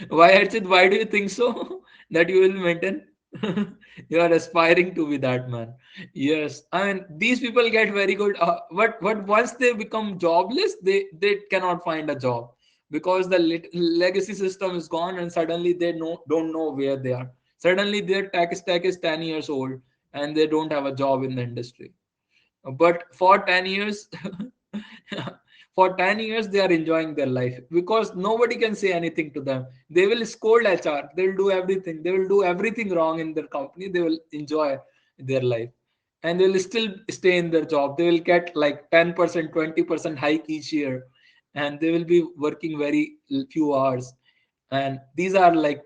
Why, Archit? Why do you think so? That you will maintain? You are aspiring to be that man. Yes, I mean these people get very good. But once they become jobless, they cannot find a job because the legacy system is gone, and suddenly they don't know where they are. Suddenly their tech stack is 10 years old, and they don't have a job in the industry. But for 10 years, for 10 years they are enjoying their life because nobody can say anything to them. They will scold HR, they'll do everything, they will do everything wrong in their company, they will enjoy their life, and they will still stay in their job. They will get like 10% 20% hike each year, and they will be working very few hours. And these are like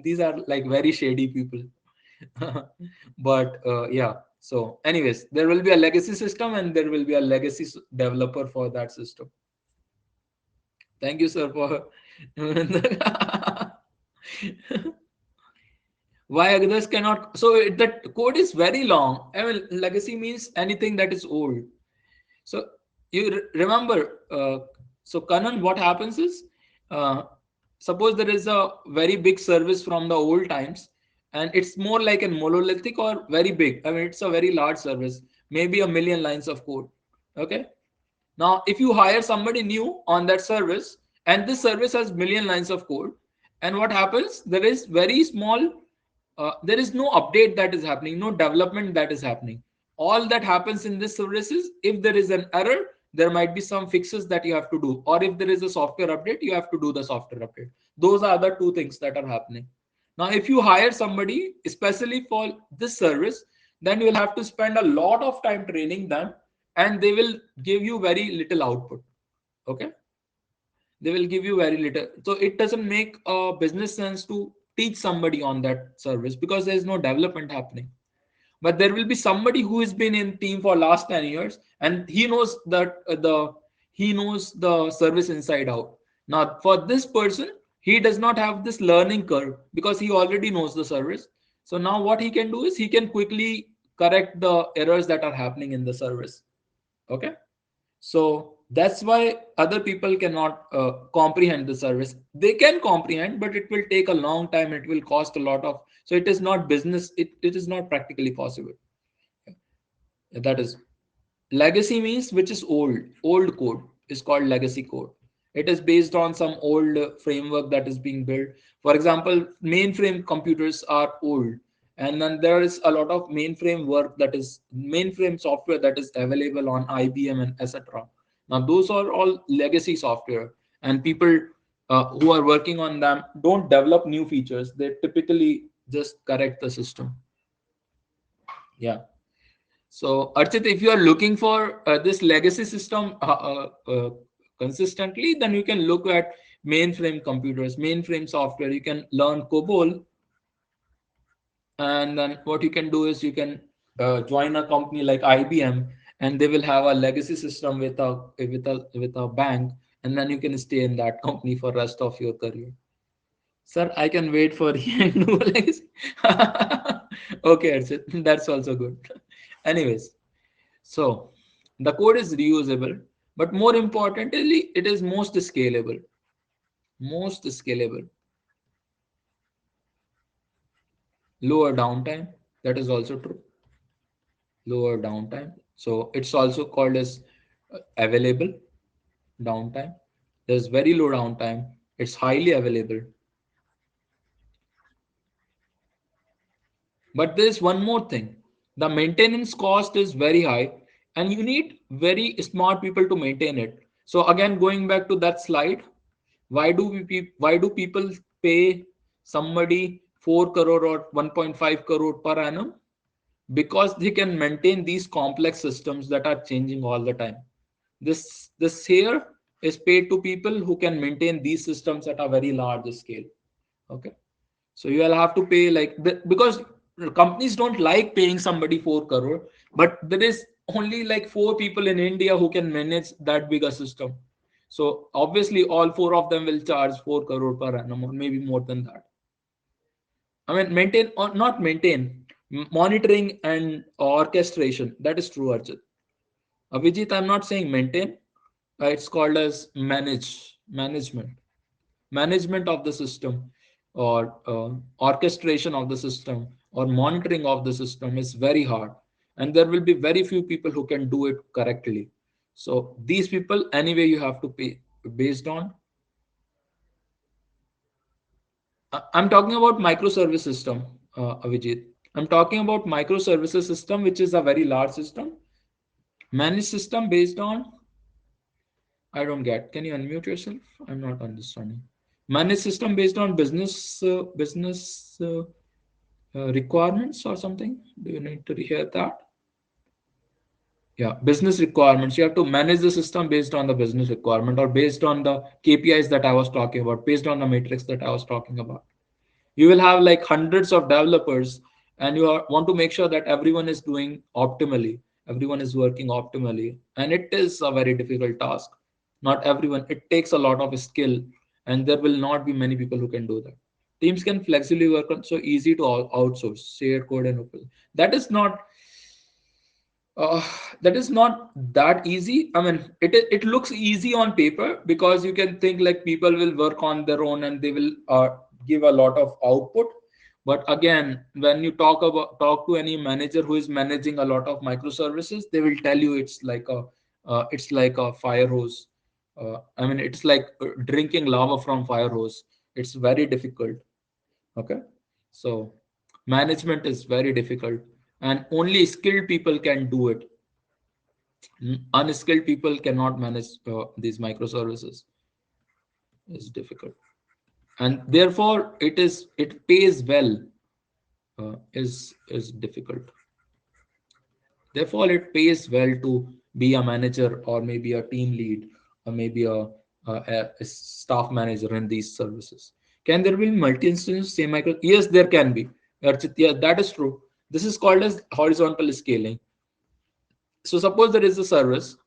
these are like very shady people. But yeah, so anyways, there will be a legacy system, and there will be a legacy developer for that system. Thank you, sir, for Why others cannot? So that code is very long. I mean, legacy means anything that is old. So you remember, so Kanan, what happens is, uh, suppose there is a very big service from the old times, and it's more like a monolithic or very big. I mean, it's a very large service, maybe a million lines of code. Okay. Now, if you hire somebody new on that service, and this service has million lines of code, and what happens? There is very small, there is no update that is happening, no development that is happening. All that happens in this service is if there is an error, there might be some fixes that you have to do, or if there is a software update, you have to do the software update. Those are the two things that are happening. Now, if you hire somebody especially for this service, then you will have to spend a lot of time training them, and they will give you very little output. Okay, they will give you very little. So it doesn't make a business sense to teach somebody on that service because there is no development happening. But there will be somebody who has been in team for last 10 years, and he knows that he knows the service inside out. Now for this person, he does not have this learning curve because he already knows the service. So now what he can do is he can quickly correct the errors that are happening in the service. Okay, so that's why other people cannot comprehend the service. They can comprehend, but it will take a long time. It will cost a lot of. So it is not business. It is not practically possible. That is legacy means which is old. Old code is called legacy code. It is based on some old framework that is being built. For example, mainframe computers are old, and then there is a lot of mainframe work that is mainframe software that is available on IBM and etc. Now those are all legacy software, and people who are working on them don't develop new features. They typically just correct the system. Yeah. So, Archit, if you are looking for this legacy system consistently, then you can look at mainframe computers, mainframe software. You can learn COBOL, and then what you can do is you can join a company like IBM, and they will have a legacy system with a bank, and then you can stay in that company for rest of your career. Sir, I can wait for you and do legacy. Okay, Archit, that's also good. Anyways. So the code is reusable, but more importantly, it is most scalable. Most scalable. Lower downtime. That is also true. Lower downtime. So it's also called as available downtime. There's very low downtime. It's highly available. But there's one more thing. The maintenance cost is very high, and you need very smart people to maintain it. So again, going back to that slide, why do people pay somebody 4 crore or 1.5 crore per annum? Because they can maintain these complex systems that are changing all the time. This here is paid to people who can maintain these systems at a very large scale. Okay, so you will have to pay like because companies don't like paying somebody 4 crore, but there is only like 4 people in India who can manage that bigger system. So obviously all 4 of them will charge 4 crore per annum or maybe more than that. I mean, maintain or not maintain, monitoring and orchestration. That is true, Arjit. Avijit, I'm not saying maintain. It's called as management of the system, or orchestration of the system, or monitoring of the system is very hard, and there will be very few people who can do it correctly. So these people anyway you have to pay based on. I'm talking about microservice system, Avijit. I'm talking about microservices system, which is a very large system. Managed system based on, I don't get. Can you unmute yourself? I'm not understanding. Managed system based on business requirements or something. Do you need to hear that? Yeah, business requirements. You have to manage the system based on the business requirement or based on the KPIs that I was talking about, based on the matrix that I was talking about. You will have like hundreds of developers, and you want to make sure that everyone is doing optimally, everyone is working optimally, and it is a very difficult task. Not everyone, it takes a lot of skill, and there will not be many people who can do that. Teams can flexibly work on, so easy to outsource, share code and open. That is not uh, that is not that easy. I mean, it looks easy on paper because you can think like people will work on their own and they will give a lot of output. But again, when you talk to any manager who is managing a lot of microservices, they will tell you it's like a fire hose. I mean, it's like drinking lava from fire hose. It's very difficult. Okay, so management is very difficult, and only skilled people can do it. Unskilled people cannot manage these microservices. It's difficult, and therefore it pays well. Is difficult. Therefore, it pays well to be a manager or maybe a team lead or maybe a staff manager in these services. Can there be multi-instance same micro? Yes, there can be. Archit, yeah, that is true. This is called as horizontal scaling. So suppose there is a service,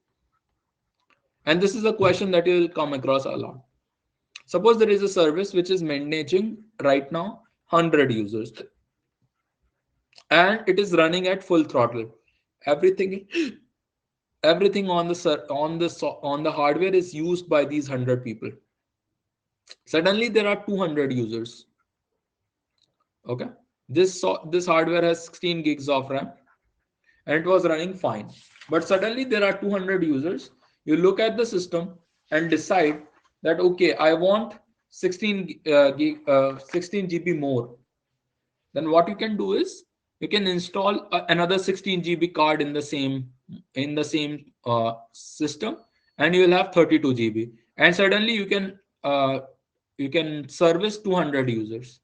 and this is a question that you will come across a lot. Suppose there is a service which is managing right now 100 users, and it is running at full throttle. Everything everything on on the hardware is used by these 100 people. Suddenly there are 200 users. Okay, this hardware has 16 gigs of RAM and it was running fine, but suddenly there are 200 users. You look at the system and decide that okay, I want 16 GB more. Then what you can do is you can install another 16 GB card in the same system, and you will have 32 GB, and suddenly you can service 200 users.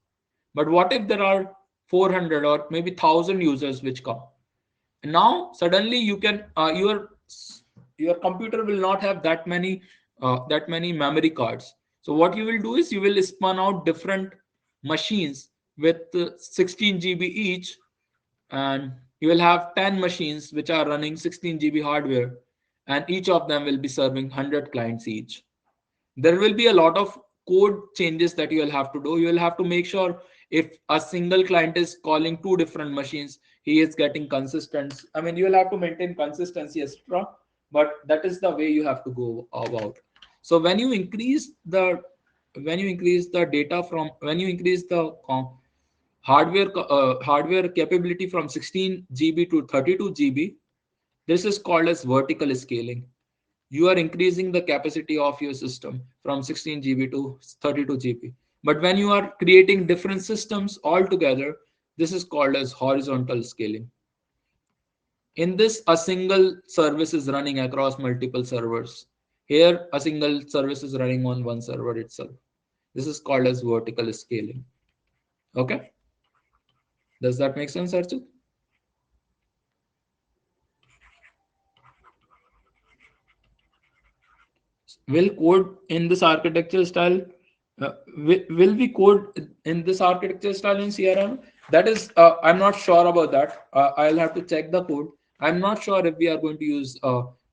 But what if there are 400 or maybe 1000 users which come? Now suddenly you can your computer will not have that many memory cards. So what you will do is you will spun out different machines with 16 GB each, and you will have 10 machines which are running 16 GB hardware, and each of them will be serving 100 clients each. There will be a lot of code changes that you will have to do. You will have to make sure if a single client is calling two different machines, he is getting consistent. I mean, you will have to maintain consistency, etc. But that is the way you have to go about. So when you increase the data from when you increase the hardware capability from 16 GB to 32 GB, this is called as vertical scaling. You are increasing the capacity of your system from 16 GB to 32 GB. But when you are creating different systems altogether, this is called as horizontal scaling. In this, a single service is running across multiple servers. Here, a single service is running on one server itself. This is called as vertical scaling. Okay, does that make sense, Archit? Will code in this architecture style will we code in this architecture style in CRM? That is I'm not sure about that. I'll have to check the code. I'm not sure if we are going to use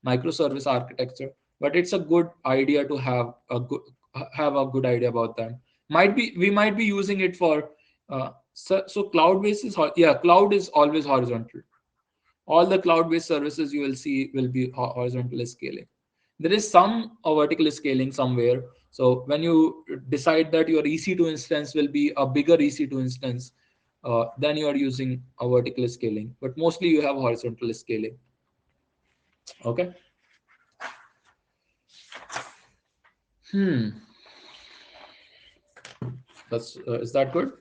microservice architecture, but it's a good idea to have a good idea about that. Might be we might be using it for so cloud based is yeah, cloud is always horizontal. All the cloud-based services you will see will be horizontal scaling. There is some vertical scaling somewhere. So when you decide that your EC2 instance will be a bigger EC2 instance, then you are using a vertical scaling. But mostly you have horizontal scaling. Okay. Hmm. That's is that good,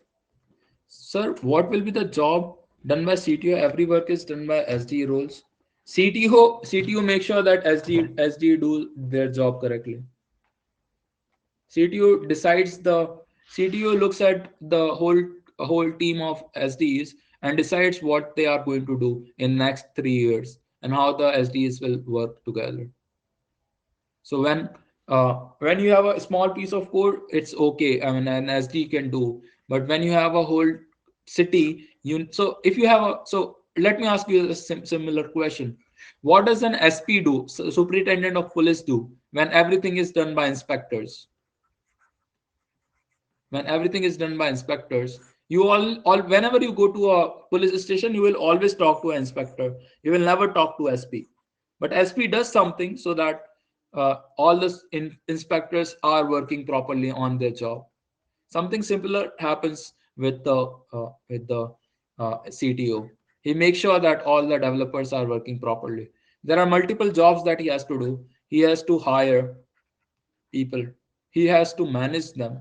sir? What will be the job done by CTO? Every work is done by SDE roles. CTO make sure that SD do their job correctly. CTO decides the CTO looks at the whole team of SDs and decides what they are going to do in next 3 years and how the SDs will work together. So when you have a small piece of code, it's okay. I mean, an SD can do. But when you have a whole city, you so if you have a so let me ask you a similar question. What does an SP do? Superintendent of police do when everything is done by inspectors? when everything is done by inspectors, you all whenever you go to a police station, you will always talk to an inspector. You will never talk to SP. But SP does something so that all the inspectors are working properly on their job. Something similar happens with the CTO. He makes sure that all the developers are working properly. There are multiple jobs that he has to do. He has to hire people. He has to manage them.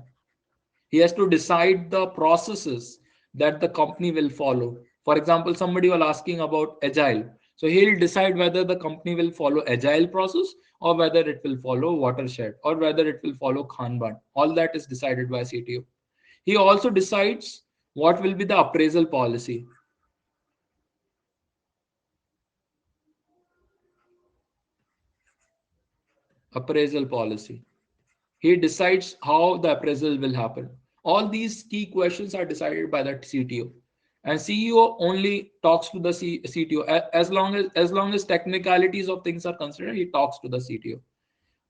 He has to decide the processes that the company will follow. For example, somebody was asking about agile. So he'll decide whether the company will follow agile process, or whether it will follow watershed, or whether it will follow Kanban. All that is decided by CTO. He also decides what will be the appraisal policy. Appraisal policy. He decides how the appraisal will happen. All these key questions are decided by the CTO, and CEO only talks to the CTO as long as technicalities of things are considered. He talks to the CTO.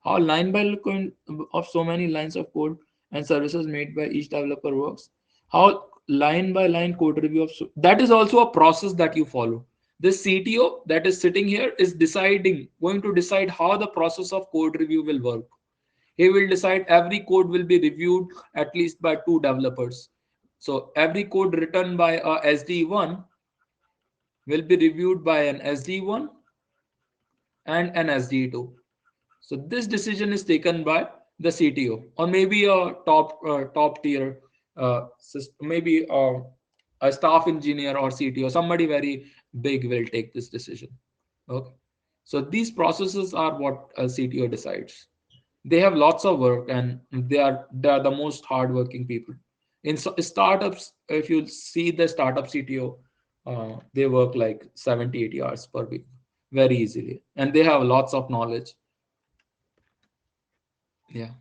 How line by line of so many lines of code and services made by each developer works. How line by line code review of that is also a process that you follow. This CTO that is sitting here is going to decide how the process of code review will work. He will decide every code will be reviewed at least by two developers. So every code written by a SD1 will be reviewed by an SD1 and an SD2. So this decision is taken by the CTO, or maybe a top tier maybe a staff engineer or CTO, somebody very big will take this decision. Okay. So these processes are what a CTO decides. They have lots of work, and they are the most hardworking people in startups. If you see the startup CTO, they work like 70-80 hours per week very easily, and they have lots of knowledge. Yeah,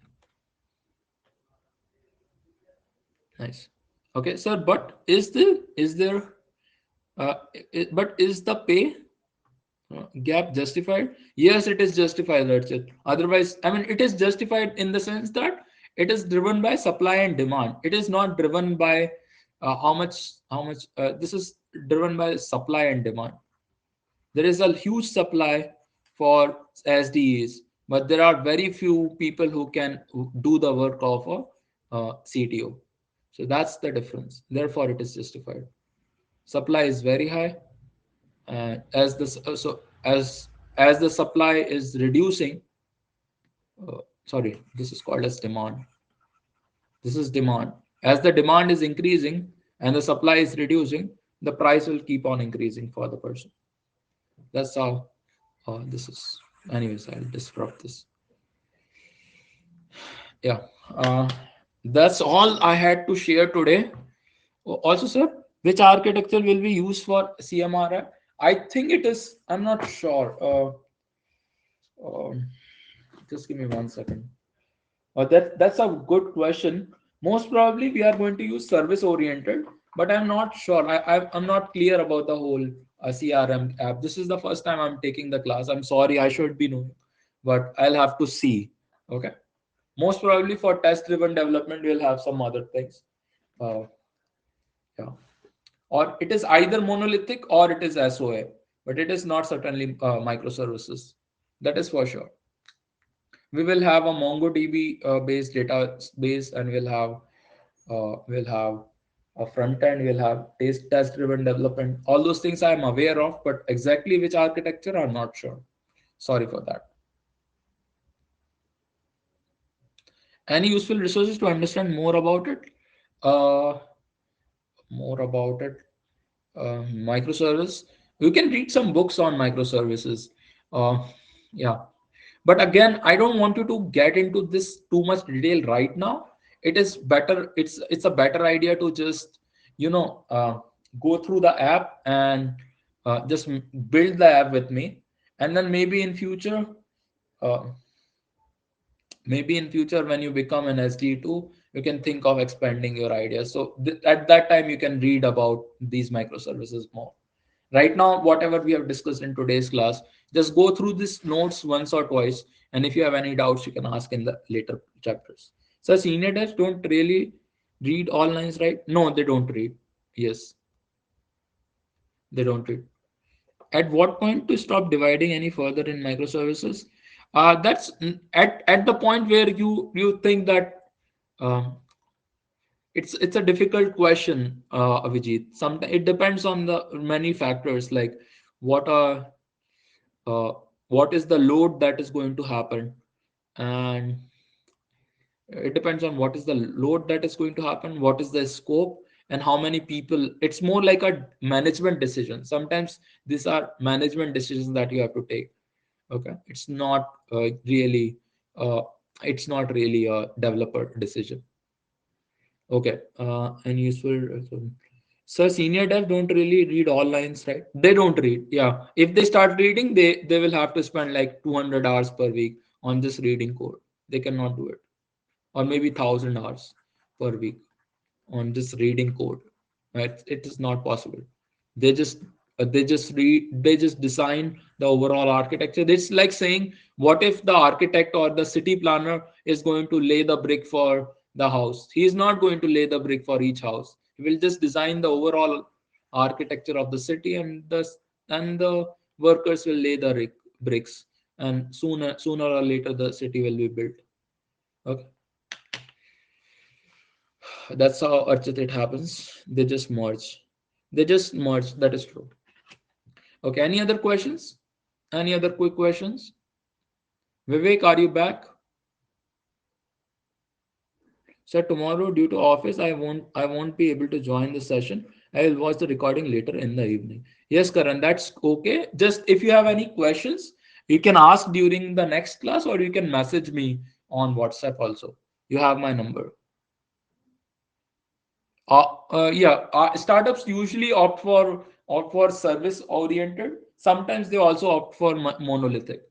nice. Okay, sir, but is there but is the pay gap justified? Yes, it is justified. That's it. Otherwise, I mean, it is justified in the sense that it is driven by supply and demand. It is not driven by how much. This is driven by supply and demand. There is a huge supply for SDEs, but there are very few people who can do the work of a CTO. So that's the difference. Therefore, it is justified. Supply is very high, and as the supply is reducing, sorry, this is called as demand. This is demand. As the demand is increasing and the supply is reducing, the price will keep on increasing for the person. That's how this is. Anyways, I'll disrupt this. Yeah, that's all I had to share today. Also, sir, which architecture will be used for CMRI? I think it is. I'm not sure. Um, just give me 1 second. That's a good question. Most probably we are going to use service oriented, but I'm not sure. I'm not clear about the whole CRM app. This is the first time I'm taking the class. I'm sorry, I should be knowing, but I'll have to see. Okay. Most probably for test driven development, we'll have some other things. Uh, yeah. Or it is either monolithic or it is SOA, but it is not certainly microservices. That is for sure. We will have a MongoDB based database, and we'll have a front end. We'll have test driven development. All those things I am aware of, but exactly which architecture I'm not sure. Sorry for that. Any useful resources to understand more about it? Uh, More about it. Microservice. You can read some books on microservices. Uh, yeah, but again, I don't want you to get into this too much detail right now. It is better. It's a better idea to just you know uh, go through the app and just build the app with me, and then uh, maybe in future when you become an SD2, you can think of expanding your ideas. So at that time, you can read about these microservices more. Right now, whatever we have discussed in today's class, just go through these notes once or twice, and if you have any doubts, you can ask in the later chapters. So senior devs don't really Read all lines, right? No, they don't read. Yes, they don't read. At what point to stop dividing any further in microservices? That's at the point where you think that um, it's a difficult question, Avijit. Sometimes it depends on the many factors, like what are uh, what is the load that is going to happen, and it depends on what is the load that is going to happen, what is the scope, and how many people. It's more like a management decision. Sometimes these are management decisions that you have to take. Okay, really uh, it's not really a developer decision. Okay, and useful. So senior dev don't really read all lines, right? They don't read. Yeah, if they start reading, they will have to spend like 200 hours per week on just reading code. They cannot do it, or maybe 1,000 hours per week on just reading code. Right? It is not possible. They just they just design the overall architecture. It's like saying, what if the architect or the city planner is going to lay the brick for the house? He is not going to lay the brick for each house. He will just design the overall architecture of the city, and the workers will lay the bricks, and sooner or later the city will be built. Okay, that's how Archit it happens. They just merge. They just merge. That is true. Okay. Any other questions? Any other quick questions? Vivek, are you back? Sir, tomorrow due to office, I won't be able to join the session. I will watch the recording later in the evening. Yes, Karan, that's okay. Just if you have any questions, you can ask during the next class, or you can message me on WhatsApp also. You have my number. Yeah, startups usually opt for service oriented. Sometimes they also opt for monolithic.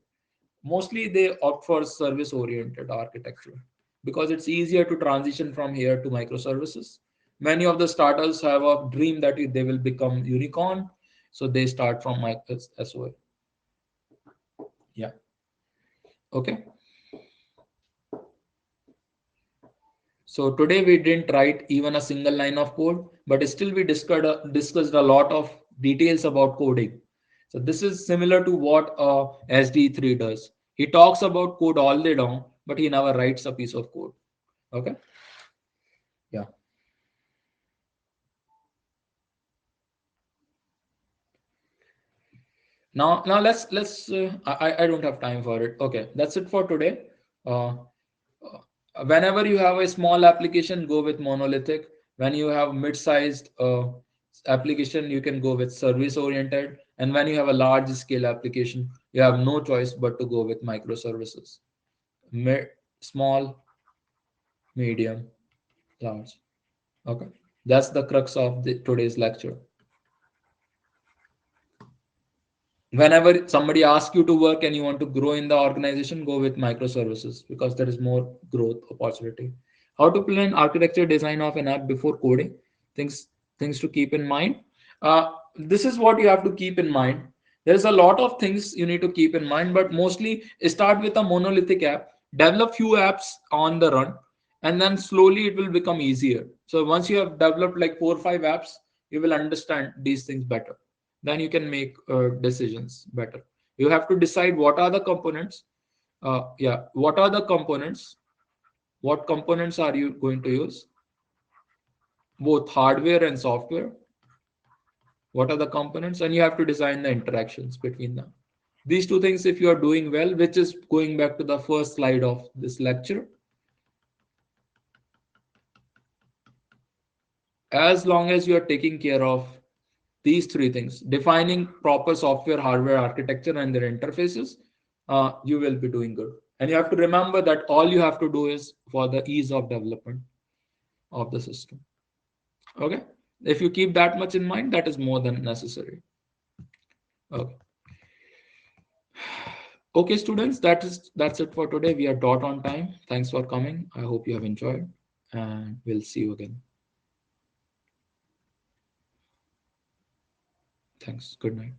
Mostly they opt for service oriented architecture because it's easier to transition from here to microservices. Many of the startups have a dream that they will become unicorn, so they start from SOA. Yeah. Okay. So today we didn't write even a single line of code, but still we discussed a lot of details about coding. So this is similar to what SD3 does. He talks about code all day long, but he never writes a piece of code. Okay. Yeah. Now let's. I don't have time for it. Okay, that's it for today. Uh, Whenever you have a small application, go with monolithic. When you have mid-sized application, you can go with service oriented. And when you have a large scale application, you have no choice but to go with microservices. Mid, small, medium, large. Okay, that's the crux of today's lecture. Whenever somebody asks you to work and you want to grow in the organization, go with microservices because there is more growth opportunity. How to plan architecture design of an app before coding? Things to keep in mind. This is what you have to keep in mind. There's a lot of things you need to keep in mind, but mostly start with a monolithic app, develop few apps on the run, and then slowly it will become easier. So once you have developed like 4 or 5 apps, you will understand these things better. Then you can make decisions better. You have to decide what are the components. Yeah, what are the components? What components are you going to use? Both hardware and software. What are the components? And you have to design the interactions between them. These two things, if you are doing well, which is going back to the first slide of this lecture, as long as you are taking care of these 3 things, defining proper software hardware architecture and their interfaces, you will be doing good. And you have to remember that all you have to do is for the ease of development of the system. Okay, if you keep that much in mind, that is more than necessary. Okay. Okay, students, that's it for today. We are dot on time. Thanks for coming. I hope you have enjoyed, and we'll see you again. Thanks. Good night.